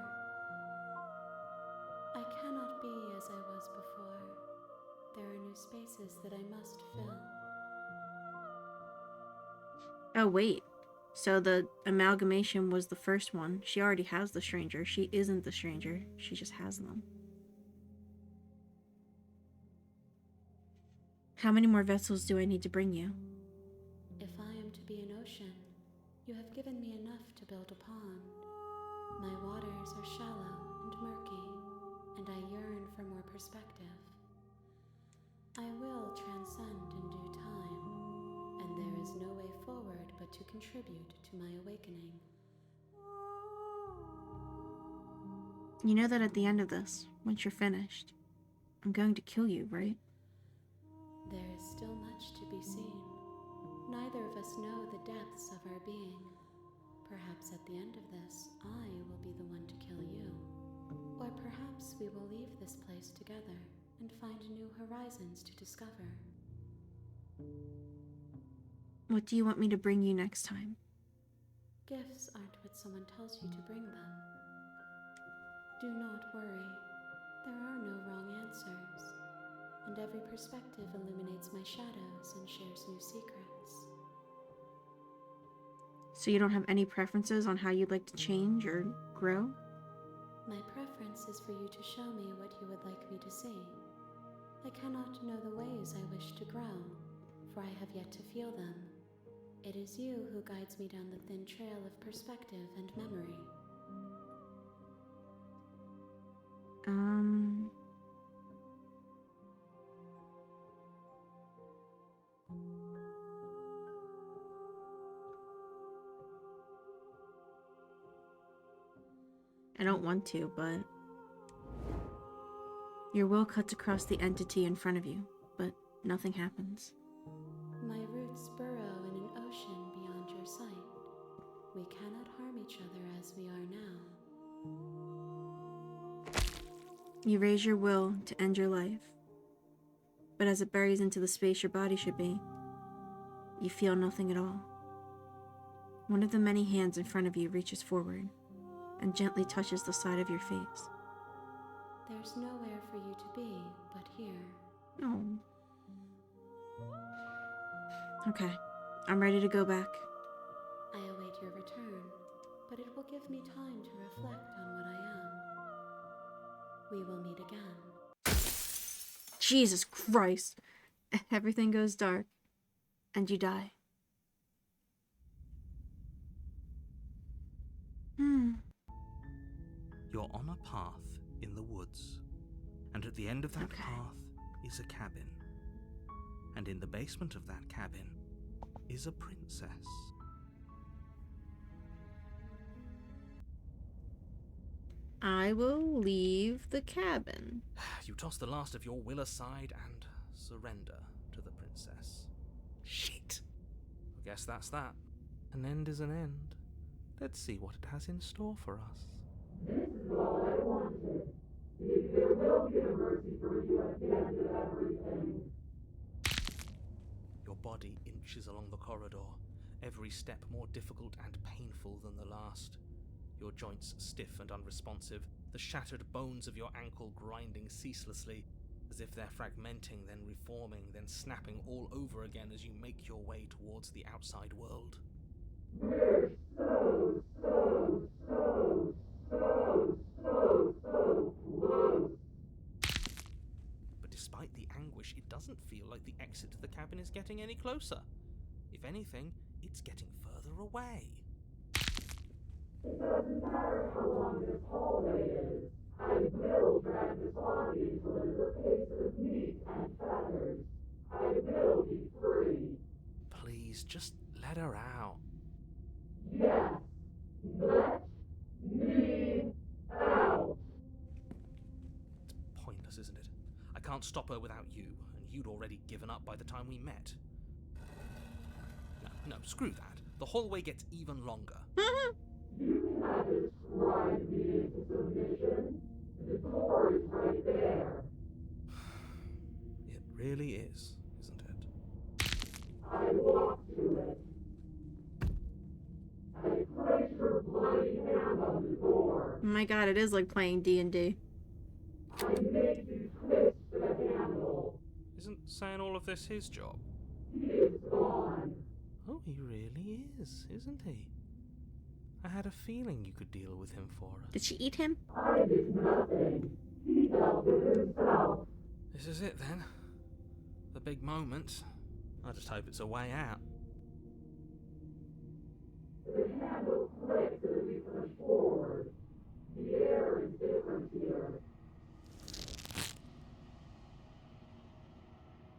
I cannot be as I was before. There are new spaces that I must fill. Oh, wait. So the amalgamation was the first one. She already has the stranger. She isn't the stranger. She just has them. How many more vessels do I need to bring you? If I am to be an ocean, you have given me enough to build a pond. My waters are shallow and murky, and I yearn for more perspective. I will transcend in due time, and there is no way forward but to contribute to my awakening. You know that at the end of this, once you're finished, I'm going to kill you, right? There is still much to be seen. Neither of us know the depths of our being. Perhaps at the end of this, I will be the one to kill you. Or perhaps we will leave this place together and find new horizons to discover. What do you want me to bring you next time? Gifts aren't what someone tells you to bring them. Do not worry. There are no wrong answers. And every perspective illuminates my shadows and shares new secrets. So you don't have any preferences on how you'd like to change or grow? My preference is for you to show me what you would like me to see. I cannot know the ways I wish to grow, for I have yet to feel them. It is you who guides me down the thin trail of perspective and memory. I don't want to, but your will cuts across the entity in front of you, but nothing happens. My roots burrow in an ocean beyond your sight. We cannot harm each other as we are now. You raise your will to end your life, but as it buries into the space your body should be, you feel nothing at all. One of the many hands in front of you reaches forward and gently touches the side of your face. There's nowhere for you to be but here. Oh. Okay, I'm ready to go back. I await your return, but it will give me time to reflect on what I am. We will meet again. Jesus Christ! Everything goes dark, and you die. You're on a path in the woods, and at the end of that path is a cabin. And in the basement of that cabin is a princess. I will leave the cabin. You toss the last of your will aside and surrender to the princess. Shit. I guess that's that. An end is an end. Let's see what it has in store for us. This is all I wanted. There will be a mercy for you at the end of everything. Your body inches along the corridor, every step more difficult and painful than the last. Your joints stiff and unresponsive, the shattered bones of your ankle grinding ceaselessly, as if they're fragmenting, then reforming, then snapping all over again as you make your way towards the outside world. We're so close. But despite the anguish, it doesn't feel like the exit to the cabin is getting any closer. If anything, it's getting further away. It doesn't matter how long this hallway is. I will drag this body until it is a piece of meat and feathers. I will be free. Please, just let her out. Yes. Let me out. It's pointless, isn't it? I can't stop her without you, and you'd already given up by the time we met. No, screw that. The hallway gets even longer. You cannot describe me into submission. The door is right there. It really is, isn't it? I walk to it. I place your bloody hand on the door. Oh my god, it is like playing D&D. I make you twist the handle. Isn't saying all of this his job? He is gone. Oh, he really is, isn't he? I had a feeling you could deal with him for us. Did she eat him? I did nothing. He dealt with himself. This is it then. The big moment. I just hope it's a way out. The handle clicks as we push forward. The air is different here.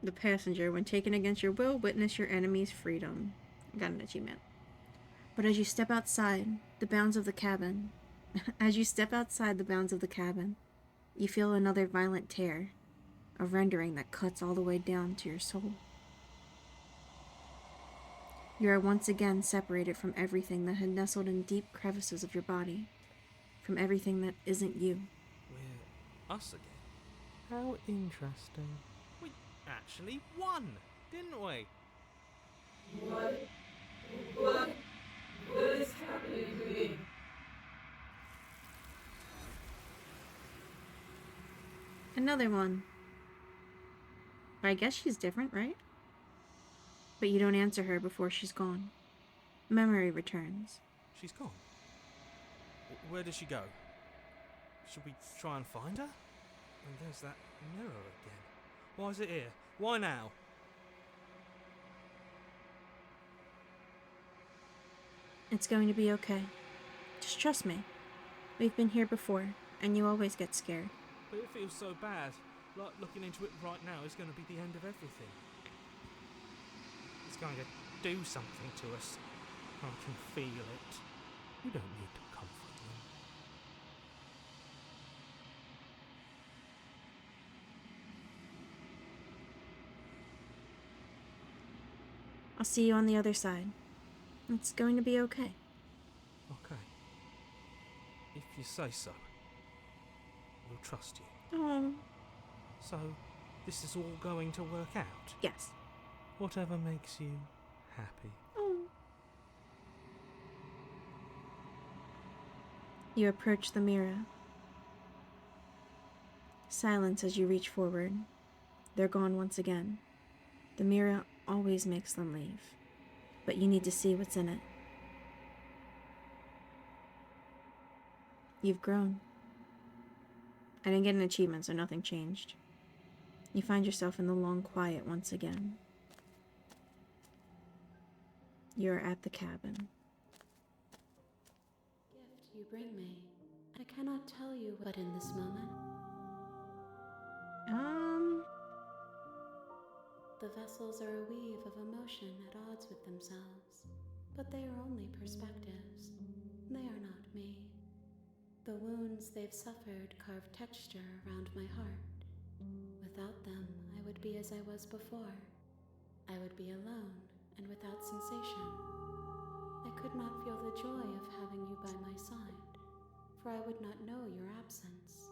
The passenger, when taken against your will, witness your enemy's freedom. Got an achievement. But as you step outside the bounds of the cabin, you feel another violent tear, a rendering that cuts all the way down to your soul. You are once again separated from everything that had nestled in deep crevices of your body, from everything that isn't you. We're us again. How interesting. We actually won, didn't we? What is happening to me? Another one. I guess she's different, right? But you don't answer her before she's gone. Memory returns. She's gone. Where did she go? Should we try and find her? And there's that mirror again. Why is it here? Why now? It's going to be okay. Just trust me. We've been here before, and you always get scared. But it feels so bad. Like looking into it right now is going to be the end of everything. It's going to do something to us. I can feel it. You don't need to comfort them. I'll see you on the other side. It's going to be okay. Okay. If you say so. We'll trust you. Oh, So, this is all going to work out? yes. Whatever makes you happy. Oh. You approach the mirror. Silence as you reach forward. They're gone once again. The mirror always makes them leave, but you need to see what's in it. You've grown. I didn't get an achievement, so nothing changed. You find yourself in the long quiet once again. You're at the cabin. Gift you bring me. I cannot tell you what in this moment. The vessels are a weave of emotion at odds with themselves, but they are only perspectives. They are not me. The wounds they've suffered carve texture around my heart. Without them, I would be as I was before. I would be alone and without sensation. I could not feel the joy of having you by my side, for I would not know your absence.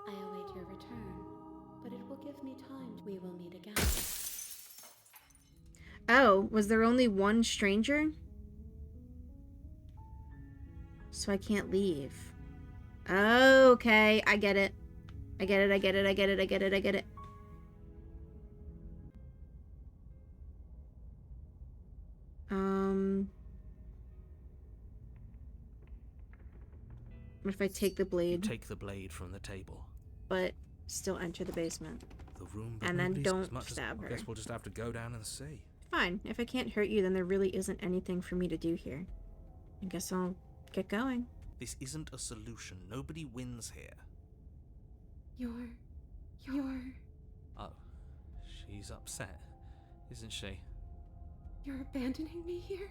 I await your return, but it will give me time. We will meet again. Oh, was there only one stranger? So I can't leave. Okay, I get it. I get it, I get it, I get it, I get it, I get it. What if I take the You blade, take the blade from the table. but still enter the basement? The room, And then nobody's- don't as much stab as, her. I guess we'll just have to go down and see. Fine. If I can't hurt you, then there really isn't anything for me to do here. I guess I'll get going. This isn't a solution. Nobody wins here. You're... Oh, she's upset, isn't she? You're abandoning me here?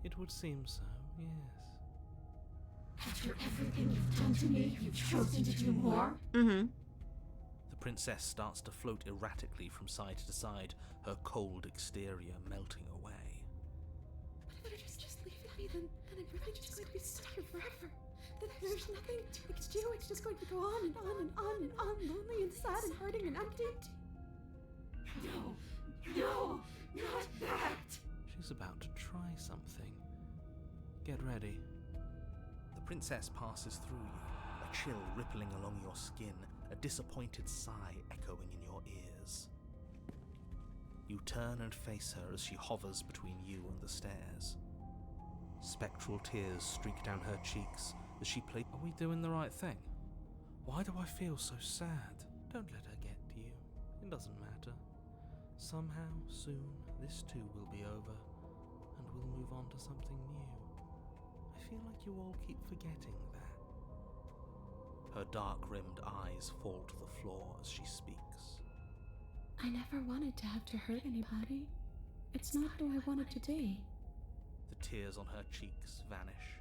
It would seem so, yes. After everything you've done to me, you've chosen to do more? Mm-hmm. The princess starts to float erratically from side to side, her cold exterior melting away. But if you just leave me, then I'm really just going to be stuck here forever. Then there's nothing we can do. It's just going to go on and on and on and on, lonely and sad and hurting and empty. No, not that! She's about to try something. Get ready. The princess passes through you, a chill rippling along your skin, a disappointed sigh echoing in your ears. You turn and face her as she hovers between you and the stairs. Spectral tears streak down her cheeks as she plays. Are we doing the right thing? Why do I feel so sad? Don't let her get to you. It doesn't matter. Somehow, soon, this too will be over, and we'll move on to something new. I feel like you all keep forgetting that. Her dark-rimmed eyes fall to the floor as she speaks. I never wanted to have to hurt anybody. It's not who I wanted to be. The tears on her cheeks vanish.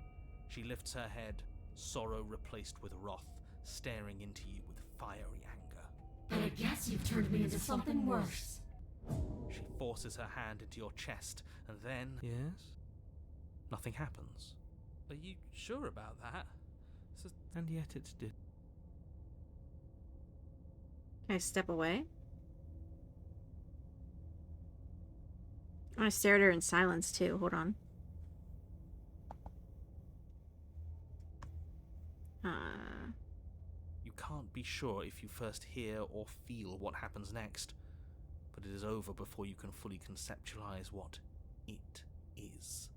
She lifts her head, sorrow replaced with wrath, staring into you with fiery anger. But I guess you've turned me into something worse. She forces her hand into your chest, and then... Yes? Nothing happens. Are you sure about that? And yet it did. Can I step away? I want to stare at her in silence, too. Hold on. You can't be sure if you first hear or feel what happens next, but it is over before you can fully conceptualize what it is.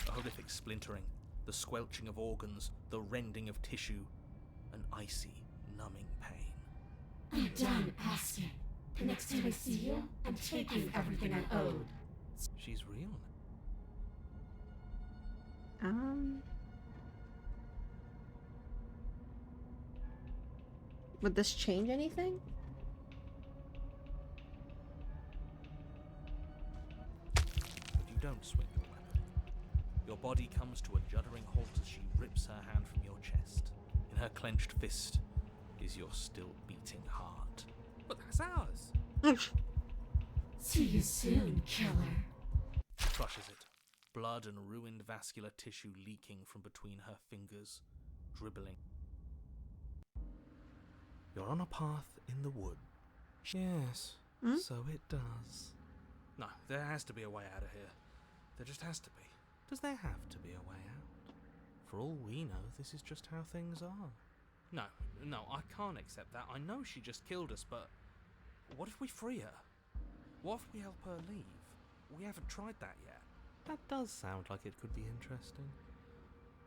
A horrific splintering, the squelching of organs, the rending of tissue, an icy, numbing pain. I'm done asking. The next time I see you, I'm taking everything I owed. She's real. Would this change anything? But you don't swing your weapon. Your body comes to a juddering halt as she rips her hand from your chest. In her clenched fist is your still beating heart. But that's ours! See you soon, killer. She crushes it, blood and ruined vascular tissue leaking from between her fingers, dribbling. You're on a path in the wood. Yes, so it does. No, there has to be a way out of here. There just has to be. Does there have to be a way out? For all we know, this is just how things are. No, I can't accept that. I know she just killed us, but what if we free her? What if we help her leave? We haven't tried that yet. That does sound like it could be interesting.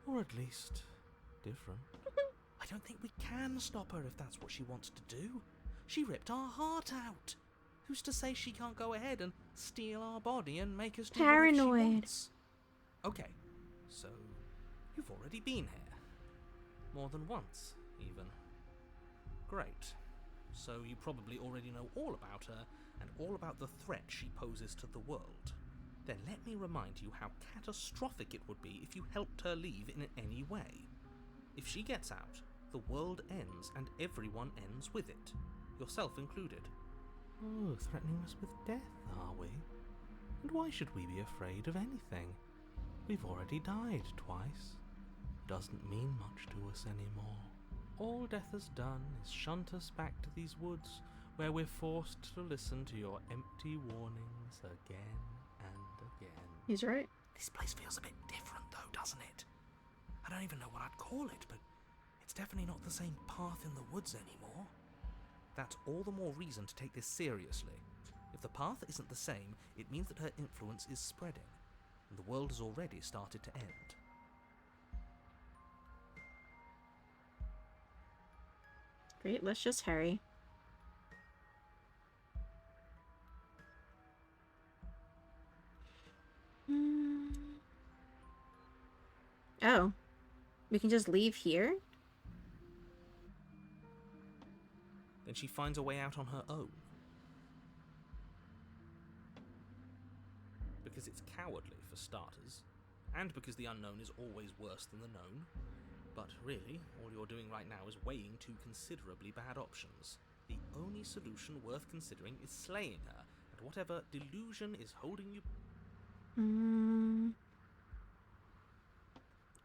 Or at least, different. I don't think we can stop her if that's what she wants to do. She ripped our heart out. Who's to say she can't go ahead and steal our body and make us do Paranoid. whatever she wants? Okay, so you've already been here. More than once, even. Great. So you probably already know all about her and all about the threat she poses to the world. Then let me remind you how catastrophic it would be if you helped her leave in any way. If she gets out, the world ends and everyone ends with it, yourself included. Oh, threatening us with death, are we? And why should we be afraid of anything? We've already died twice. Doesn't mean much to us anymore. All death has done is shunt us back to these woods, where we're forced to listen to your empty warnings again and again. He's right. This place feels a bit different though, doesn't it? I don't even know what I'd call it, but it's definitely not the same path in the woods anymore. That's all the more reason to take this seriously. If the path isn't the same, it means that her influence is spreading, and the world has already started to end. Great, let's just hurry. Oh. We can just leave here? Then she finds a way out on her own. Because it's cowardly, for starters, and because the unknown is always worse than the known. But really, all you're doing right now is weighing two considerably bad options. The only solution worth considering is slaying her, and whatever delusion is holding you...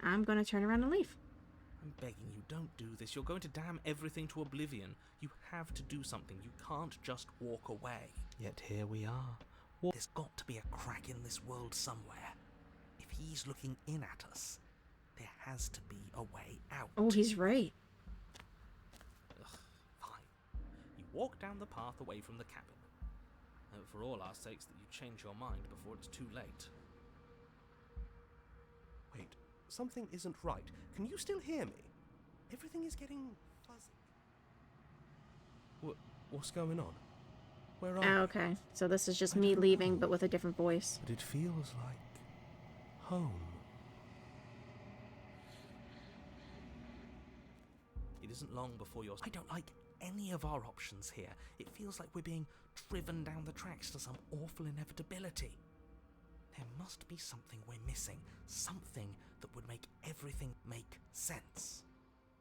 I'm gonna turn around and leave. I'm begging you, don't do this. You're going to damn everything to oblivion. You have to do something. You can't just walk away. Yet here we are. There's got to be a crack in this world somewhere. If he's looking in at us, there has to be a way out. Oh, he's right. Ugh, fine. You walk down the path away from the cabin. Hope for all our sakes that you change your mind before it's too late. Wait, something isn't right. Can you still hear me? Everything is getting fuzzy. What's going on? Where are Oh, we? okay. So this is just I me don't leaving, know. but with a different voice. But it feels like home. It isn't long before you're... I don't like any of our options here. It feels like we're being driven down the tracks to some awful inevitability. There must be something we're missing. Something that would make everything make sense.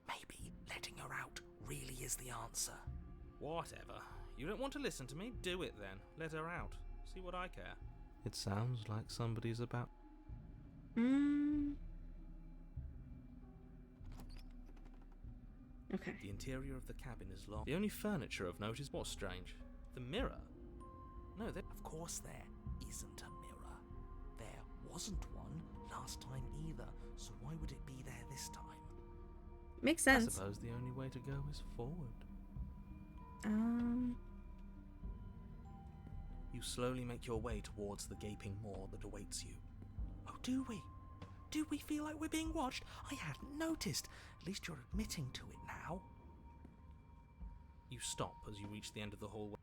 Maybe letting her out really is the answer. Whatever. You don't want to listen to me? Do it then. Let her out. See what I care. It sounds like somebody's about... Okay. The interior of the cabin is long. The only furniture of note is what's strange. The mirror. No, of course there isn't a mirror. There wasn't one last time either, so why would it be there this time? Makes I sense. suppose the only way to go is forward. You slowly make your way towards the gaping maw that awaits you. Oh, do we? Do we feel like we're being watched? I hadn't noticed. At least you're admitting to it now. You stop as you reach the end of the hallway.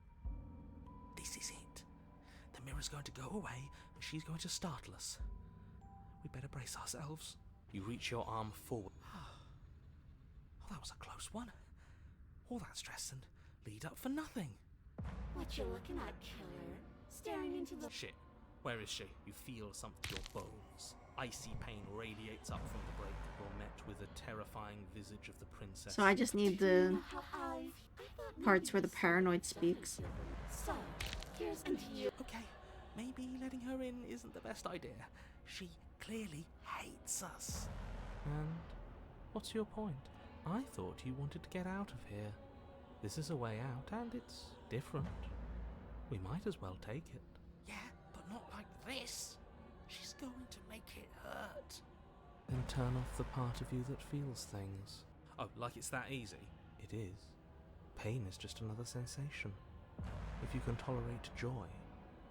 This is it. The mirror's going to go away, and she's going to startle us. We better brace ourselves. You reach your arm forward. Oh, that was a close one. All that stress and lead up for nothing. What you looking at, killer? Staring into the... Shit. Where is she? You feel something in your bones. Icy pain radiates up from the break. You're met with a terrifying visage of the princess. So I just need the I parts where the paranoid speaks. So, here's into you. Okay, maybe letting her in isn't the best idea. She clearly hates us. And what's your point? I thought you wanted to get out of here. This is a way out, and it's different. We might as well take it. Yeah, but not like this. She's going to make it hurt. Then turn off the part of you that feels things. Oh, like it's that easy? It is. Pain is just another sensation. If you can tolerate joy,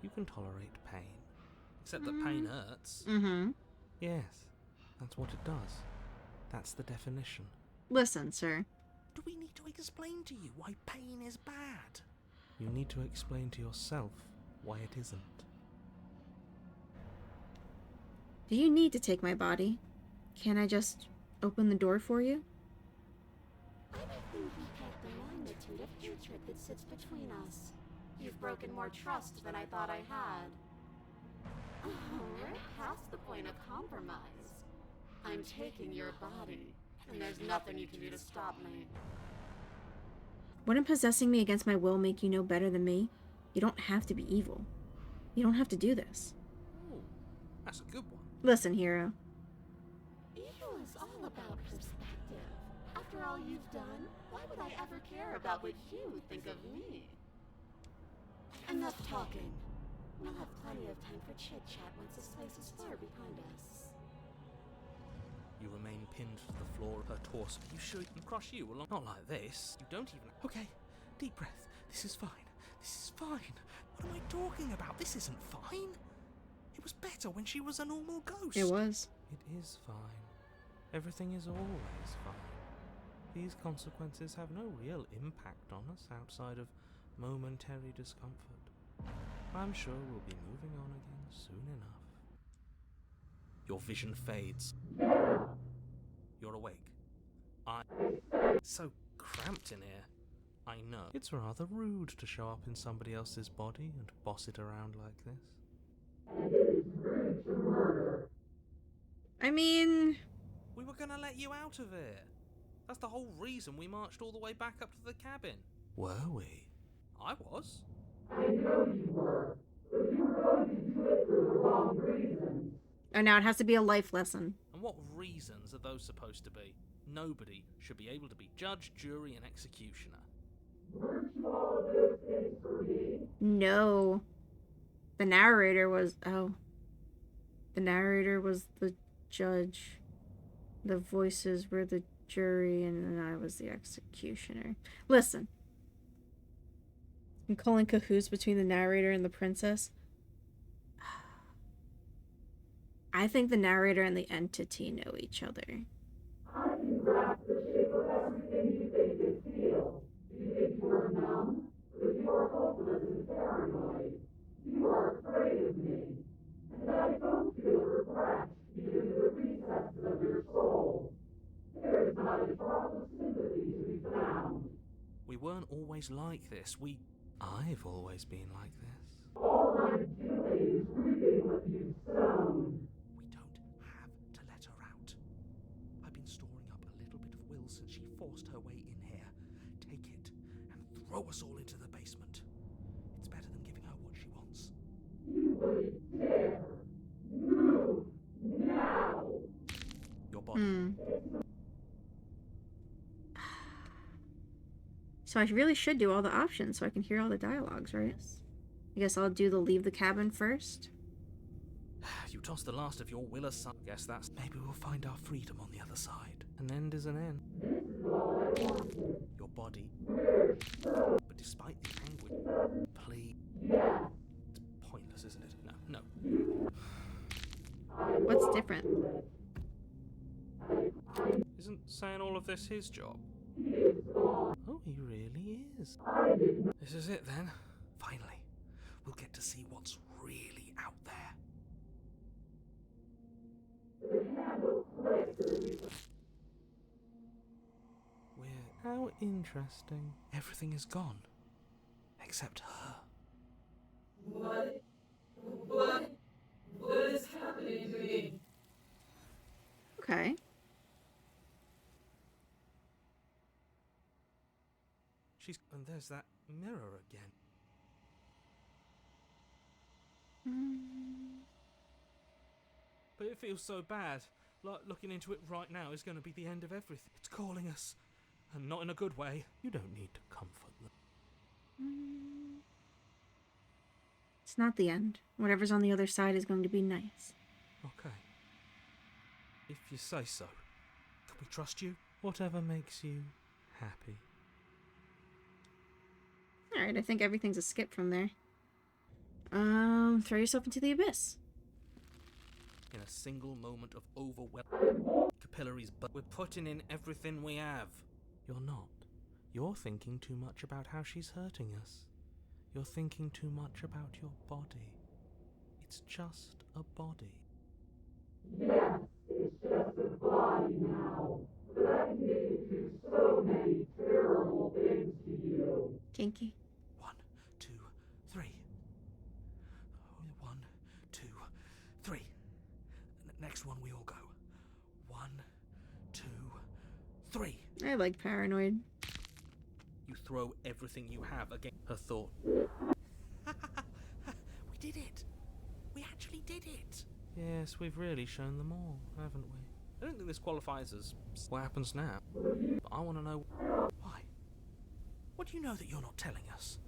you can tolerate pain. Except that pain hurts. Mm-hmm. Yes, that's what it does. That's the definition. Listen, sir. Do we need to explain to you why pain is bad? You need to explain to yourself why it isn't. Do you need to take my body? Can't I just open the door for you? I don't think you get the magnitude of hatred that sits between us. You've broken more trust than I thought I had. Oh, we're past the point of compromise. I'm taking your body, and there's nothing you can do to stop me. Wouldn't possessing me against my will make you know better than me? You don't have to be evil. You don't have to do this. Ooh, that's a good one. Listen, hero. Evil is all about perspective. After all you've done, why would I ever care about what you think of me? Enough talking. We'll have plenty of time for chit-chat once this place is far behind us. You remain pinned to the floor of her torso. You sure you can crush you along? Not like this. You don't even... Okay, deep breath. This is fine. This is fine. What am I talking about? This isn't fine. It was better when she was a normal ghost. It was. It is fine. Everything is always fine. These consequences have no real impact on us outside of momentary discomfort. I'm sure we'll be moving on again soon enough. Your vision fades. You're awake. It's so cramped in here. I know. It's rather rude to show up in somebody else's body and boss it around like this. I mean... We were gonna let you out of here. That's the whole reason we marched all the way back up to the cabin. Were we? I was. Oh, now it has to be a life lesson. And what reasons are those supposed to be? Nobody should be able to be judge, jury, and executioner. No. The narrator was... Oh. The narrator was the judge. The voices were the jury, and then I was the executioner. Listen. I'm calling cahoots between the narrator and the princess. I think the narrator and the entity know each other. We weren't always like this. I've always been like this. We don't have to let her out. I've been storing up a little bit of will since she forced her way in here. Take it and throw us all into the basement. It's better than giving her what she wants. Your body. So I really should do all the options so I can hear all the dialogues, right? I guess I'll do the leave the cabin first. You tossed the last of your will aside. Guess that's... Maybe we'll find our freedom on the other side. An end is an end. Your body. But despite the anguish... Please... It's pointless, isn't it? No. What's different? Isn't saying all of this his job? Oh, he really is. This is it then. Finally, we'll get to see what's really out there. How interesting. Everything is gone. Except her. What is happening to me? Okay. And there's that mirror again. But it feels so bad. Like looking into it right now is going to be the end of everything. It's calling us. And not in a good way. You don't need to comfort them. It's not the end. Whatever's on the other side is going to be nice. Okay. If you say so. Can we trust you? Whatever makes you happy. Alright, I think everything's a skip from there. Throw yourself into the abyss. In a single moment of overwhelming capillaries, but we're putting in everything we have. You're not. You're thinking too much about how she's hurting us. You're thinking too much about your body. It's just a body. Yes, it's just a body now. But I did do so many terrible things to you. Kinky. 1, 2, 3. 1, 2, 3. Next one, we all go. 1, 2, 3. I like paranoid. You throw everything you have against her thought. We did it! We actually did it! Yes, we've really shown them all, haven't we? I don't think this qualifies as what happens now. But I want to know why. What do you know that you're not telling us?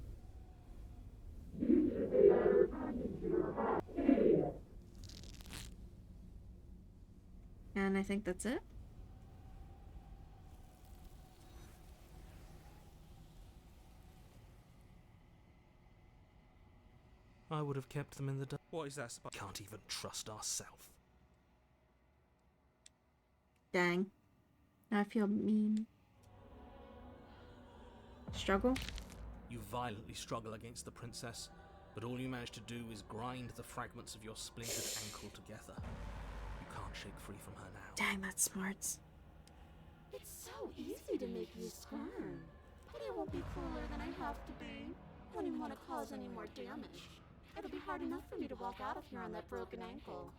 And I think that's it. I would have kept them in the dark. What is that about? Can't even trust ourselves. Dang. Now I feel mean. Struggle? You violently struggle against the princess, but all you manage to do is grind the fragments of your splintered ankle together. You can't shake free from her now. Dang, that's smarts. It's so easy to make you squirm. But I won't be crueler than I have to be. I don't even want to cause any more damage. It'll be hard enough for me to walk out of here on that broken ankle.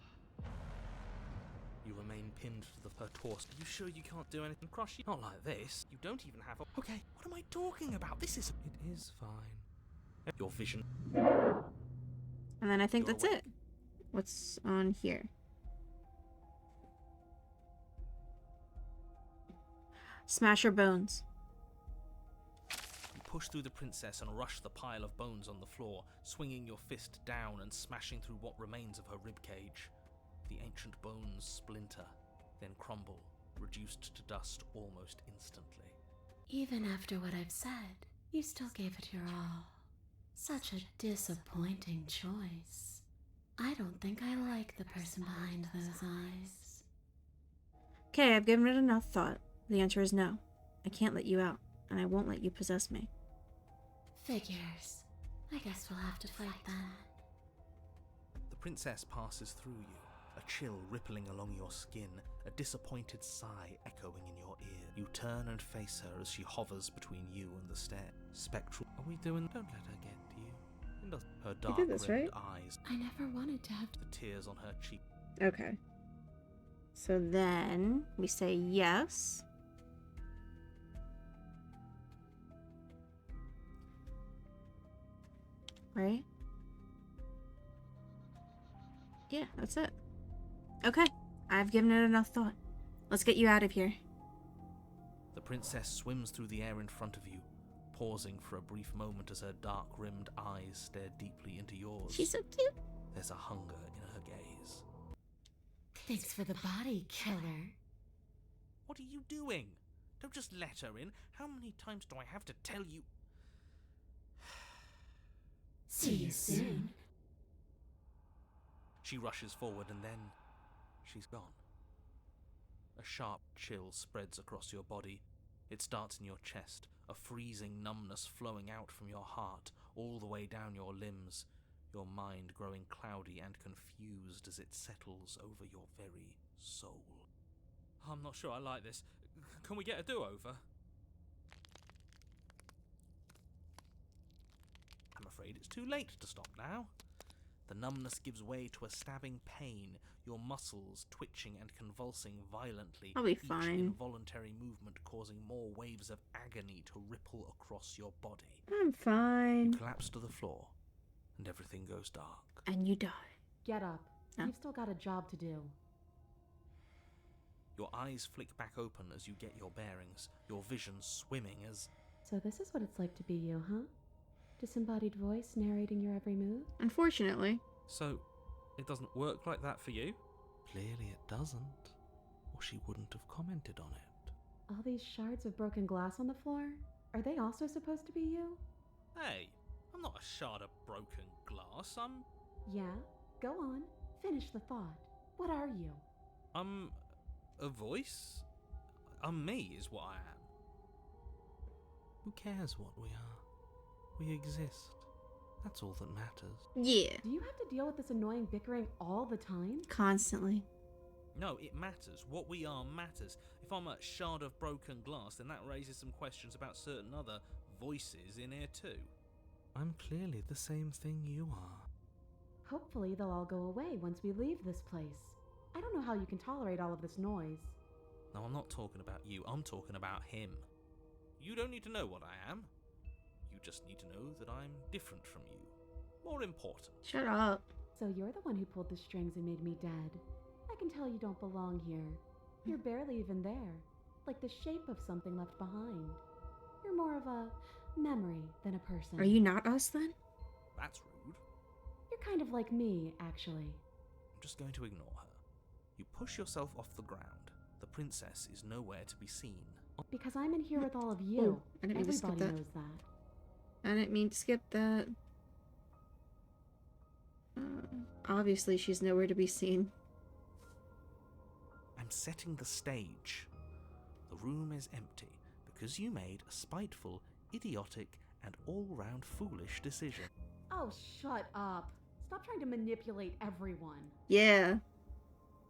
You remain pinned to her torso. Are you sure you can't do anything? Crush you? Not like this. You don't even have a... Okay, what am I talking about? This is... It is fine. Your vision... And then I think You're that's awake. it. What's on here? Smash her bones. You push through the princess and rush the pile of bones on the floor, swinging your fist down and smashing through what remains of her ribcage. The ancient bones splinter, then crumble, reduced to dust almost instantly. Even after what I've said, you still gave it your all. Such a disappointing choice. I don't think I like the person behind those eyes. Okay, I've given it enough thought. The answer is no. I can't let you out, and I won't let you possess me. Figures. I guess we'll have to fight then. The princess passes through you, a chill rippling along your skin, a disappointed sigh echoing in your ear. You turn and face her as she hovers between you and the stair. Spectral. Are we doing? Don't let her get to you. And her dark did this, rimmed right? eyes, I never wanted to have the tears on her cheek. Okay. So then we say yes. Right? Yeah, that's it. Okay, I've given it enough thought. Let's get you out of here. The princess swims through the air in front of you, pausing for a brief moment as her dark-rimmed eyes stare deeply into yours. She's so cute. There's a hunger in her gaze. Thanks for the body, killer. What are you doing? Don't just let her in. How many times do I have to tell you? See you soon. She rushes forward and then she's gone. A sharp chill spreads across your body. It starts in your chest, a freezing numbness flowing out from your heart, all the way down your limbs, your mind growing cloudy and confused as it settles over your very soul. I'm not sure I like this. Can we get a do-over? I'm afraid it's too late to stop now. The numbness gives way to a stabbing pain, your muscles twitching and convulsing violently, I'll be each fine. involuntary movement causing more waves of agony to ripple across your body. I'm You fine. collapse to the floor, and everything goes dark. And you die. Get up. Huh? You've still got a job to do. Your eyes flick back open as you get your bearings, your vision swimming as... So this is what it's like to be you, huh? Disembodied voice narrating your every move? Unfortunately. So, it doesn't work like that for you? Clearly it doesn't, or she wouldn't have commented on it. All these shards of broken glass on the floor? Are they also supposed to be you? Hey, I'm not a shard of broken glass, Yeah? Go on. Finish the thought. What are you? I'm a voice? I'm me is what I am. Who cares what we are? We exist. That's all that matters. Yeah. Do you have to deal with this annoying bickering all the time? Constantly. No, it matters. What we are matters. If I'm a shard of broken glass, then that raises some questions about certain other voices in here too. I'm clearly the same thing you are. Hopefully they'll all go away once we leave this place. I don't know how you can tolerate all of this noise. No, I'm not talking about you. I'm talking about him. You don't need to know what I am. You just need to know that I'm different from you. More important. Shut up. So you're the one who pulled the strings and made me dead. I can tell you don't belong here. You're barely even there. Like the shape of something left behind. You're more of a memory than a person. Are you not us then? That's rude. You're kind of like me, actually. I'm just going to ignore her. You push yourself off the ground. The princess is nowhere to be seen. Because I'm in here with all of you. Oh, I didn't mean to skip Everybody that. knows that. I didn't mean to skip that. Obviously, she's nowhere to be seen. I'm setting the stage. The room is empty because you made a spiteful, idiotic, and all-round foolish decision. Oh, shut up. Stop trying to manipulate everyone. Yeah.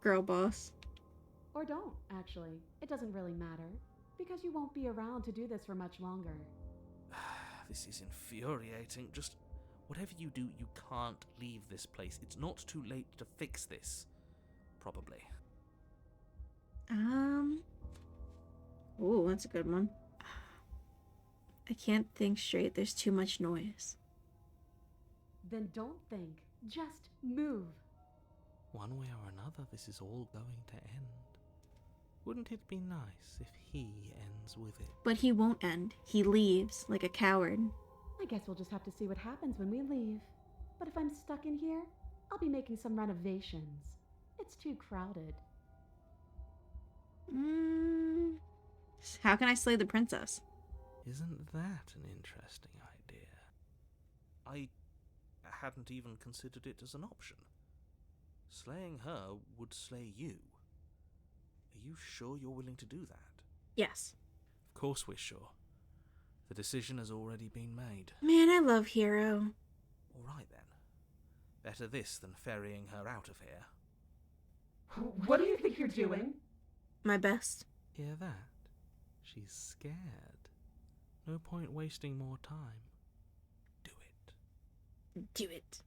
Girl boss. Or don't, actually. It doesn't really matter. Because you won't be around to do this for much longer. This is infuriating. Just whatever you do, you can't leave this place. It's not too late to fix this. Probably. Ooh, that's a good one. I can't think straight. There's too much noise. Then don't think. Just move. One way or another, this is all going to end. Wouldn't it be nice if he ends with it? But he won't end. He leaves like a coward. I guess we'll just have to see what happens when we leave. But if I'm stuck in here, I'll be making some renovations. It's too crowded. How can I slay the princess? Isn't that an interesting idea? I hadn't even considered it as an option. Slaying her would slay you. Are you sure you're willing to do that? Yes. Of course we're sure. The decision has already been made. Man, I love Hero. All right then. Better this than ferrying her out of here. What do you think you're doing? My best. Hear that? She's scared. No point wasting more time. Do it. Do it.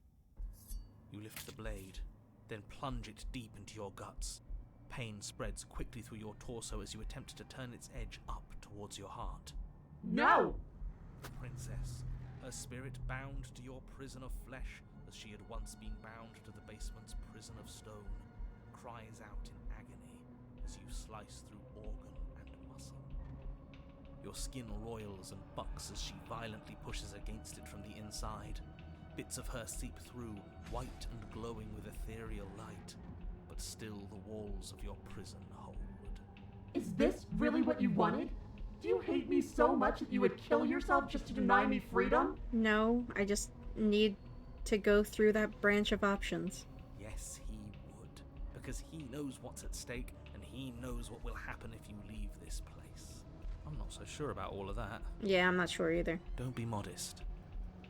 You lift the blade, then plunge it deep into your guts. Pain spreads quickly through your torso as you attempt to turn its edge up towards your heart. No! The princess, her spirit bound to your prison of flesh as she had once been bound to the basement's prison of stone, cries out in agony as you slice through organ and muscle. Your skin roils and bucks as she violently pushes against it from the inside. Bits of her seep through, white and glowing with ethereal light, but still the walls of your prison hold. Is this really what you wanted? Do you hate me so much that you would kill yourself just to deny me freedom? No, I just need to go through that branch of options. Yes, he would, because he knows what's at stake, and he knows what will happen if you leave this place. I'm not so sure about all of that. Yeah, I'm not sure either. Don't be modest.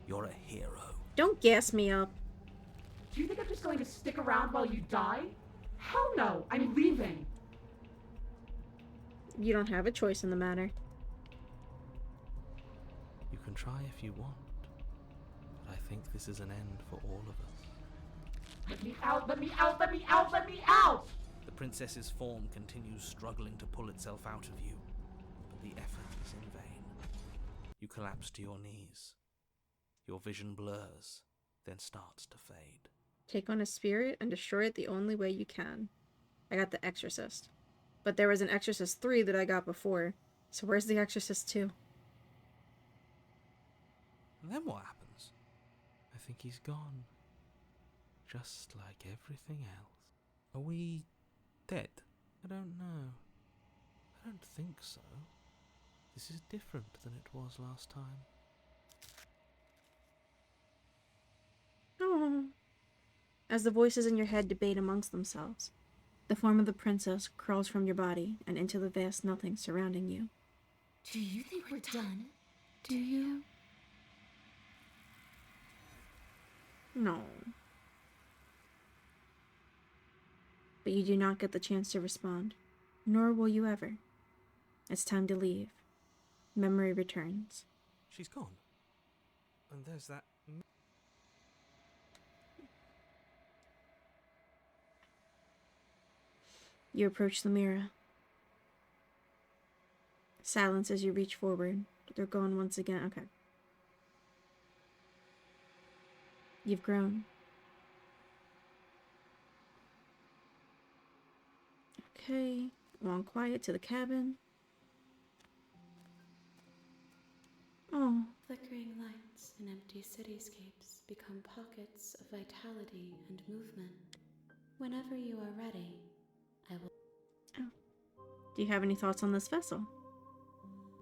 You're a hero. Don't gas me up. Do you think I'm just going to stick around while you die? Hell no, I'm leaving. You don't have a choice in the matter. You can try if you want, but I think this is an end for all of us. Let me out, let me out, let me out, let me out! The princess's form continues struggling to pull itself out of you, but the effort is in vain. You collapse to your knees. Your vision blurs, then starts to fade. Take on a spirit and destroy it the only way you can. I got the Exorcist. But there was an Exorcist 3 that I got before. So where's the Exorcist 2? And then what happens? I think he's gone. Just like everything else. Are we dead? I don't know. I don't think so. This is different than it was last time. Oh. As the voices in your head debate amongst themselves, the form of the princess crawls from your body and into the vast nothing surrounding you. Do you think we're done? Do you? No. But you do not get the chance to respond, nor will you ever. It's time to leave. Memory returns. She's gone. And there's that. You approach the mirror. Silence as you reach forward. They're gone once again. Okay. You've grown. Okay. Long quiet to the cabin. Oh. Flickering lights and empty cityscapes become pockets of vitality and movement. Whenever you are ready, I will. Oh. Do you have any thoughts on this vessel?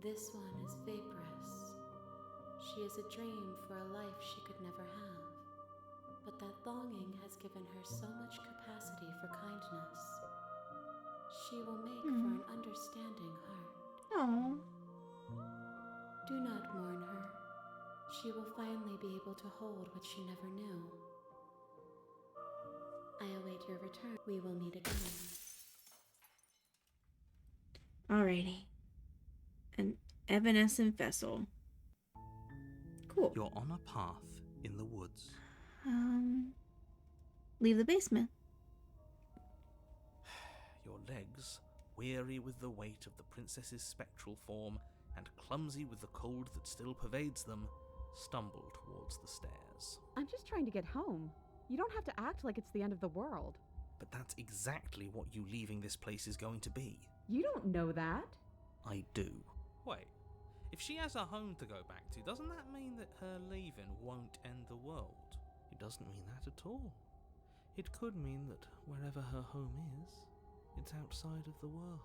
This one is vaporous. She is a dream for a life she could never have. But that longing has given her so much capacity for kindness. She will make for an understanding heart. Oh. Do not mourn her. She will finally be able to hold what she never knew. I await your return. We will meet again. Alrighty. An evanescent vessel. Cool. You're on a path in the woods. Leave the basement. Your legs, weary with the weight of the princess's spectral form and clumsy with the cold that still pervades them, stumble towards the stairs. I'm just trying to get home. You don't have to act like it's the end of the world. But that's exactly what you leaving this place is going to be. You don't know that. I do. Wait, if she has a home to go back to, doesn't that mean that her leaving won't end the world? It doesn't mean that at all. It could mean that wherever her home is, it's outside of the world.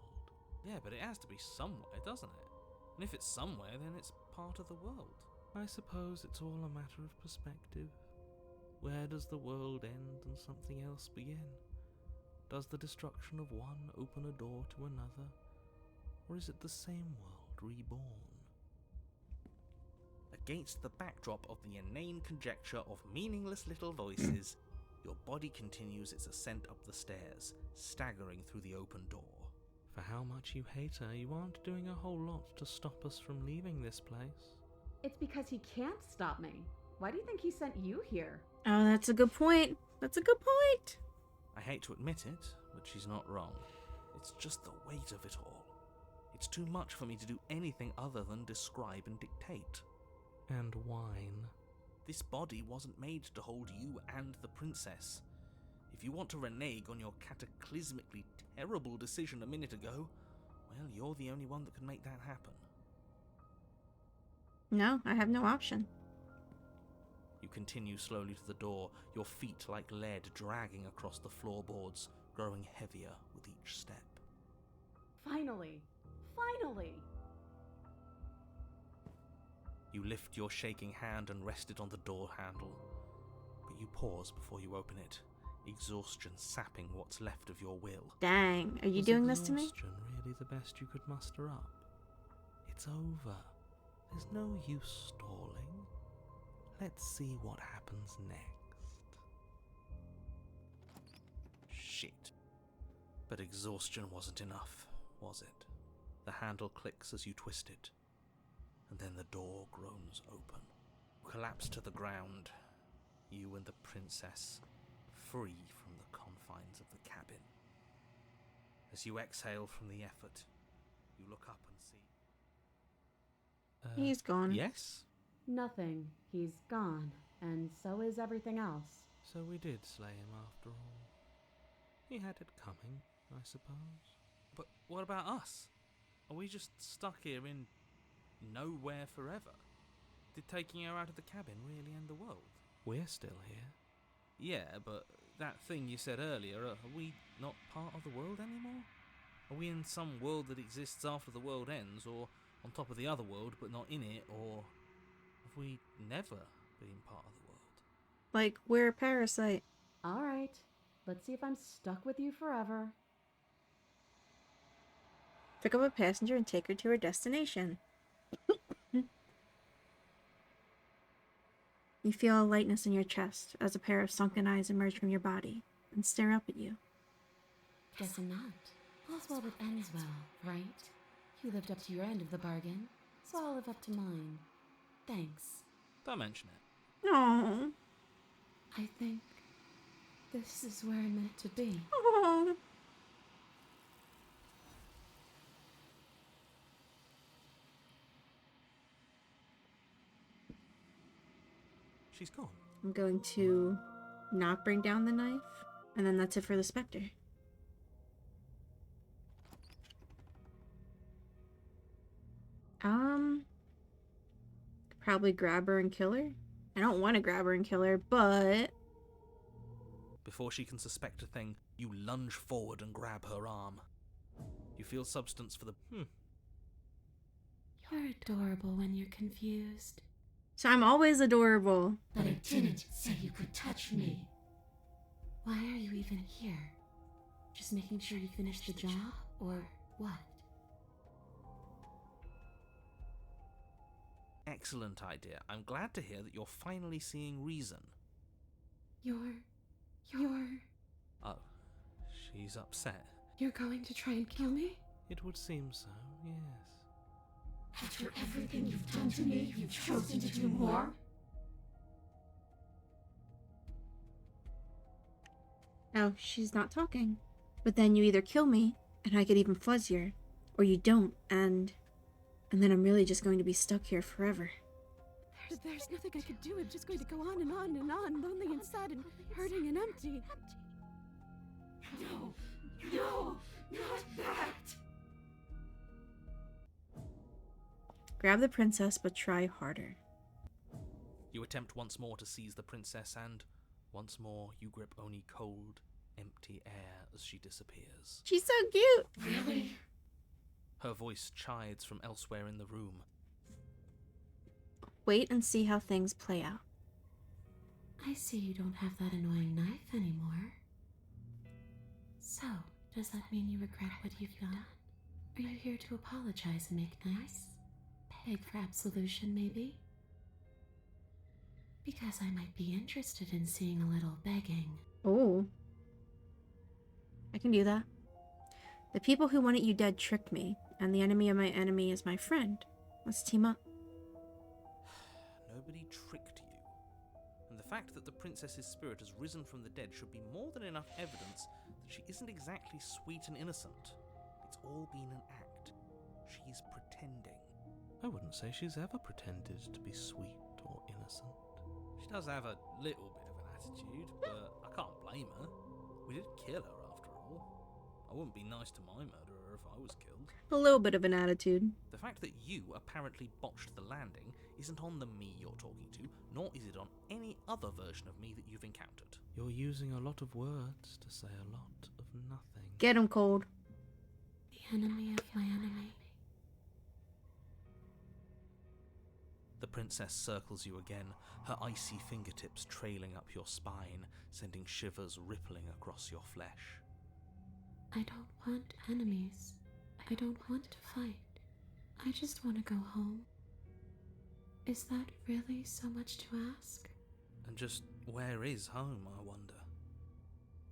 Yeah, but it has to be somewhere, doesn't it? And if it's somewhere, then it's part of the world. I suppose it's all a matter of perspective. Where does the world end and something else begin? Does the destruction of one open a door to another? Or is it the same world reborn? Against the backdrop of the inane conjecture of meaningless little voices, your body continues its ascent up the stairs, staggering through the open door. For how much you hate her, you aren't doing a whole lot to stop us from leaving this place. It's because he can't stop me. Why do you think he sent you here? Oh, that's a good point. That's a good point. I hate to admit it, but she's not wrong. It's just the weight of it all. It's too much for me to do anything other than describe and dictate. And whine. This body wasn't made to hold you and the princess. If you want to renege on your cataclysmically terrible decision a minute ago, well, you're the only one that can make that happen. No, I have no option. You continue slowly to the door, your feet like lead dragging across the floorboards, growing heavier with each step. Finally! Finally! You lift your shaking hand and rest it on the door handle, but you pause before you open it, exhaustion sapping what's left of your will. Dang, are you Was doing this to me? exhaustion really the best you could muster up? It's over. There's no use stalling. Let's see what happens next. Shit. But exhaustion wasn't enough, was it? The handle clicks as you twist it, and then the door groans open. You collapse to the ground, you and the princess, free from the confines of the cabin. As you exhale from the effort, you look up and see... He's gone. Yes? Nothing. He's gone. And so is everything else. So we did slay him after all. He had it coming, I suppose. But what about us? Are we just stuck here in nowhere forever? Did taking her out of the cabin really end the world? We're still here. Yeah, but that thing you said earlier, are we not part of the world anymore? Are we in some world that exists after the world ends, or on top of the other world but not in it, or have we never been part of the world? Like, we're a parasite. Alright. Let's see if I'm stuck with you forever. Pick up a passenger and take her to her destination. You feel a lightness in your chest as a pair of sunken eyes emerge from your body and stare up at you. Guess I'm not. All's well that ends well, right? You lived up to your end of the bargain, so I'll live up to mine. Thanks. Don't mention it. Aww. I think this is where I'm meant to be. Aww. She's gone. I'm going to not bring down the knife, and then that's it for the Spectre. Probably grab her and kill her. I don't want to grab her and kill her, but... Before she can suspect a thing, you lunge forward and grab her arm. You feel substance for the... You're adorable when you're confused. So I'm always adorable. But I didn't say you could touch me. Why are you even here? Just making sure you finish the job, or what? Excellent idea. I'm glad to hear that you're finally seeing reason. You're... Oh, she's upset. You're going to try and kill me? It would seem so, yes. After everything you've done to me, you've chosen to do more? No, she's not talking. But then you either kill me, and I get even fuzzier, or you don't, and then I'm really just going to be stuck here forever. There's nothing I could do. I'm just going to go on and on and on, lonely and sad and hurting and empty. No, not that! Grab the princess, but try harder. You attempt once more to seize the princess, and once more you grip only cold, empty air as she disappears. She's so cute! Really? Her voice chides from elsewhere in the room. Wait and see how things play out. I see you don't have that annoying knife anymore. So, does that mean you regret what you've done? Are you here to apologize and make nice? Beg for absolution, maybe? Because I might be interested in seeing a little begging. Oh. I can do that. The people who wanted you dead tricked me, and the enemy of my enemy is my friend. Let's team up. Nobody tricked you. And the fact that the princess's spirit has risen from the dead should be more than enough evidence that she isn't exactly sweet and innocent. It's all been an act. She's pretending. I wouldn't say she's ever pretended to be sweet or innocent. She does have a little bit of an attitude, but I can't blame her. We did kill her after all. I wouldn't be nice to my murderer if I was killed. A little bit of an attitude. The fact that you apparently botched the landing isn't on the me you're talking to, nor is it on any other version of me that you've encountered. You're using a lot of words to say a lot of nothing. Get him, Cold. The enemy of my enemy. The princess circles you again, her icy fingertips trailing up your spine, sending shivers rippling across your flesh. I don't want enemies. I don't want to fight. I just want to go home. Is that really so much to ask? And just where is home, I wonder?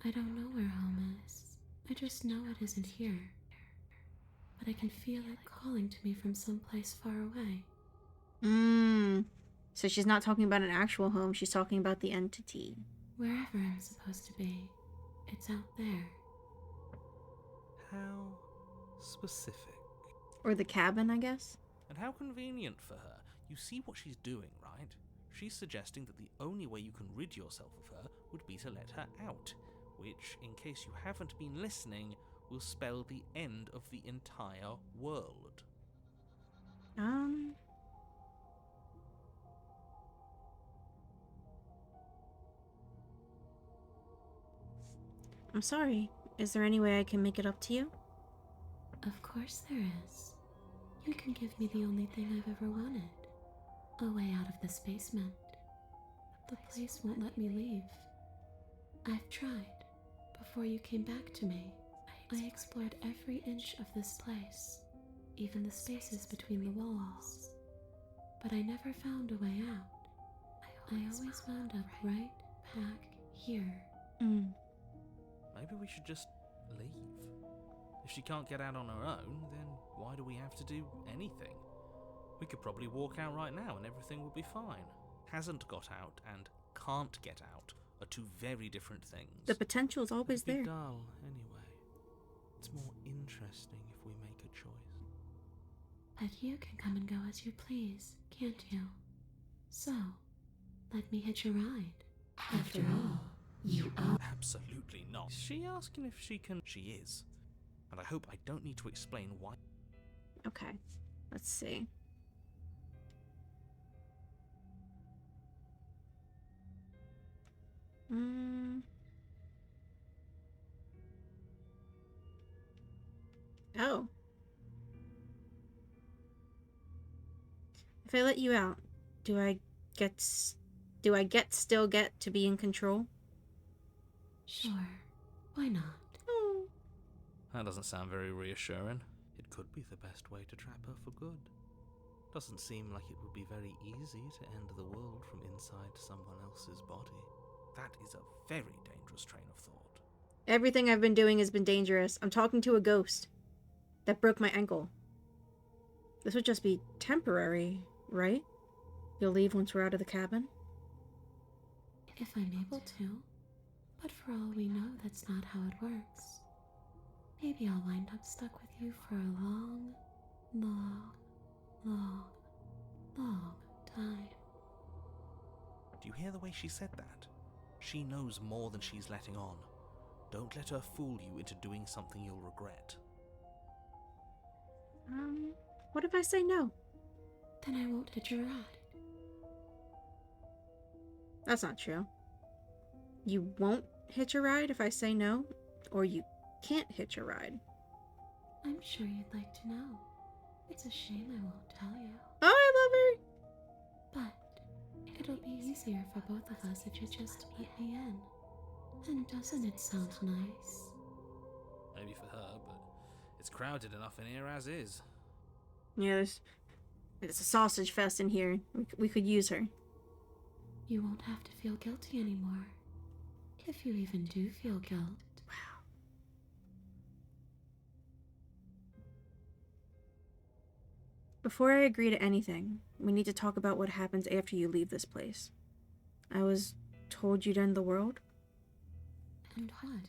I don't know where home is. I just know it isn't here. But I can feel it calling to me from someplace far away. So she's not talking about an actual home, she's talking about the entity. Wherever I'm supposed to be, it's out there. How specific. Or the cabin, I guess? And how convenient for her. You see what she's doing, right? She's suggesting that the only way you can rid yourself of her would be to let her out, which, in case you haven't been listening, will spell the end of the entire world. I'm sorry. Is there any way I can make it up to you? Of course there is. You can give me the only thing I've ever wanted. A way out of this basement. The place won't let me leave. I've tried. Before you came back to me, I explored every inch of this place, even the spaces between the walls. But I never found a way out. I I always wound up right back here. Maybe we should just leave. If she can't get out on her own, then why do we have to do anything? We could probably walk out right now and everything will be fine. Hasn't got out and can't get out are two very different things. The potential's always It'd be there. dull, anyway. It's more interesting if we make a choice. But you can come and go as you please, can't you? So, let me hitch a ride. After all, you owe. Absolutely not. Is she asking if she can? She is. And I hope I don't need to explain why. Okay, let's see. Oh. If I let you out, do I still get to be in control? Sure, why not? Oh. That doesn't sound very reassuring. It could be the best way to trap her for good. Doesn't seem like it would be very easy to end the world from inside someone else's body. That is a very dangerous train of thought. Everything I've been doing has been dangerous. I'm talking to a ghost that broke my ankle. This would just be temporary, right? You'll leave once we're out of the cabin? If I'm able to. But for all we know, that's not how it works. Maybe I'll wind up stuck with you for a long, long, long, long time. Do you hear the way she said that? She knows more than she's letting on. Don't let her fool you into doing something you'll regret. What if I say no? Then I won't hitch a ride. That's not true. You won't hitch a ride if I say no? Or you can't hitch a ride? I'm sure you'd like to know. It's a shame I won't tell you. Oh, I love her! But it'll be easier for both of us if you just let me in. And doesn't it sound nice? Maybe for her, but it's crowded enough in here as is. Yeah, it's a sausage fest in here. We could use her. You won't have to feel guilty anymore. If you even do feel guilt. Wow. Before I agree to anything, we need to talk about what happens after you leave this place. I was told you'd end the world? And what?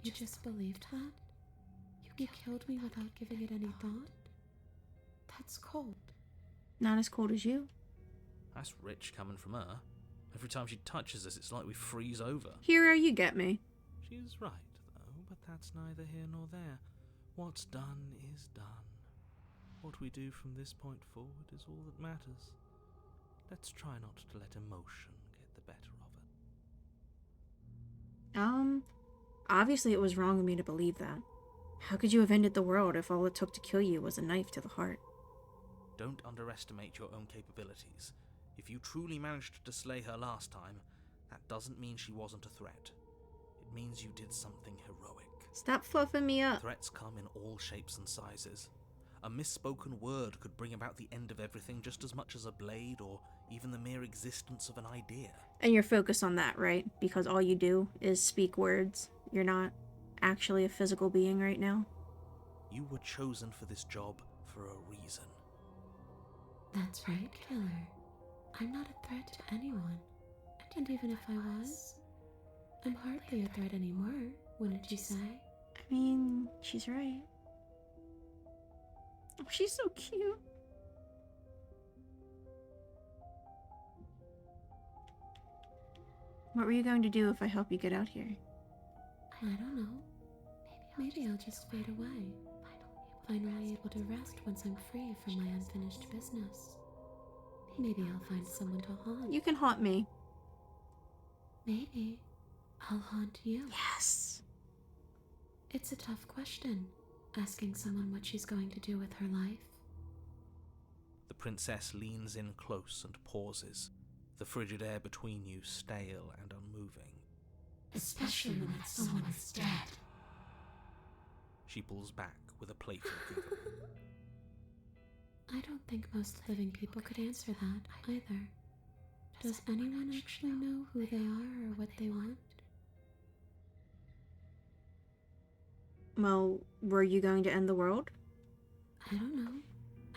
You just believed that? You killed me without giving it any thought? That's cold. Not as cold as you. That's rich coming from her. Every time she touches us, it's like we freeze over. Hero, you get me. She's right, though, but that's neither here nor there. What's done is done. What we do from this point forward is all that matters. Let's try not to let emotion get the better of it. Obviously it was wrong of me to believe that. How could you have ended the world if all it took to kill you was a knife to the heart? Don't underestimate your own capabilities. If you truly managed to slay her last time, that doesn't mean she wasn't a threat. It means you did something heroic. Stop fluffing me up. Threats come in all shapes and sizes. A misspoken word could bring about the end of everything just as much as a blade or even the mere existence of an idea. And you're focused on that, right? Because all you do is speak words. You're not actually a physical being right now. You were chosen for this job for a reason. That's right, killer. I'm not a threat to anyone. And even if I was, I'm hardly a threat anymore, wouldn't you say? I mean, she's right. Oh, she's so cute. What were you going to do if I help you get out here? I don't know. Maybe I'll just fade away. Finally able to rest once I'm free from my unfinished business. Maybe I'll find someone to haunt. You can haunt me. Maybe I'll haunt you. Yes. It's a tough question, asking someone what she's going to do with her life. The princess leans in close and pauses, the frigid air between you stale and unmoving. Especially when that someone is dead. She pulls back with a playful giggle. I don't think most living people could answer that, either. Does anyone actually know who they are or what they want? Well, were you going to end the world? I don't know.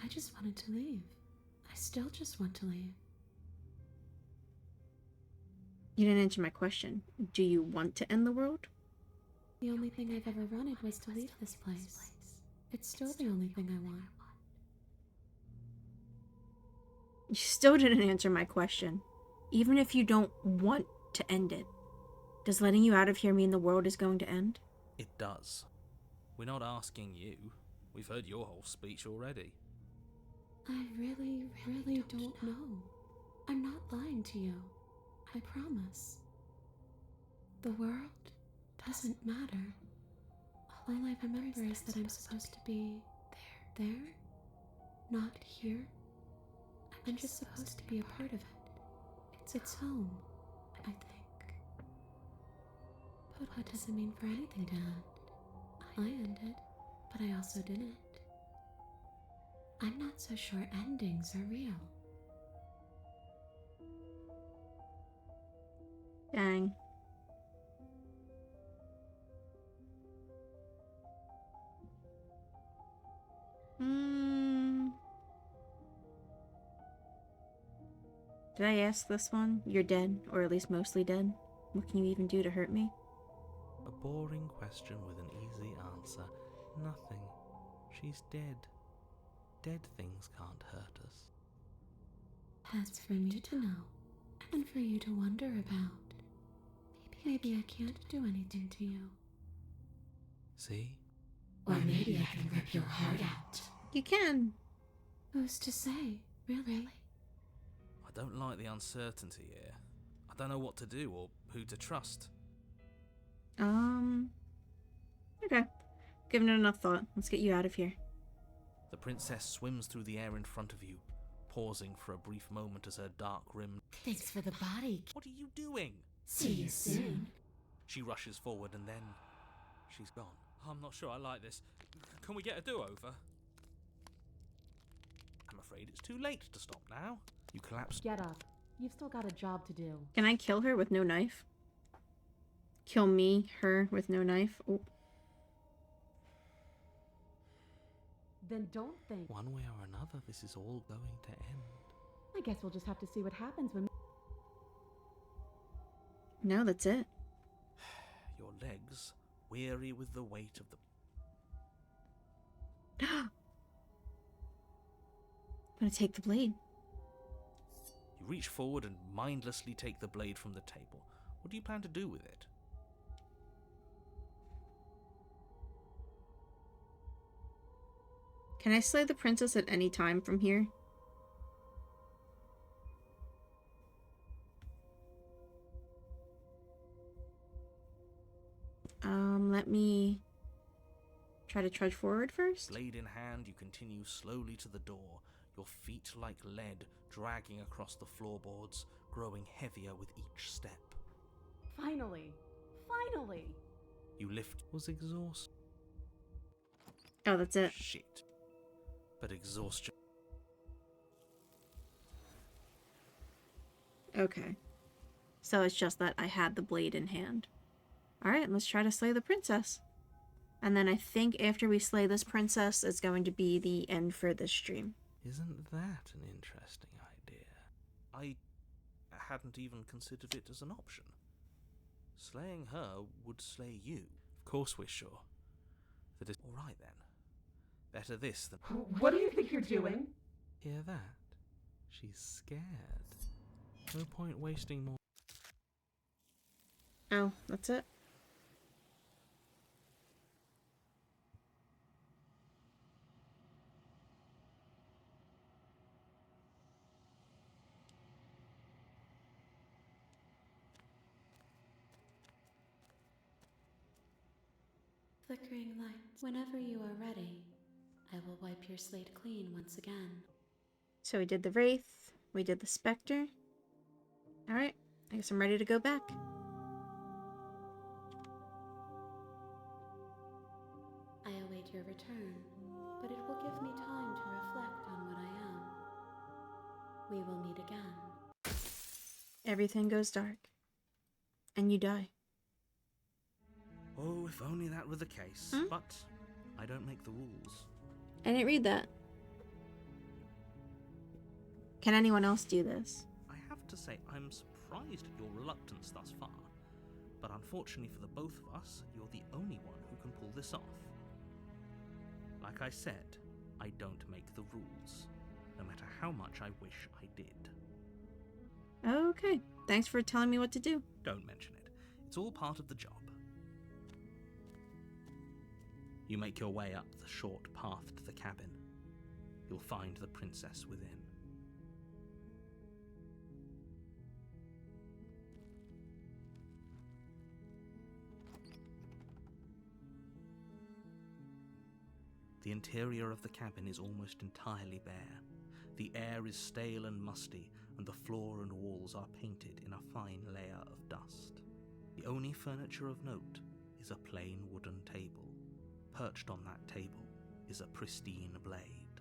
I just wanted to leave. I still just want to leave. You didn't answer my question. Do you want to end the world? The only thing I've ever wanted was to leave this place. It's still the only thing I want. You still didn't answer my question. Even if you don't want to end it, does letting you out of here mean the world is going to end? It does. We're not asking you. We've heard your whole speech already. I really don't know. I'm not lying to you. I promise. The world doesn't matter. All I remember is that I'm supposed to be there, not here. I'm just supposed to be a part of it. It's home, I think. But what does it mean for anything to end? I ended, but I also didn't. I'm not so sure endings are real. Dang. Did I ask this one? You're dead, or at least mostly dead. What can you even do to hurt me? A boring question with an easy answer. Nothing. She's dead. Dead things can't hurt us. That's for me to know, and for you to wonder about. Maybe I can't do anything to you. See? Or maybe I can rip your heart out. You can. Who's to say, really? I don't like the uncertainty here. I don't know what to do or who to trust. Okay. Given it enough thought. Let's get you out of here. The princess swims through the air in front of you, pausing for a brief moment as her dark rim... Thanks for the body. What are you doing? See you soon. She rushes forward and then... she's gone. I'm not sure I like this. Can we get a do-over? I'm afraid it's too late to stop now. You collapse. Get up. You've still got a job to do. Can I kill her with no knife? Kill me, her, with no knife? Oh. Then don't think. One way or another, this is all going to end. I guess we'll just have to see what happens when... No, that's it. Your legs, weary with the weight of the... I'm gonna take the blade. You reach forward and mindlessly take the blade from the table. What do you plan to do with it? Can I slay the princess at any time from here? Let me try to trudge forward first. Blade in hand, you continue slowly to the door, your feet like lead dragging across the floorboards, growing heavier with each step. Finally! Finally! You lift... was exhausted. Oh, that's it. Shit. But exhaustion... Okay. So it's just that I had the blade in hand. Alright, let's try to slay the princess. And then I think after we slay this princess, it's going to be the end for this stream. Isn't that an interesting idea? I hadn't even considered it as an option. Slaying her would slay you. Of course we're sure. That is... Alright then. Better this than... What do you think you're doing? Hear that? She's scared. No point wasting more... Oh, that's it? Flickering lights. Whenever you are ready, I will wipe your slate clean once again. So we did the Wraith, we did the Spectre. Alright, I guess I'm ready to go back. I await your return, but it will give me time to reflect on what I am. We will meet again. everything goes dark. And you die. Oh, if only that were the case. Hmm? But I don't make the rules. I didn't read that. Can anyone else do this? I have to say, I'm surprised at your reluctance thus far. But unfortunately for the both of us, you're the only one who can pull this off. Like I said, I don't make the rules, no matter how much I wish I did. Okay. Thanks for telling me what to do. Don't mention it. It's all part of the job. You make your way up the short path to the cabin. You'll find the princess within. The interior of the cabin is almost entirely bare. The air is stale and musty, and the floor and walls are painted in a fine layer of dust. The only furniture of note is a plain wooden table. Perched on that table is a pristine blade.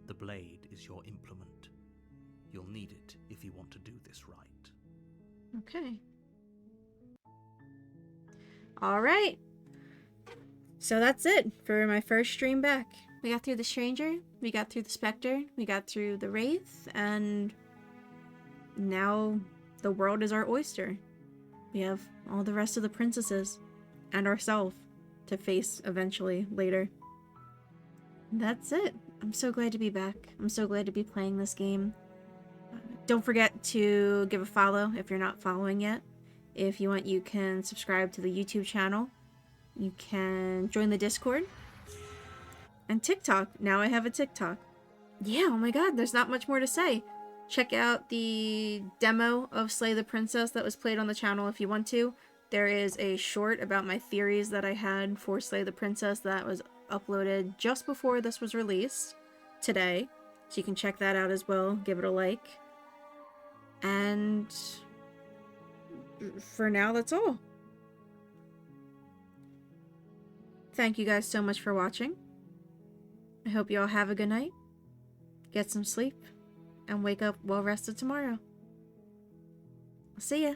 The blade is your implement. You'll need it if you want to do this right. Okay. Alright. So that's it for my first stream back. We got through the Stranger, we got through the Spectre, we got through the Wraith, and now the world is our oyster. We have all the rest of the princesses and ourselves to face eventually later. That's it. I'm so glad to be back. I'm so glad to be playing this game. Don't forget to give a follow if you're not following yet. If you want, you can subscribe to the YouTube channel. You can join the Discord. And TikTok. Now I have a TikTok. Yeah, oh my god, there's not much more to say. Check out the demo of Slay the Princess that was played on the channel if you want to. There is a short about my theories that I had for Slay the Princess that was uploaded just before this was released today. So you can check that out as well. Give it a like. And for now, that's all. Thank you guys so much for watching. I hope you all have a good night. Get some sleep. And wake up well rested tomorrow. I'll see ya.